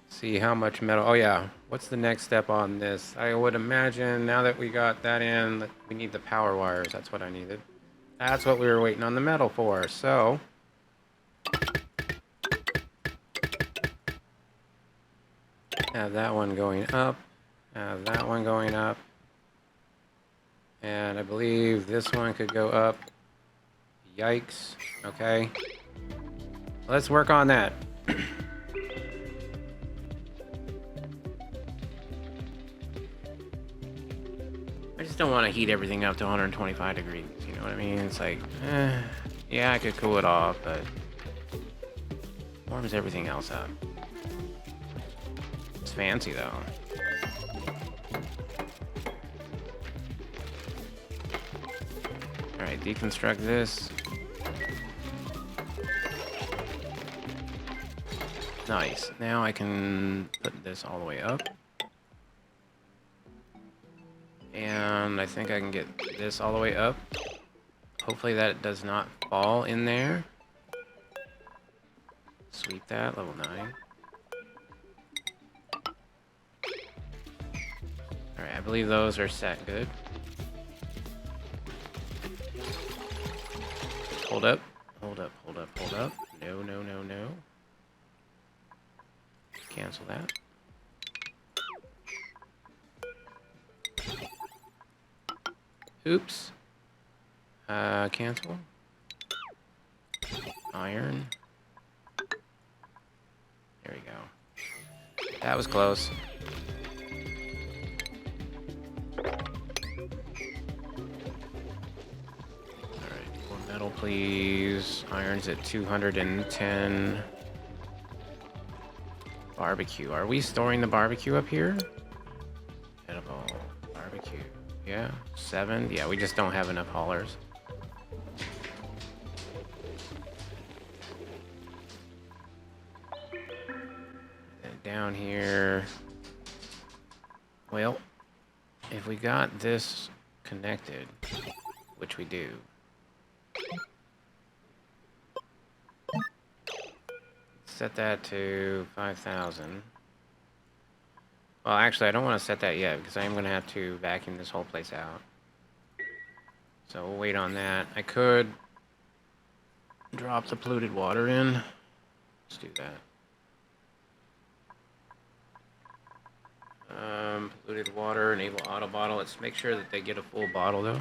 see how much metal... Oh yeah, what's the next step on this? I would imagine now that we got that in, we need the power wires. That's what I needed. That's what we were waiting on the metal for, so... Have that one going up. Have that one going up. And I believe this one could go up. Yikes. Okay. Let's work on that. I just don't want to heat everything up to 125 degrees, you know what I mean? It's like, yeah, I could cool it off, but warms everything else up. It's fancy, though. Alright, deconstruct this. Nice. Now I can put this all the way up. And I think I can get this all the way up. Hopefully that does not fall in there. Sweep that, level 9. Alright, I believe those are set good. Hold up, hold up, hold up, hold up. No, no, no, no. Cancel that. Oops. Cancel. Iron. There we go. That was close. Alright, more metal please. Iron's at 210. Barbecue. Are we storing the barbecue up here? Edible. Barbecue. Yeah. 7. Yeah, we just don't have enough haulers. And down here. Well, if we got this connected, which we do. Set that to 5,000. Well, actually, I don't want to set that yet because I am going to have to vacuum this whole place out. So we'll wait on that. I could drop the polluted water in. Let's do that. Polluted water, enable auto bottle. Let's make sure that they get a full bottle though.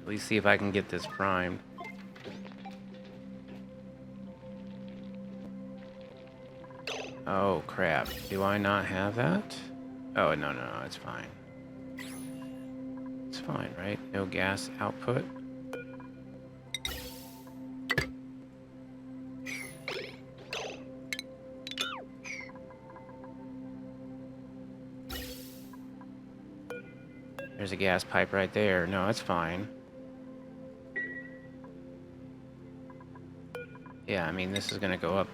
At least see if I can get this primed. Oh crap, do I not have that? Oh, no, no, no, it's fine. It's fine, right? No gas output. There's a gas pipe right there. No, it's fine. Yeah, I mean, this is gonna go up.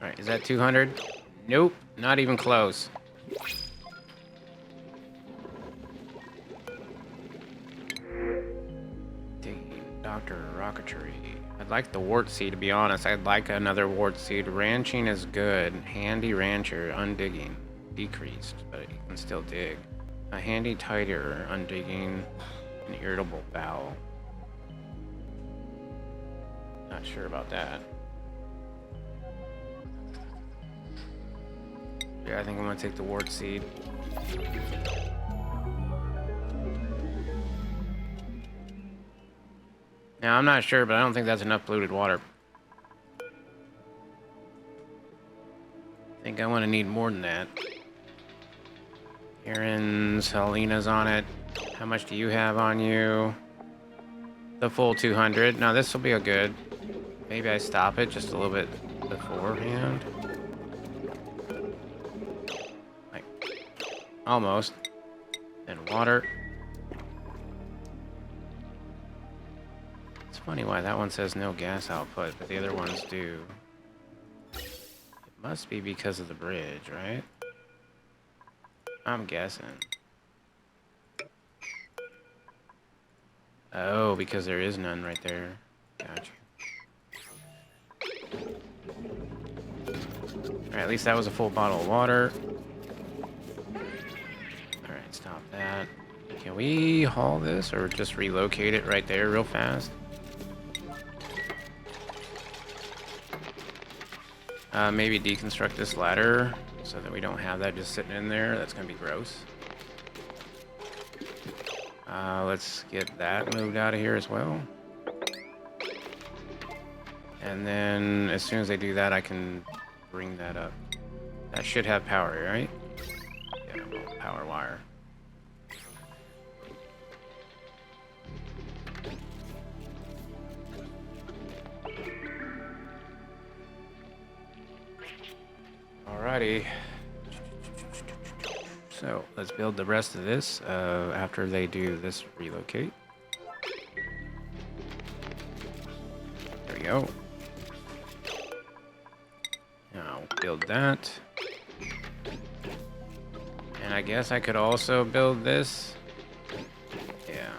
Alright, is that 200? Nope, not even close. Dr. Rocketry. I'd like the wart seed, to be honest. I'd like another wart seed. Ranching is good. Handy rancher, undigging. Decreased, but you can still dig. A handy tighter, undigging. An irritable bowel. Not sure about that. Yeah, I think I'm gonna take the wart seed. Now, I'm not sure, but I don't think that's enough polluted water. I think I want to need more than that. Aaron's, Helena's on it. How much do you have on you? The full 200. Now, this will be a good. Maybe I stop it just a little bit beforehand. Like, almost. Then water. It's funny why that one says no gas output, but the other ones do. It must be because of the bridge, right? I'm guessing. Oh, because there is none right there. Gotcha. Alright, at least that was a full bottle of water. Alright, stop that. Can we haul this or just relocate it right there real fast? Maybe deconstruct this ladder so that we don't have that just sitting in there. That's gonna be gross. Let's get that moved out of here as well. And then as soon as they do that, I can bring that up. That should have power, right? Yeah, well, power wire. Alrighty. So let's build the rest of this after they do this relocate. There we go. Now build that. And I guess I could also build this. Yeah.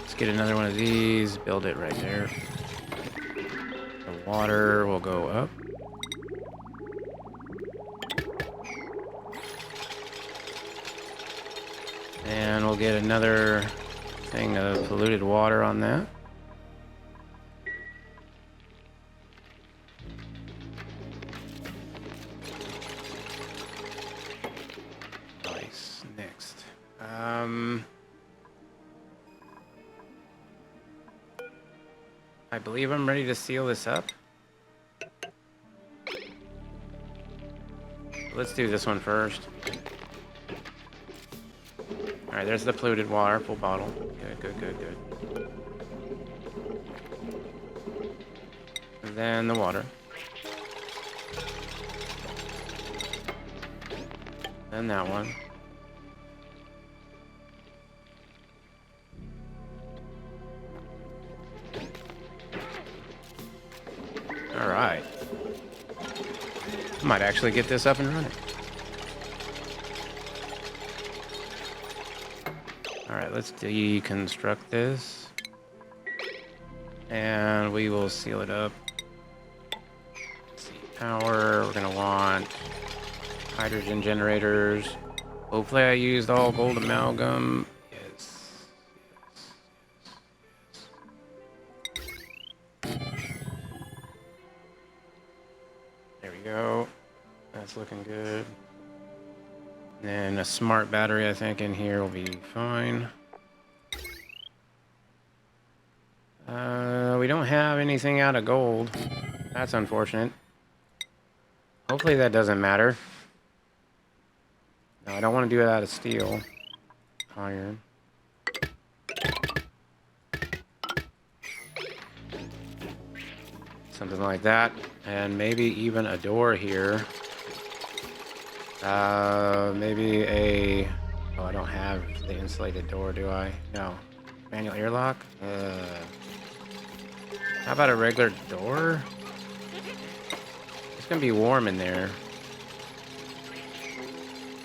Let's get another one of these, build it right there. The water will go up. And we'll get another thing of polluted water on that. Nice. Next. I believe I'm ready to seal this up. Let's do this one first. Alright, there's the polluted water, full bottle. Good, good, good, good. And then the water. Then that one. Alright. Might actually get this up and running. Alright, let's deconstruct this. And we will seal it up. Let's see, power, we're gonna want hydrogen generators. Hopefully I used all gold amalgam. Yes. There we go. That's looking good. And a smart battery, I think, in here will be fine. We don't have anything out of gold. That's unfortunate. Hopefully that doesn't matter. No, I don't want to do it out of steel. Iron. Something like that. And maybe even a door here. Maybe a... Oh, I don't have the insulated door, do I? No. Manual airlock? How about a regular door? It's gonna be warm in there.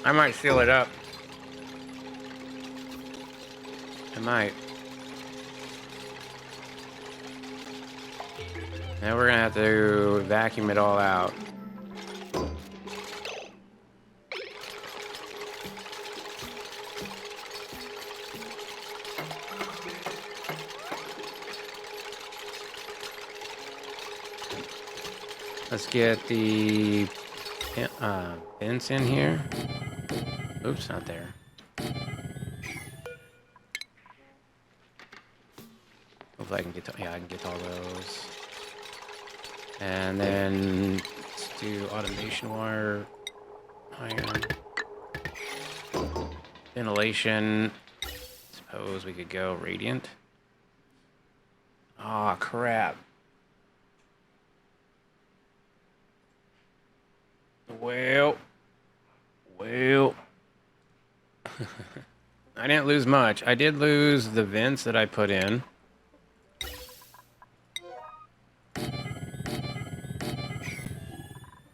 I might seal it up. I might. Now we're gonna have to vacuum it all out. Let's get the vents in here. Oops, not there. Hopefully I can get to, yeah, I can get to all those. And then let's do automation wire, iron, ventilation. Suppose we could go radiant. Aw, crap. Well. I didn't lose much. I did lose the vents that I put in.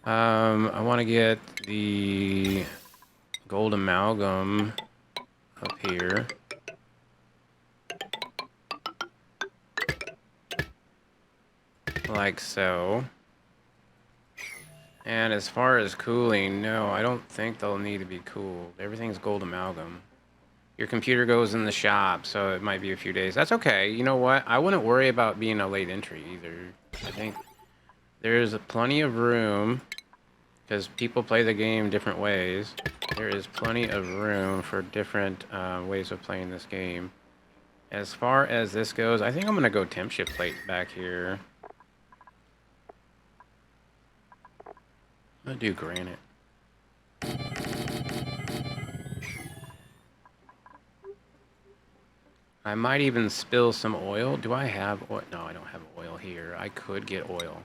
I want to get the gold amalgam up here. Like so. And as far as cooling, no, I don't think they'll need to be cooled. Everything's gold amalgam. Your computer goes in the shop, so it might be a few days. That's okay. You know what? I wouldn't worry about being a late entry either. I think there's plenty of room because people play the game different ways. There is plenty of room for different ways of playing this game. As far as this goes, I think I'm going to go temp shift plate back here. I'm going to do granite. I might even spill some oil. Do I have oil? No, I don't have oil here. I could get oil.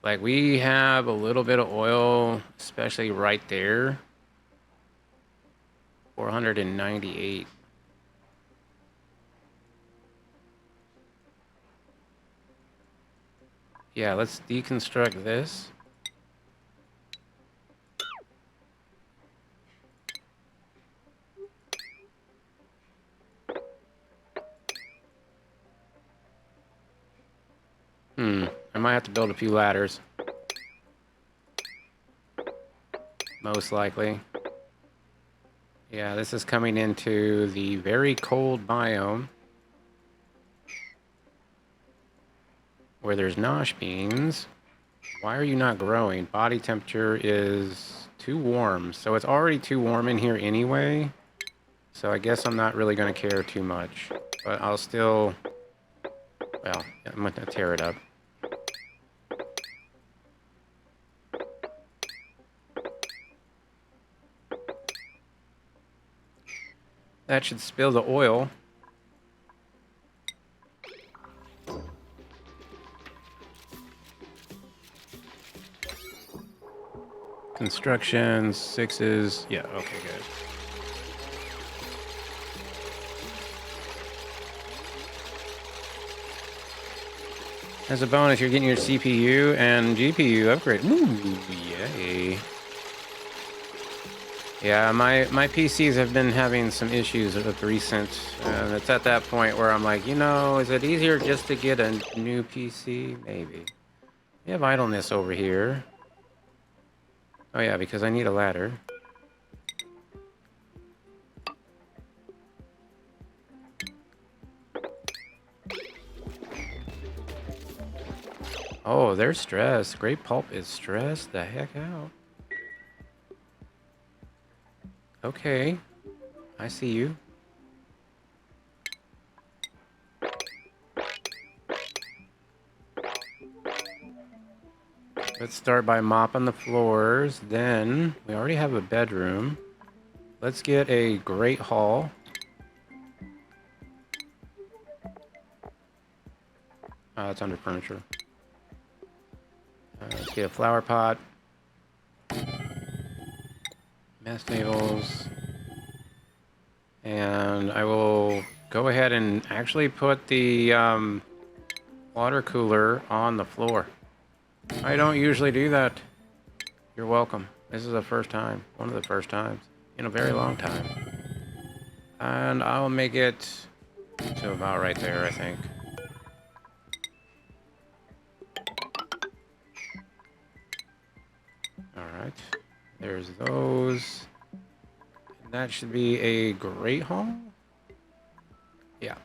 Like, we have a little bit of oil, especially right there. 498. Yeah, let's deconstruct this. I might have to build a few ladders. Most likely. Yeah, this is coming into the very cold biome. Where there's nosh beans. Why are you not growing? Body temperature is too warm. So it's already too warm in here anyway. So I guess I'm not really going to care too much. But I'll still... Well, I'm going to tear it up. That should spill the oil. Construction, 6s. Yeah, okay, good. As a bonus, you're getting your CPU and GPU upgrade. Ooh, yay. Yeah, my PCs have been having some issues of recent. It's at that point where I'm like, you know, is it easier just to get a new PC? Maybe. We have idleness over here. Oh yeah, because I need a ladder. Oh, they're stressed. Grape pulp is stressed the heck out. Okay, I see you. Let's start by mopping the floors. Then, we already have a bedroom. Let's get a great hall. It's under furniture. Let's get a flower pot. Mess tables. And I will go ahead and actually put the water cooler on the floor. I don't usually do that. You're welcome. This is the first time. One of the first times in a very long time. And I'll make it to about right there, I think. Alright. There's those. And that should be a great hall. Yeah.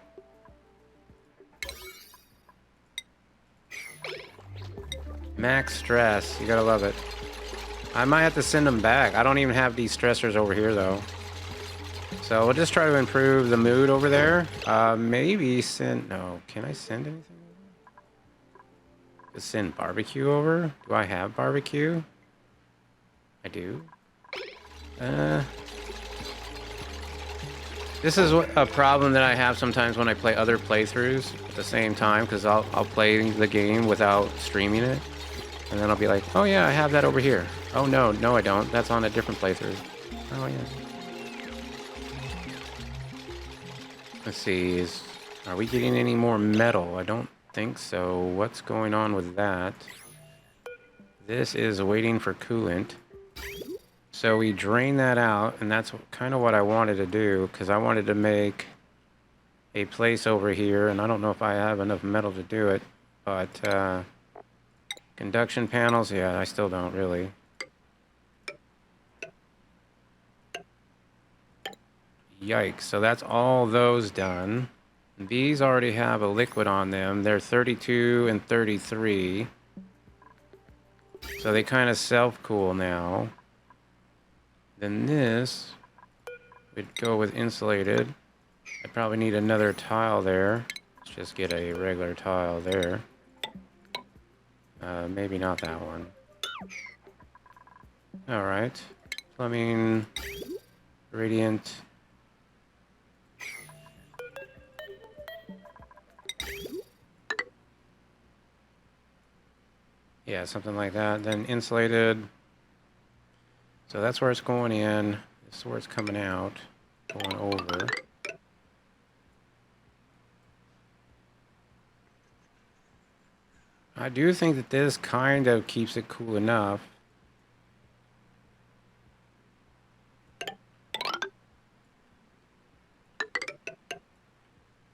Max stress. You gotta love it. I might have to send them back. I don't even have these stressors over here, though. So we'll just try to improve the mood over there. Maybe send... No, can I send anything? Just send barbecue over? Do I have barbecue? I do. This is a problem that I have sometimes when I play other playthroughs at the same time, because I'll play the game without streaming it. And then I'll be like, oh yeah, I have that over here. Oh no, I don't. That's on a different playthrough. Oh yeah. Let's see, are we getting any more metal? I don't think so. What's going on with that? This is waiting for coolant. So we drain that out, and that's kind of what I wanted to do, because I wanted to make a place over here, and I don't know if I have enough metal to do it, but conduction panels, yeah, I still don't really. Yikes. So that's all those done. These already have a liquid on them. They're 32 and 33. So they kind of self-cool now. Then this would go with insulated. I probably need another tile there. Let's just get a regular tile there. Maybe not that one. Alright. Plumbing. Radiant. Yeah, something like that. Then insulated. So that's where it's going in. This is where it's coming out. Going over. I do think that this kind of keeps it cool enough.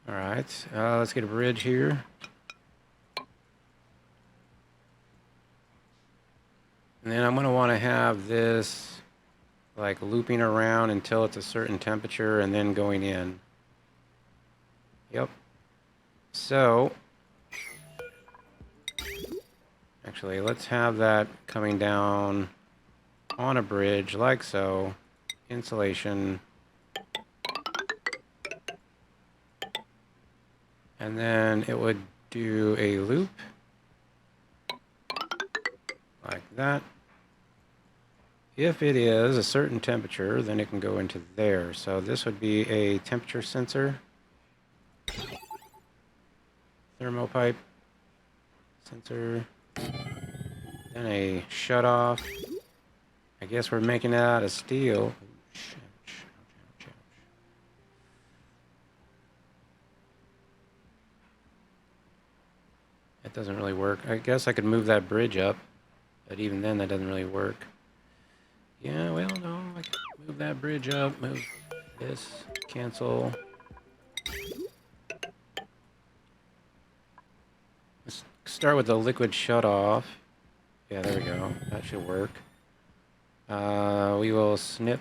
Alright, let's get a bridge here. And then I'm going to want to have this like looping around until it's a certain temperature and then going in. Yep. So, actually, let's have that coming down on a bridge like so. Insulation. And then it would do a loop like that. If it is a certain temperature, then it can go into there. So this would be a temperature sensor. Thermopipe sensor. Then a shut off. I guess we're making it out of steel. That doesn't really work. I guess I could move that bridge up, but even then that doesn't really work. Yeah, well, no, I can move that bridge up, move this, cancel. Let's start with the liquid shut off. Yeah, there we go. That should work. We will snip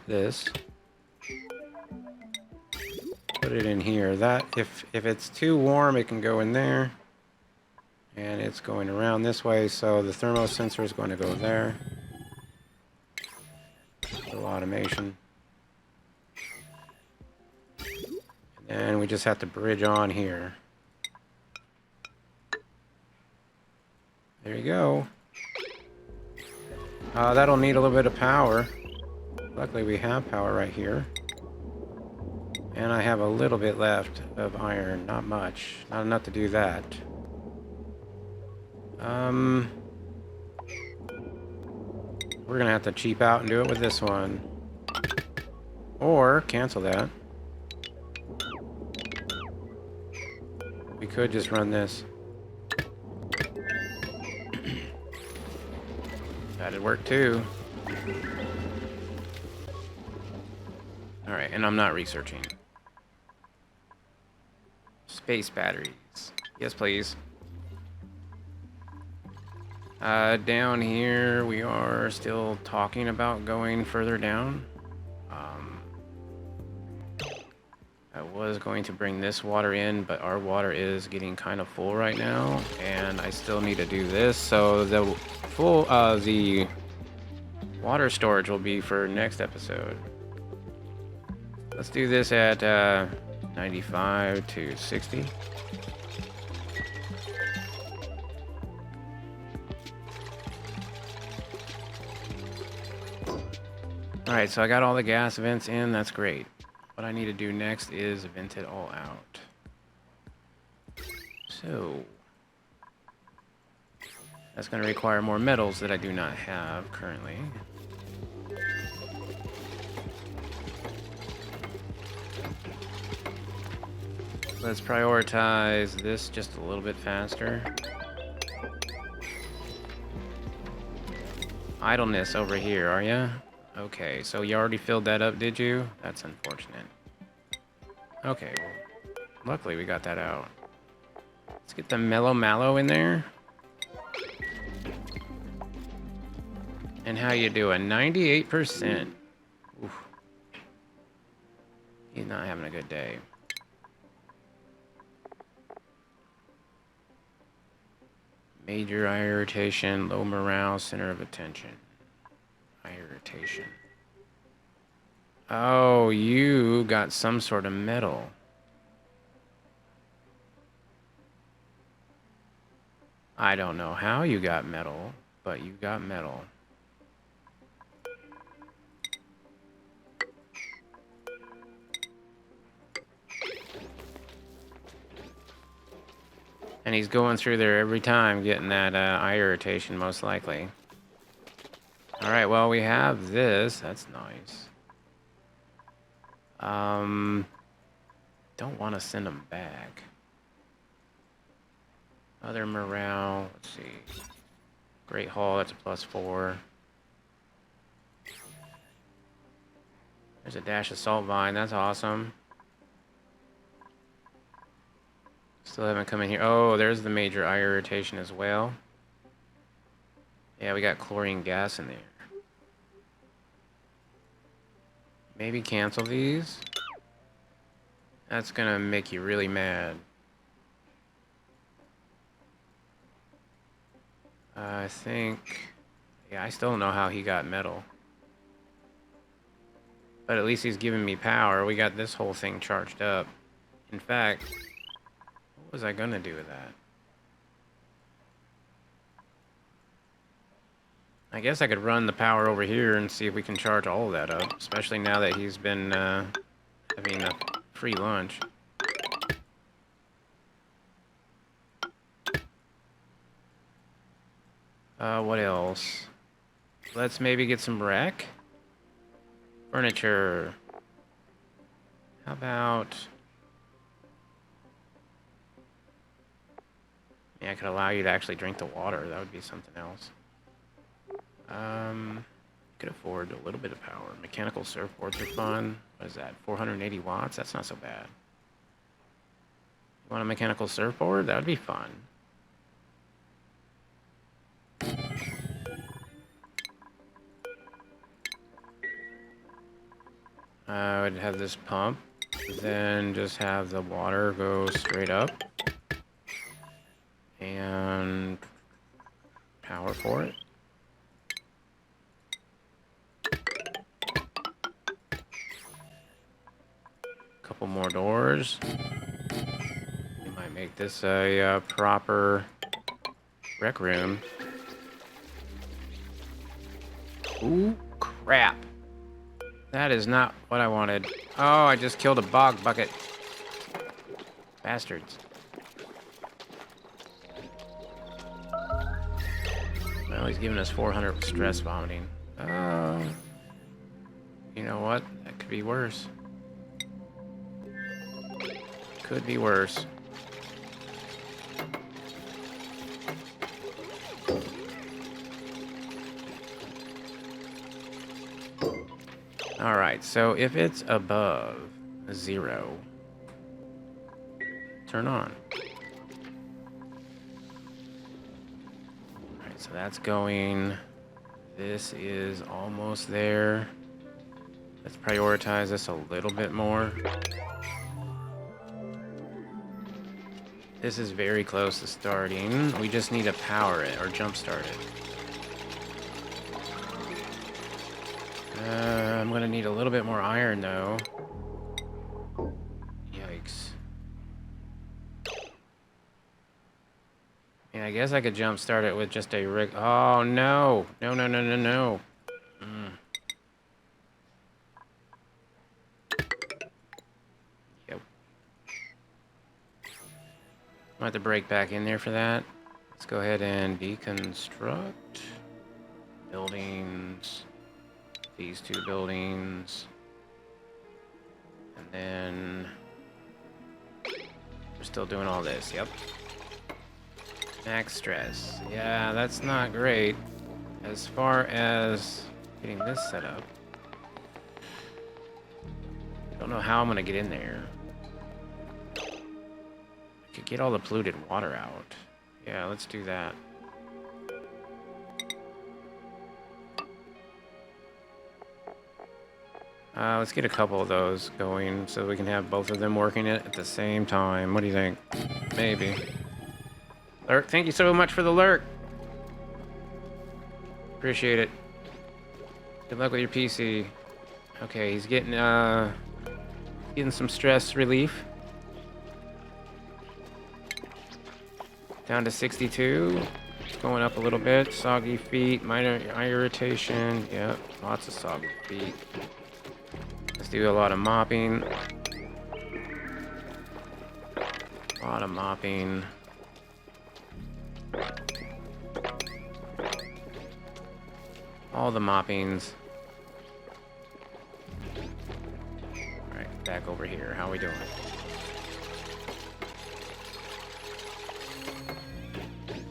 this. Put it in here. That if it's too warm, it can go in there. And it's going around this way, so the thermo sensor is going to go there. Little automation. And then we just have to bridge on here. There you go. That'll need a little bit of power. Luckily we have power right here. And I have a little bit left of iron. Not much. Not enough to do that. We're gonna have to cheap out and do it with this one. Or cancel that. We could just run this. That'd work too. Alright, and I'm not researching. Space batteries. Yes, please. Down here, we are still talking about going further down. I was going to bring this water in, but our water is getting kind of full right now, and I still need to do this. So the the water storage will be for next episode. Let's do this at 95 to 60. Alright, so I got all the gas vents in, that's great. What I need to do next is vent it all out. So, that's going to require more metals that I do not have currently. Let's prioritize this just a little bit faster. Idleness over here, are ya? Okay, so you already filled that up, did you? That's unfortunate. Okay, well, luckily we got that out. Let's get the mellow mallow in there. And how you doing? 98%. Oof. He's not having a good day. Major eye irritation, low morale, center of attention. Eye irritation. Oh, you got some sort of metal. I don't know how you got metal, but you got metal. And he's going through there every time, getting that eye irritation, most likely. Alright, well, we have this. That's nice. Don't want to send him back. Other morale. Let's see. Great Hall, that's a +4. There's a dash of salt vine. That's awesome. Still haven't come in here. Oh, there's the major eye irritation as well. Yeah, we got chlorine gas in there. Maybe cancel these. That's gonna make you really mad. I think... Yeah, I still don't know how he got metal. But at least he's giving me power. We got this whole thing charged up. In fact, what was I gonna do with that? I guess I could run the power over here and see if we can charge all of that up. Especially now that he's been having a free lunch. What else? Let's maybe get some rec? Furniture. How about... Yeah, I could allow you to actually drink the water. That would be something else. Could afford a little bit of power. Mechanical surfboards are fun. What is that? 480 watts? That's not so bad. You want a mechanical surfboard? That would be fun. I would have this pump, then just have the water go straight up. And power for it. Couple more doors. We might make this a proper rec room. Ooh, crap. That is not what I wanted. Oh, I just killed a bog bucket. Bastards. Well, he's giving us 400 with stress vomiting. You know what? That could be worse. Could be worse. Alright, so if it's above 0, turn on. Alright, so that's going. This is almost there. Let's prioritize this a little bit more. This is very close to starting. We just need to power it or jump start it. I'm gonna need a little bit more iron though. Yikes. Yeah, I guess I could jump start it with just a rig. Oh no! No, no, no, no, no. Yep. Might have to break back in there for that. Let's go ahead and deconstruct buildings. These two buildings. And then we're still doing all this. Yep. Max stress. Yeah, that's not great. As far as getting this set up, I don't know how I'm gonna get in there. I could get all the polluted water out. Yeah, let's do that. Let's get a couple of those going so we can have both of them working it at the same time. What do you think? Maybe. Lurk, thank you so much for the lurk. Appreciate it. Good luck with your PC. Okay, he's getting some stress relief. Down to 62. It's going up a little bit. Soggy feet, minor eye irritation. Yep, lots of soggy feet. Let's do a lot of mopping. A lot of mopping. All the moppings. Alright, back over here. How are we doing?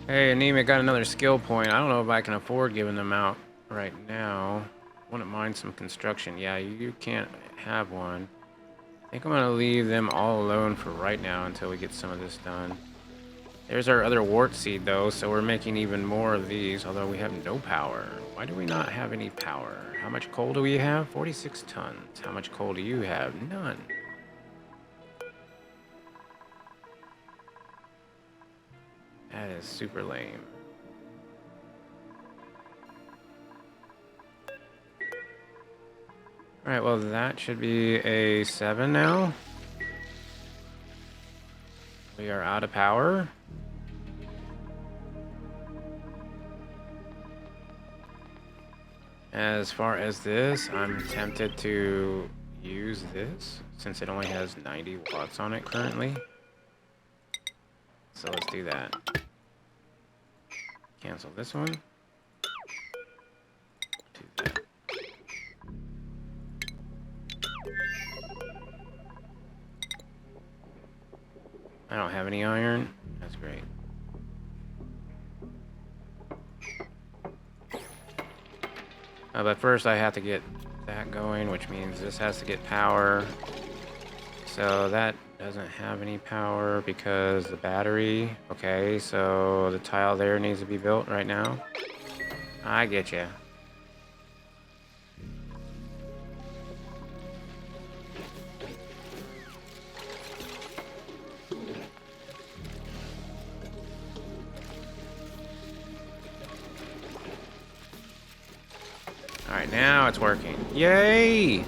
Hey, Anemic got another skill point. I don't know if I can afford giving them out right now. Wouldn't mind some construction. Yeah, you can't have one. I think I'm going to leave them all alone for right now until we get some of this done. There's our other wart seed, though, so we're making even more of these, although we have no power. Why do we not have any power? How much coal do we have? 46 tons. How much coal do you have? None. That is super lame. Alright, well that should be a 7 now. We are out of power. As far as this, I'm tempted to use this since it only has 90 watts on it currently. So let's do that. Cancel this one. Do that. I don't have any iron. That's great. But first I have to get that going, which means this has to get power. So that doesn't have any power because the battery. Okay, so the tile there needs to be built right now. I get you. Alright, now it's working. Yay!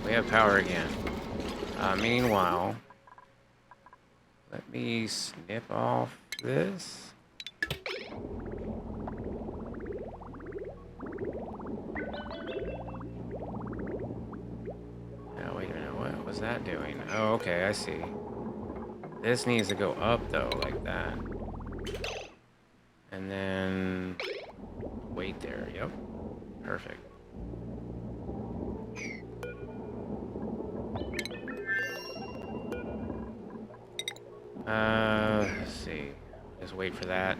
We have power again. Meanwhile, let me snip off this. Oh, wait a minute, what was that doing? Oh, okay, I see. This needs to go up, though, like that. And then wait there, yep. Perfect. Let's see. Just wait for that.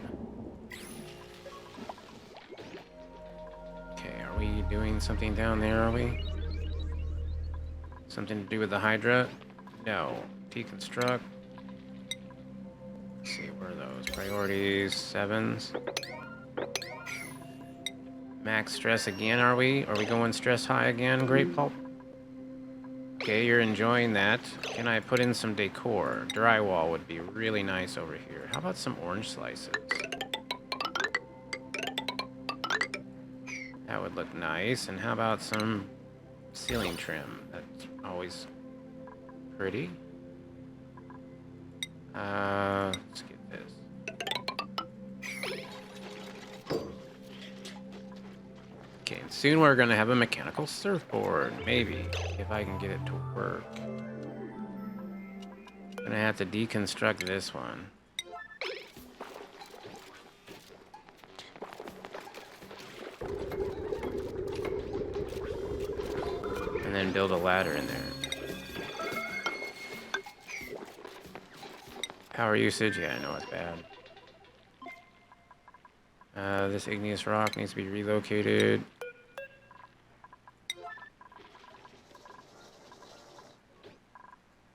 Okay, are we doing something down there, are we? Something to do with the Hydra? No. Deconstruct. Let's see, where are those? Priorities, 7s. Max stress again, are we? Are we going stress high again, Great Pulp? Okay, you're enjoying that. Can I put in some decor? Drywall would be really nice over here. How about some orange slices? That would look nice. And how about some ceiling trim? That's always pretty. Let's get this. Okay, and soon we're gonna have a mechanical surfboard, maybe, if I can get it to work. Gonna have to deconstruct this one. And then build a ladder in there. Power usage, yeah, I know it's bad. This igneous rock needs to be relocated.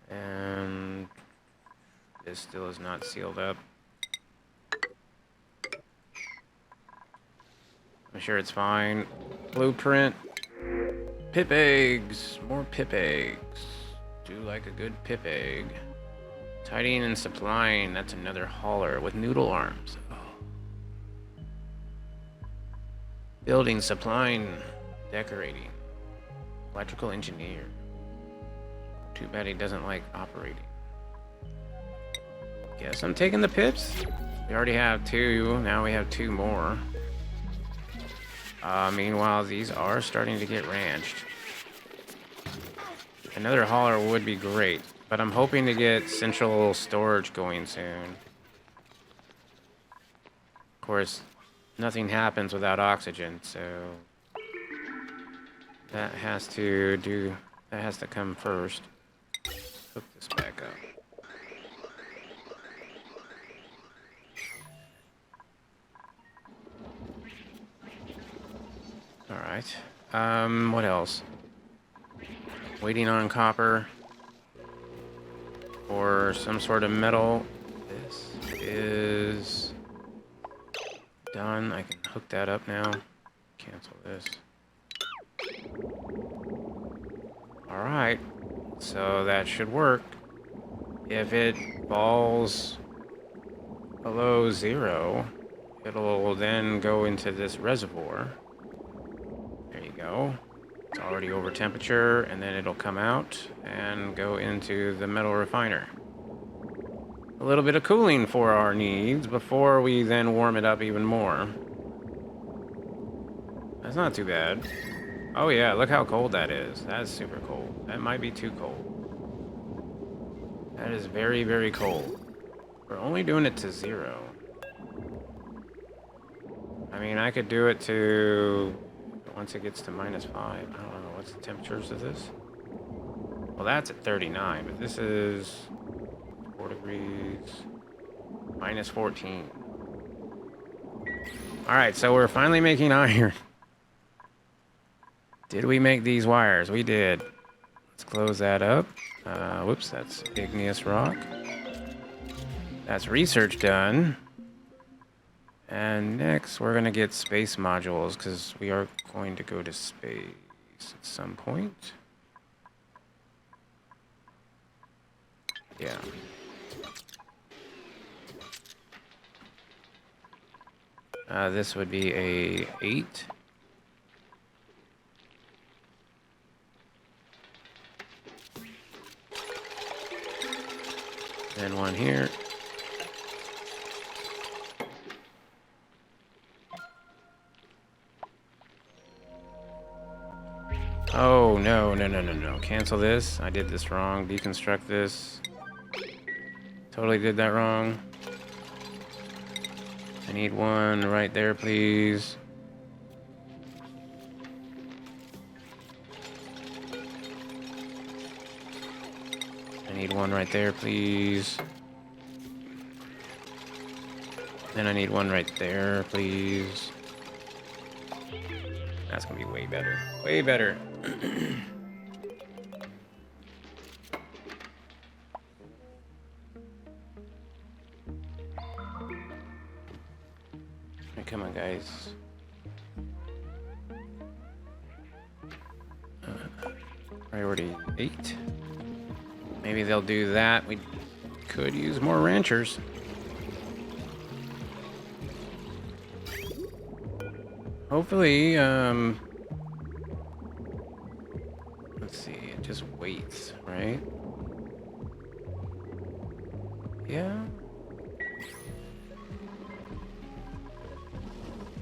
And this still is not sealed up. I'm sure it's fine. Blueprint. Pip eggs. More pip eggs. Do like a good pip egg. Tidying and supplying. That's another hauler with noodle arms. Oh. Building, supplying, decorating. Electrical engineer. Too bad he doesn't like operating. Guess I'm taking the pips. We already have 2. Now we have 2 more. Meanwhile, these are starting to get ranched. Another hauler would be great, but I'm hoping to get central storage going soon. Of course, nothing happens without oxygen, so that has to come first. Hook this back up. All right. What else? Waiting on copper or some sort of metal. This is done. I can hook that up now. Cancel this. All right. So that should work. If it falls below 0, it'll then go into this reservoir. There you go. It's already over temperature, and then it'll come out and go into the metal refiner. A little bit of cooling for our needs before we then warm it up even more. That's not too bad. Oh yeah, look how cold that is. That's super cold. That might be too cold. That is very, very cold. We're only doing it to 0. I mean, I could do it to... once it gets to -5. I don't know. What's the temperatures of this? Well, that's at 39, but this is 4 degrees, -14. All right, so we're finally making iron. Did we make these wires? We did. Let's close that up. Whoops, that's igneous rock. That's research done. And next, we're going to get space modules, because we are going to go to space at some point. Yeah. This would be a 8. And one here. Oh, no. Cancel this. I did this wrong. Deconstruct this. Totally did that wrong. I need one right there, please. I need one right there, please. Then I need one right there, please. That's gonna be way better. Way better. Right, come on, guys. Priority 8. Maybe they'll do that. We could use more ranchers. Hopefully, let's see, it just waits, right? Yeah.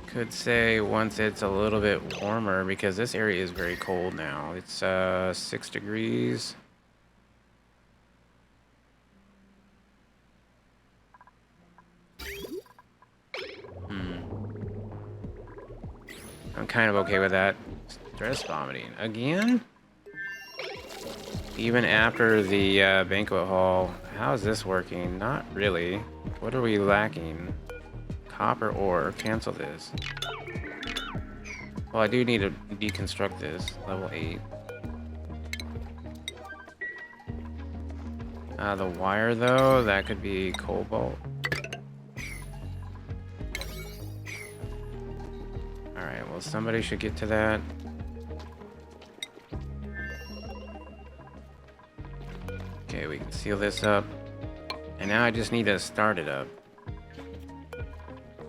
Could say once it's a little bit warmer, because this area is very cold now. It's 6 degrees. I'm kind of okay with that. Stress vomiting. Again? Even after the banquet hall. How is this working? Not really. What are we lacking? Copper ore. Cancel this. Well, I do need to deconstruct this. Level 8. The wire, though, that could be cobalt. Alright, well, somebody should get to that. Okay, we can seal this up. And now I just need to start it up.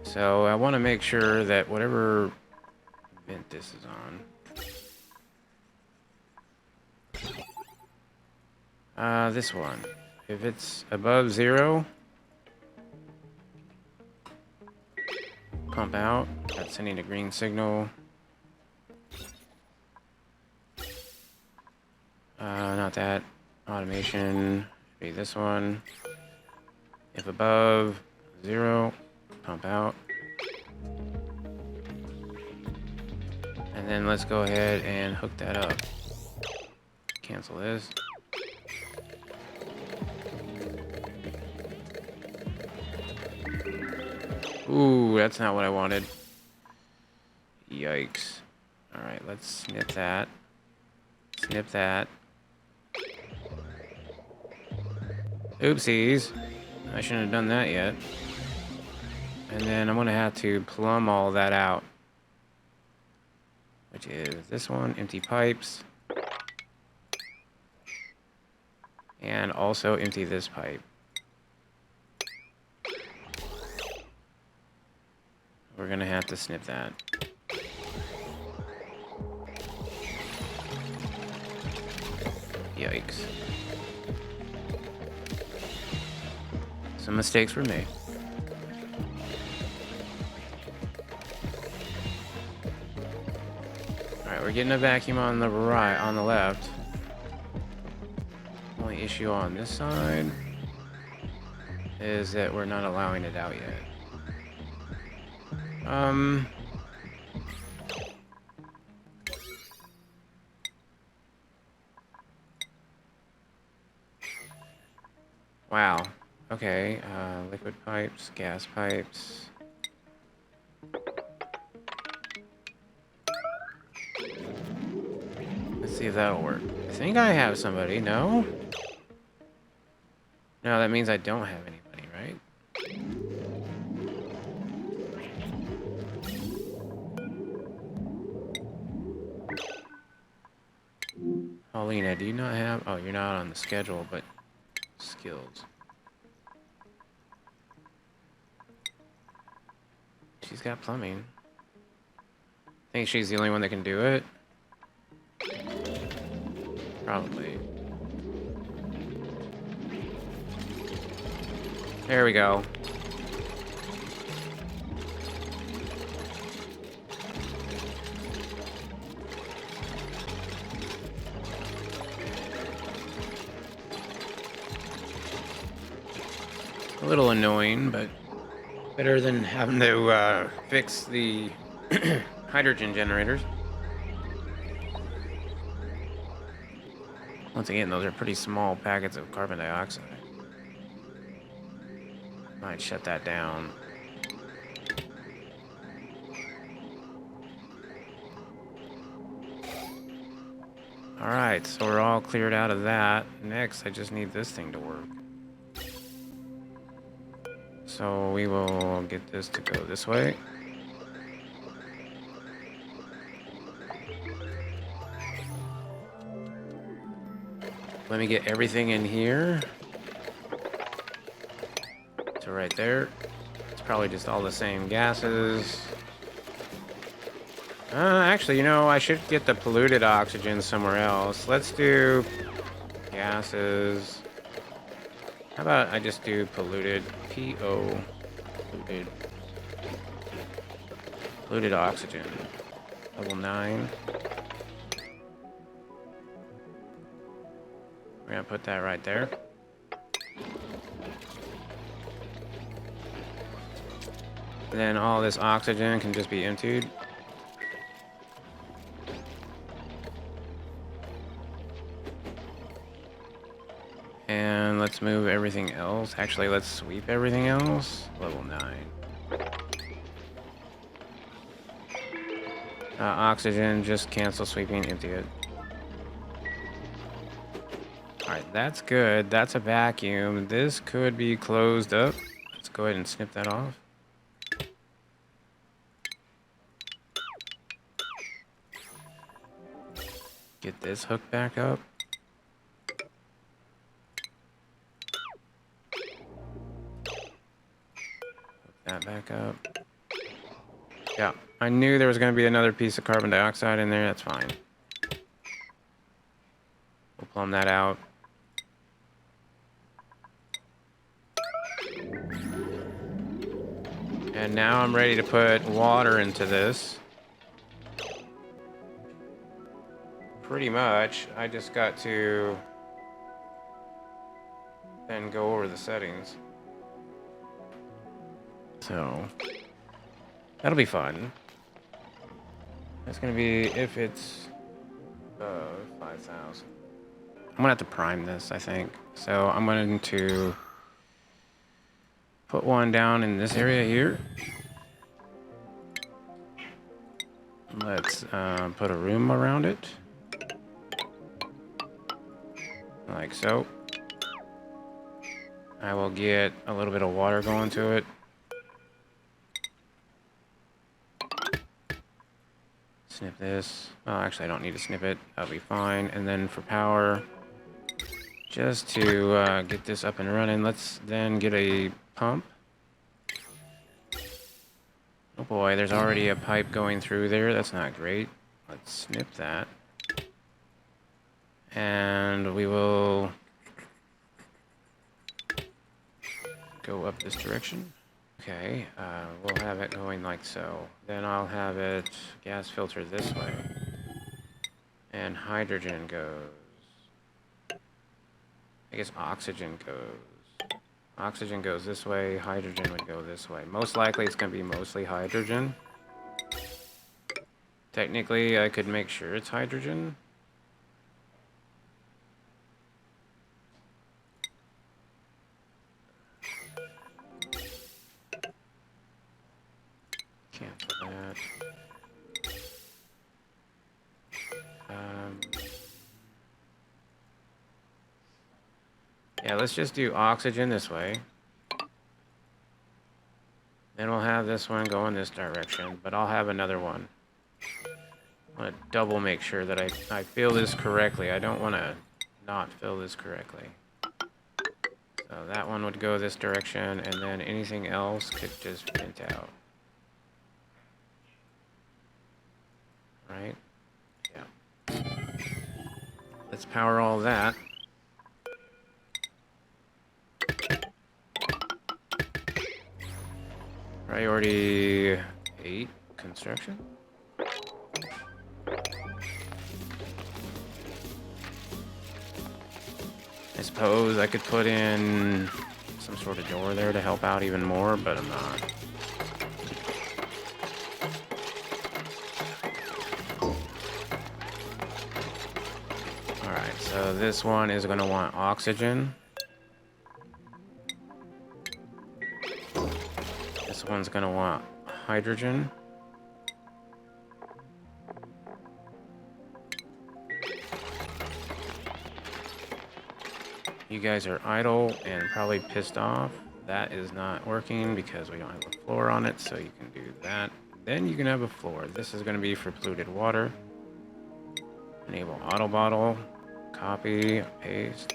So I want to make sure that whatever vent this is on. This one. If it's above 0, pump out. That's sending a green signal. Not that. Automation. Be this one. If above 0, pump out. And then let's go ahead and hook that up. Cancel this. Ooh, that's not what I wanted. Yikes. Alright, let's snip that. Snip that. Oopsies. I shouldn't have done that yet. And then I'm going to have to plumb all that out. Which is this one, empty pipes. And also empty this pipe. We're going to have to snip that. Yikes. Some mistakes were made. Alright, we're getting a vacuum on the right, on the left. Only issue on this side is that we're not allowing it out yet. Wow. Okay, liquid pipes, gas pipes. Let's see if that'll work. I think I have somebody, no? No, that means I don't have anybody, right? Paulina, do you not have... Oh, you're not on the schedule, but skills. She's got plumbing. I think she's the only one that can do it. Probably. There we go. A little annoying, but better than having to fix the hydrogen generators. Once again, those are pretty small packets of carbon dioxide. Might shut that down. Alright, so we're all cleared out of that. Next, I just need this thing to work. So we will get this to go this way. Let me get everything in here. So right there. It's probably just all the same gases. Actually, you know, I should get the polluted oxygen somewhere else. Let's do gases. How about I just do polluted, P-O, polluted oxygen, level 9. We're gonna put that right there. And then all this oxygen can just be emptied. And let's move everything else. Actually, let's sweep everything else. Level 9. Oxygen, just cancel sweeping, empty it. Alright, that's good. That's a vacuum. This could be closed up. Let's go ahead and snip that off. Get this hooked back up. up. Yeah, I knew there was going to be another piece of carbon dioxide in there. That's fine. We'll plumb that out. And now I'm ready to put water into this. Pretty much, I just got to then go over the settings. So, that'll be fun. That's gonna be if it's 5,000. I'm gonna have to prime this, I think. So I'm going to put one down in this area here. Let's put a room around it. Like so. I will get a little bit of water going to it. Snip this. Oh, actually, I don't need to snip it. That'll be fine. And then for power, just to get this up and running, let's then get a pump. Oh boy, there's already a pipe going through there. That's not great. Let's snip that. And we will go up this direction. Okay, we'll have it going like so. Then I'll have it gas filter this way. And hydrogen goes. I guess oxygen goes. Oxygen goes this way, hydrogen would go this way. Most likely it's going to be mostly hydrogen. Technically, I could make sure it's hydrogen. Cancel that. Yeah, let's just do oxygen this way. Then we'll have this one go in this direction, but I'll have another one. I want to double make sure that I fill this correctly. I don't want to not fill this correctly. So that one would go this direction, and then anything else could just vent out. Right? Yeah. Let's power all that. Priority 8, construction. I suppose I could put in some sort of door there to help out even more, but I'm not. Alright, so this one is going to want oxygen. This one's going to want hydrogen. You guys are idle and probably pissed off. That is not working because we don't have a floor on it, so you can do that. Then you can have a floor. This is going to be for polluted water. Enable auto bottle. Copy, paste.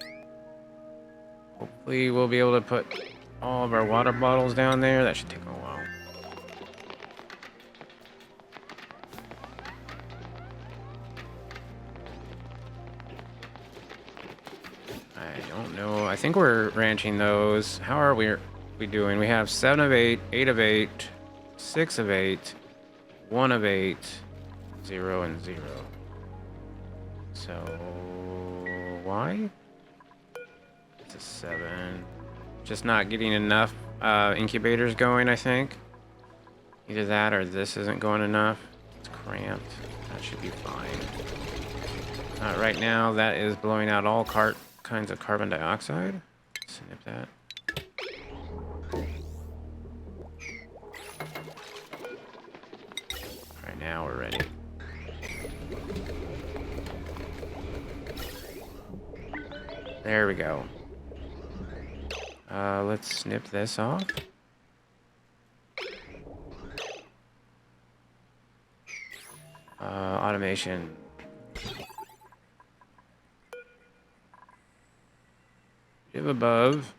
Hopefully we'll be able to put all of our water bottles down there. That should take a while. I don't know. I think we're ranching those. How are we doing? We have 7 of 8, 8 of 8, 6 of 8, 1 of 8, 0 and 0. So why? It's a 7. Just not getting enough incubators going, I think. Either that or this isn't going enough. It's cramped. That should be fine. Right now, that is blowing out all kinds of carbon dioxide. Snip that. Right now, we're ready. There we go. Let's snip this off. Automation. Give above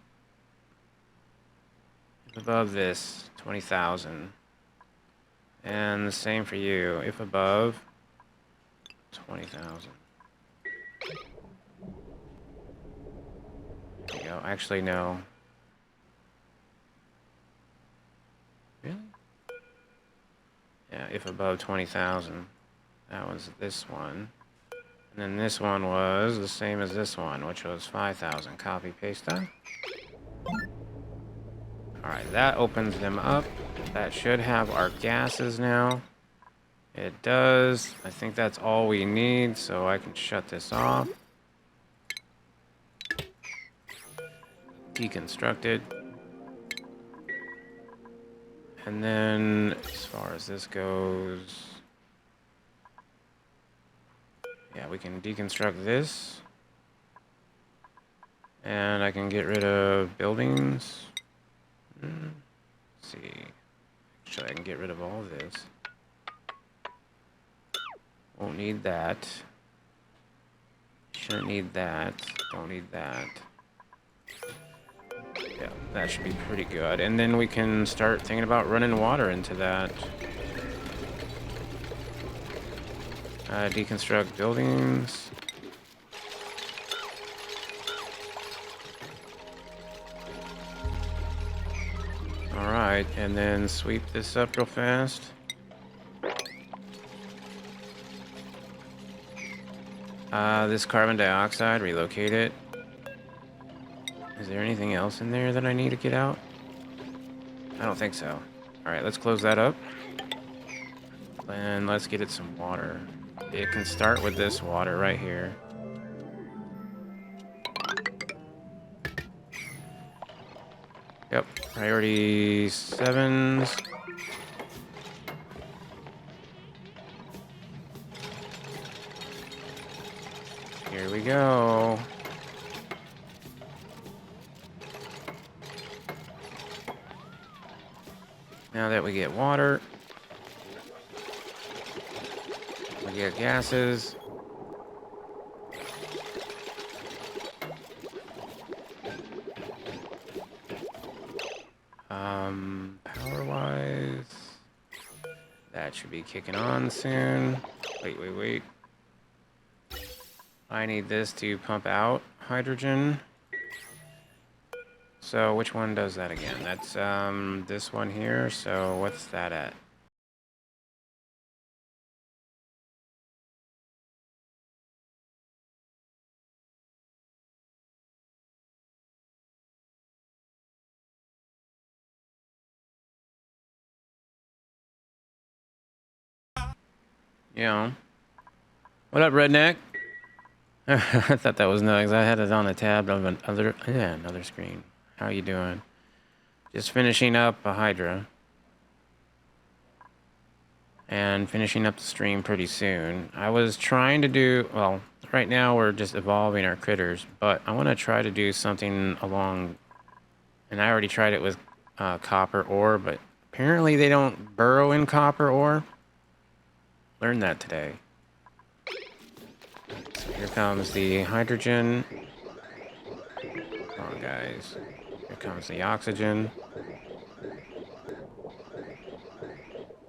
this, 20,000. And the same for you. If above, 20,000. There you go. Actually, no. Really? Yeah, if above 20,000. That was this one. And then this one was the same as this one, which was 5,000. Copy, paste that. Alright, that opens them up. That should have our gases now. It does. I think that's all we need, so I can shut this off. Deconstructed. And then, as far as this goes, yeah, we can deconstruct this. And I can get rid of buildings. Let's see. Actually, I can get rid of all this. Won't need that. Shouldn't need that. Don't need that. Yeah, that should be pretty good. And then we can start thinking about running water into that. Deconstruct buildings. Alright, and then sweep this up real fast. This carbon dioxide, relocate it. Is there anything else in there that I need to get out? I don't think so. Alright, let's close that up. And let's get it some water. It can start with this water right here. Yep, priority 7s. Here we go. Now that we get water, we get gases. Power-wise, that should be kicking on soon. Wait. I need this to pump out hydrogen. So which one does that again? That's this one here. So what's that at? Yeah. What up, redneck? I thought that was nugs. I had it on a tab of another screen. How you doing? Just finishing up a Hydra. And finishing up the stream pretty soon. I was trying to do, well, right now we're just evolving our critters, but I want to try to do something along, and I already tried it with copper ore, but apparently they don't burrow in copper ore. Learned that today. So here comes the hydrogen. Come on, guys. Here comes the oxygen.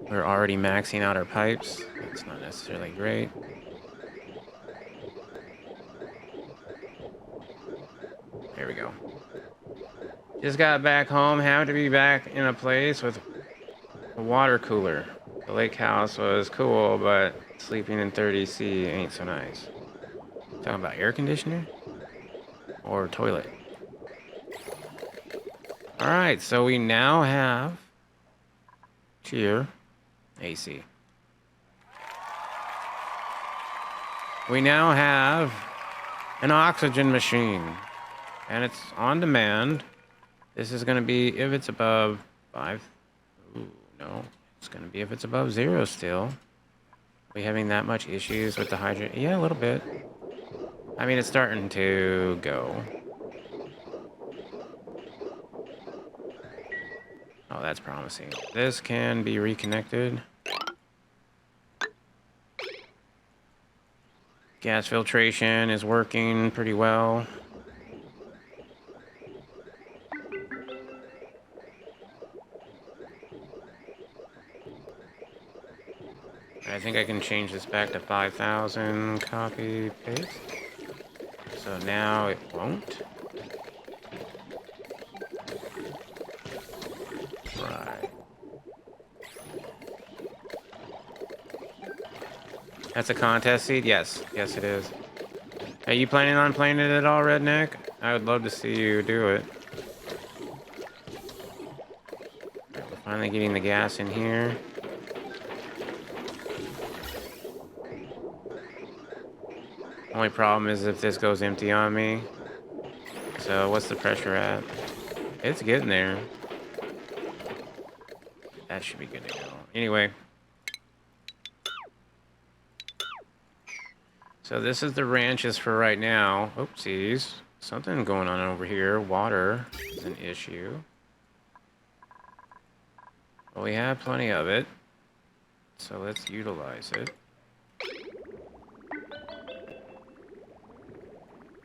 We're already maxing out our pipes. That's not necessarily great. There we go. Just got back home. Happy to be back in a place with a water cooler. The lake house was cool, but sleeping in 30°C ain't so nice. Talking about air conditioner? Or toilet? Alright, so we now have cheer AC. We now have an oxygen machine, and it's on demand. This is going to be if it's above 5. Ooh, no, it's going to be if it's above 0 still. Are we having that much issues with the hydrant? Yeah, a little bit. I mean, it's starting to go. Oh, that's promising. This can be reconnected. Gas filtration is working pretty well. I think I can change this back to 5,000. Copy, paste. So now it won't. Right. That's a contest seed? Yes. Yes, it is. Are you planning on playing it at all, Redneck? I would love to see you do it. We're finally getting the gas in here. Only problem is if this goes empty on me. So what's the pressure at? It's getting there. That should be good to go. Anyway. So this is the ranches for right now. Oopsies. Something going on over here. Water is an issue. Well, we have plenty of it. So let's utilize it.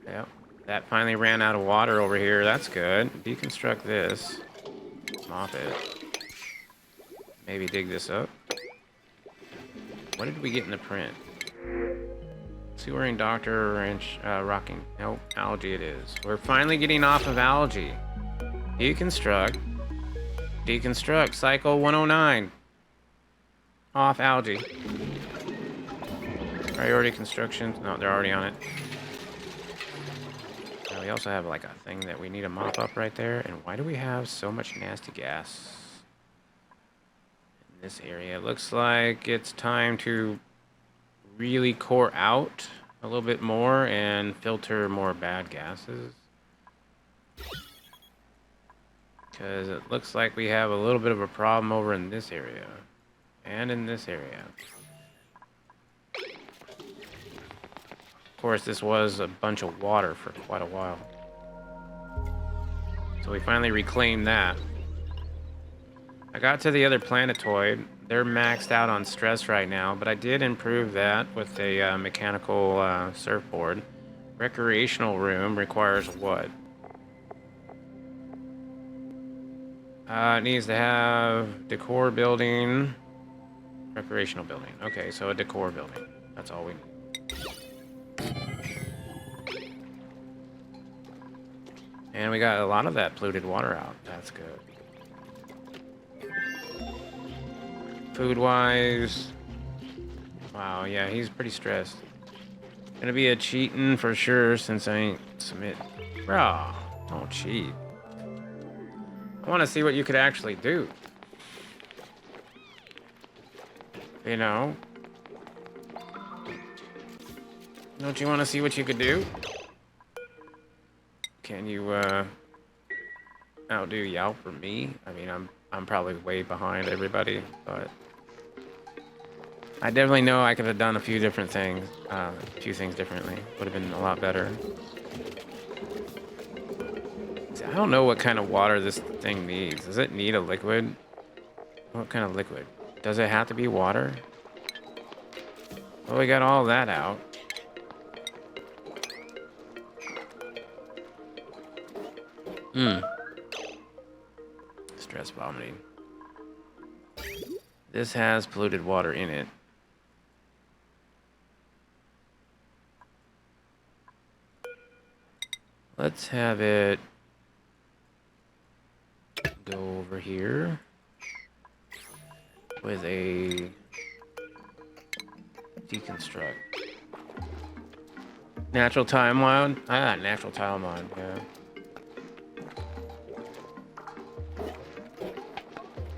Yep. That finally ran out of water over here. That's good. Deconstruct this. Mop it. Maybe dig this up. What did we get in the print? Sewering Doctor Ranch rocking. Nope, algae it is. We're finally getting off of algae. Deconstruct. Deconstruct. Cycle 109. Off algae. Priority construction. No, they're already on it. Now we also have like a thing that we need to mop up right there. And why do we have so much nasty gas in this area? It looks like it's time to really core out a little bit more and filter more bad gases. Because it looks like we have a little bit of a problem over in this area. And in this area. Of course, this was a bunch of water for quite a while. So we finally reclaimed that. I got to the other planetoid. They're maxed out on stress right now, but I did improve that with a mechanical surfboard. Recreational room requires what? It needs to have decor building, recreational building. Okay, so a decor building. That's all we need. And we got a lot of that polluted water out. That's good. Food-wise, wow, yeah, he's pretty stressed. Gonna be a cheating for sure since I ain't submit. Bro, don't cheat. I want to see what you could actually do. You know? Don't you want to see what you could do? Can you outdo Yelp or me? I mean, I'm probably way behind everybody, but I definitely know I could have done a few different things, a few things differently. Would have been a lot better. See, I don't know what kind of water this thing needs. Does it need a liquid? What kind of liquid? Does it have to be water? Well, we got all that out. Stress vomiting. This has polluted water in it. Let's have it go over here with a deconstruct. Natural timeline? Ah, natural timeline, yeah.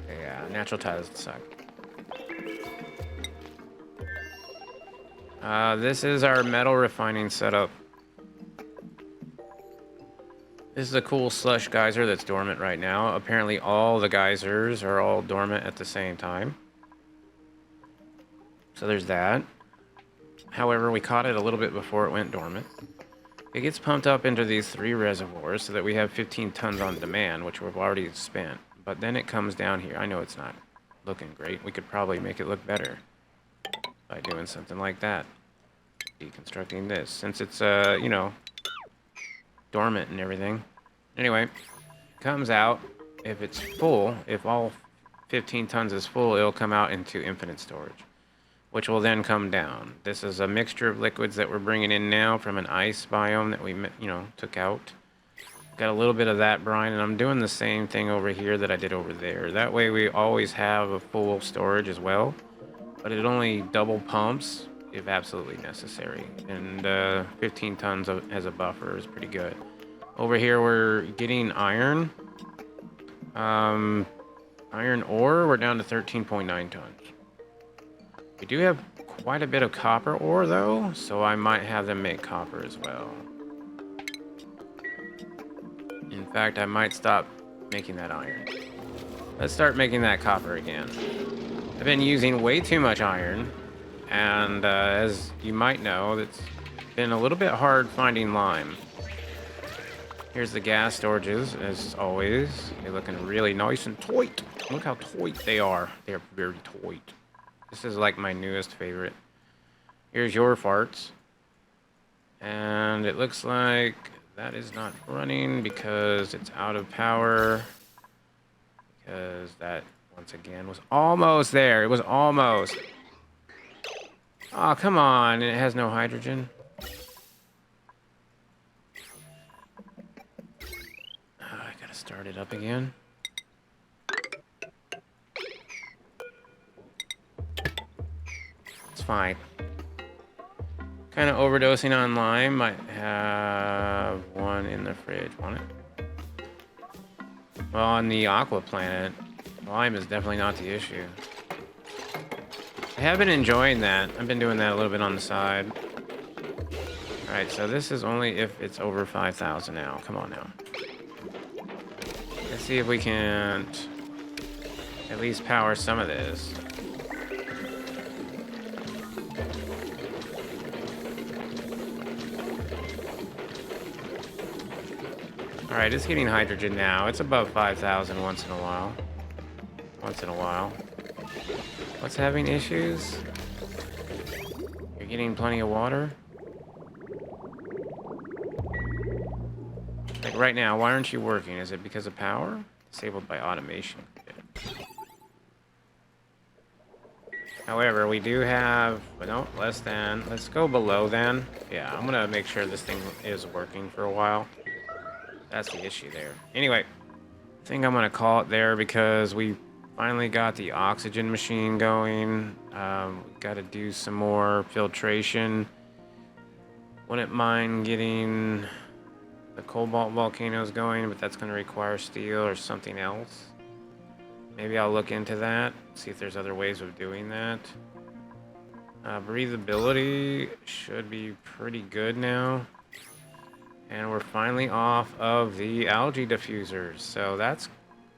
Yeah, natural tiles suck. This is our metal refining setup. This is a cool slush geyser that's dormant right now. Apparently all the geysers are all dormant at the same time. So there's that. However, we caught it a little bit before it went dormant. It gets pumped up into these 3 reservoirs so that we have 15 tons on demand, which we've already spent. But then it comes down here. I know it's not looking great. We could probably make it look better by doing something like that. Deconstructing this, since it's, you know, dormant and everything. Anyway, comes out. If it's full, if all 15 tons is full, it'll come out into infinite storage. which will then come down. This is a mixture of liquids that we're bringing in now from an ice biome that we, took out. Got a little bit of that brine, and I'm doing the same thing over here that I did over there. That way we always have a full storage as well, but it only double pumps if absolutely necessary. And 15 tons as a buffer is pretty good. Over here we're getting iron. Iron ore, we're down to 13.9 tons. We do have quite a bit of copper ore though, so I might have them make copper as well. In fact, I might stop making that iron. Let's start making that copper again. I've been using way too much iron, and as you might know, it's been a little bit hard finding lime. Here's the gas storages, as always. They're looking really nice and tight. Look how tight they are. They are very tight. This is like my newest favorite. Here's your farts. And it looks like that is not running because it's out of power. Because that, once again, was almost there. It was almost. Oh, come on. And it has no hydrogen. I gotta start it up again. It's fine. Kind of overdosing on lime. Might have one in the fridge. Want it? Well, on the Aqua planet, lime is definitely not the issue. I have been enjoying that. I've been doing that a little bit on the side. Alright, so this is only if it's over 5,000 now. Come on now. Let's see if we can't at least power some of this. Alright, it's getting hydrogen now. It's above 5,000 once in a while. What's having issues? You're getting plenty of water? Like right now, why aren't you working? Is it because of power? Disabled by automation. However, we do have, no, less than. Let's go below then. Yeah, I'm gonna make sure this thing is working for a while. That's the issue there. Anyway, I think I'm gonna call it there because we finally got the oxygen machine going. Got to do some more filtration. Wouldn't mind getting the cobalt volcanoes going, but that's gonna require steel or something else. Maybe I'll look into that, see if there's other ways of doing that. Breathability should be pretty good now. And we're finally off of the algae diffusers, so that's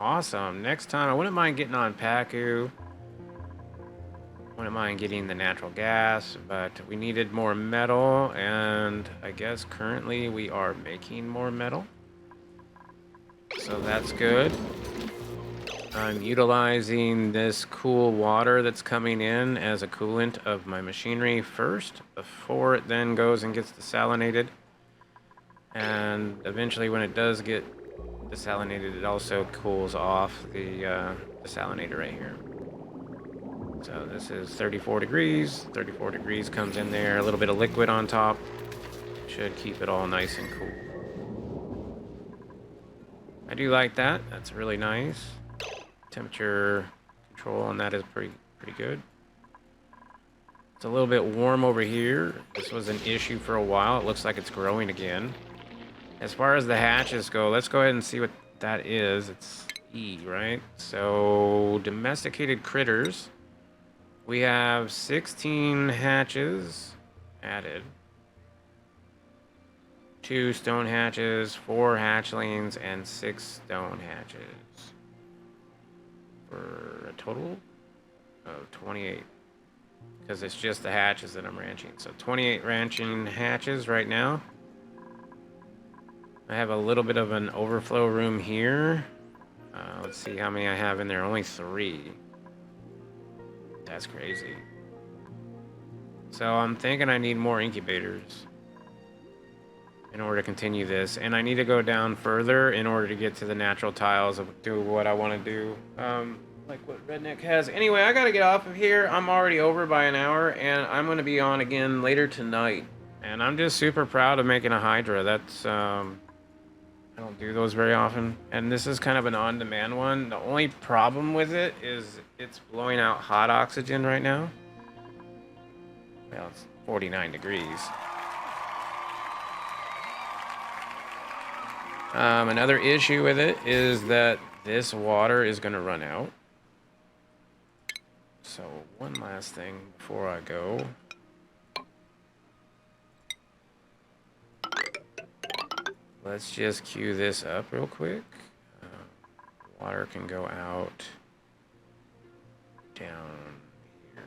awesome. Next time, I wouldn't mind getting on Paku. Wouldn't mind getting the natural gas, but we needed more metal, and I guess currently we are making more metal. So that's good. I'm utilizing this cool water that's coming in as a coolant of my machinery first, before it then goes and gets desalinated. And eventually when it does get desalinated, it also cools off the desalinator right here. So this is 34 degrees. 34 degrees comes in there, a little bit of liquid on top. Should keep it all nice and cool. I do like that. That's really nice. Temperature control on that is pretty good. It's a little bit warm over here. This was an issue for a while. It looks like it's growing again. As far as the hatches go, let's go ahead and see what that is. It's E, right? So, domesticated critters. We have 16 hatches added. 2 stone hatches, 4 hatchlings, and 6 stone hatches. For a total of 28. Because it's just the hatches that I'm ranching. So 28 ranching hatches right now. I have a little bit of an overflow room here. Let's see how many I have in there. Only 3. That's crazy. So I'm thinking I need more incubators in order to continue this. And I need to go down further in order to get to the natural tiles of do what I want to do. like what Redneck has. Anyway, I gotta get off of here. I'm already over by an hour, and I'm gonna be on again later tonight. And I'm just super proud of making a Hydra. That's I don't do those very often, and this is kind of an on-demand one. The only problem with it is it's blowing out hot oxygen right now. Well, it's 49 degrees. Another issue with it is that this water is going to run out. So one last thing before I go. Let's just cue this up real quick. Water can go out down here.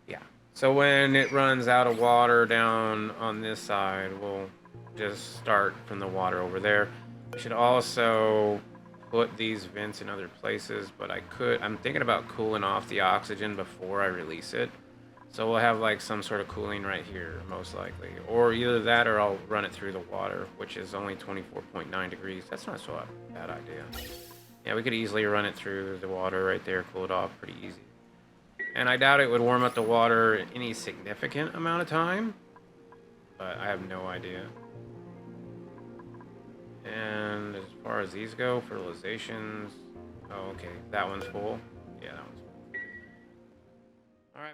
Yeah. So when it runs out of water down on this side, we'll just start from the water over there. I should also put these vents in other places, but I'm thinking about cooling off the oxygen before I release it. So we'll have like some sort of cooling right here, most likely. Or either that or I'll run it through the water, which is only 24.9 degrees. That's not so bad idea. Yeah, we could easily run it through the water right there, cool it off pretty easy. And I doubt it would warm up the water any significant amount of time, but I have no idea. And as far as these go, fertilizations, oh, okay, that one's full. Yeah, that one's full.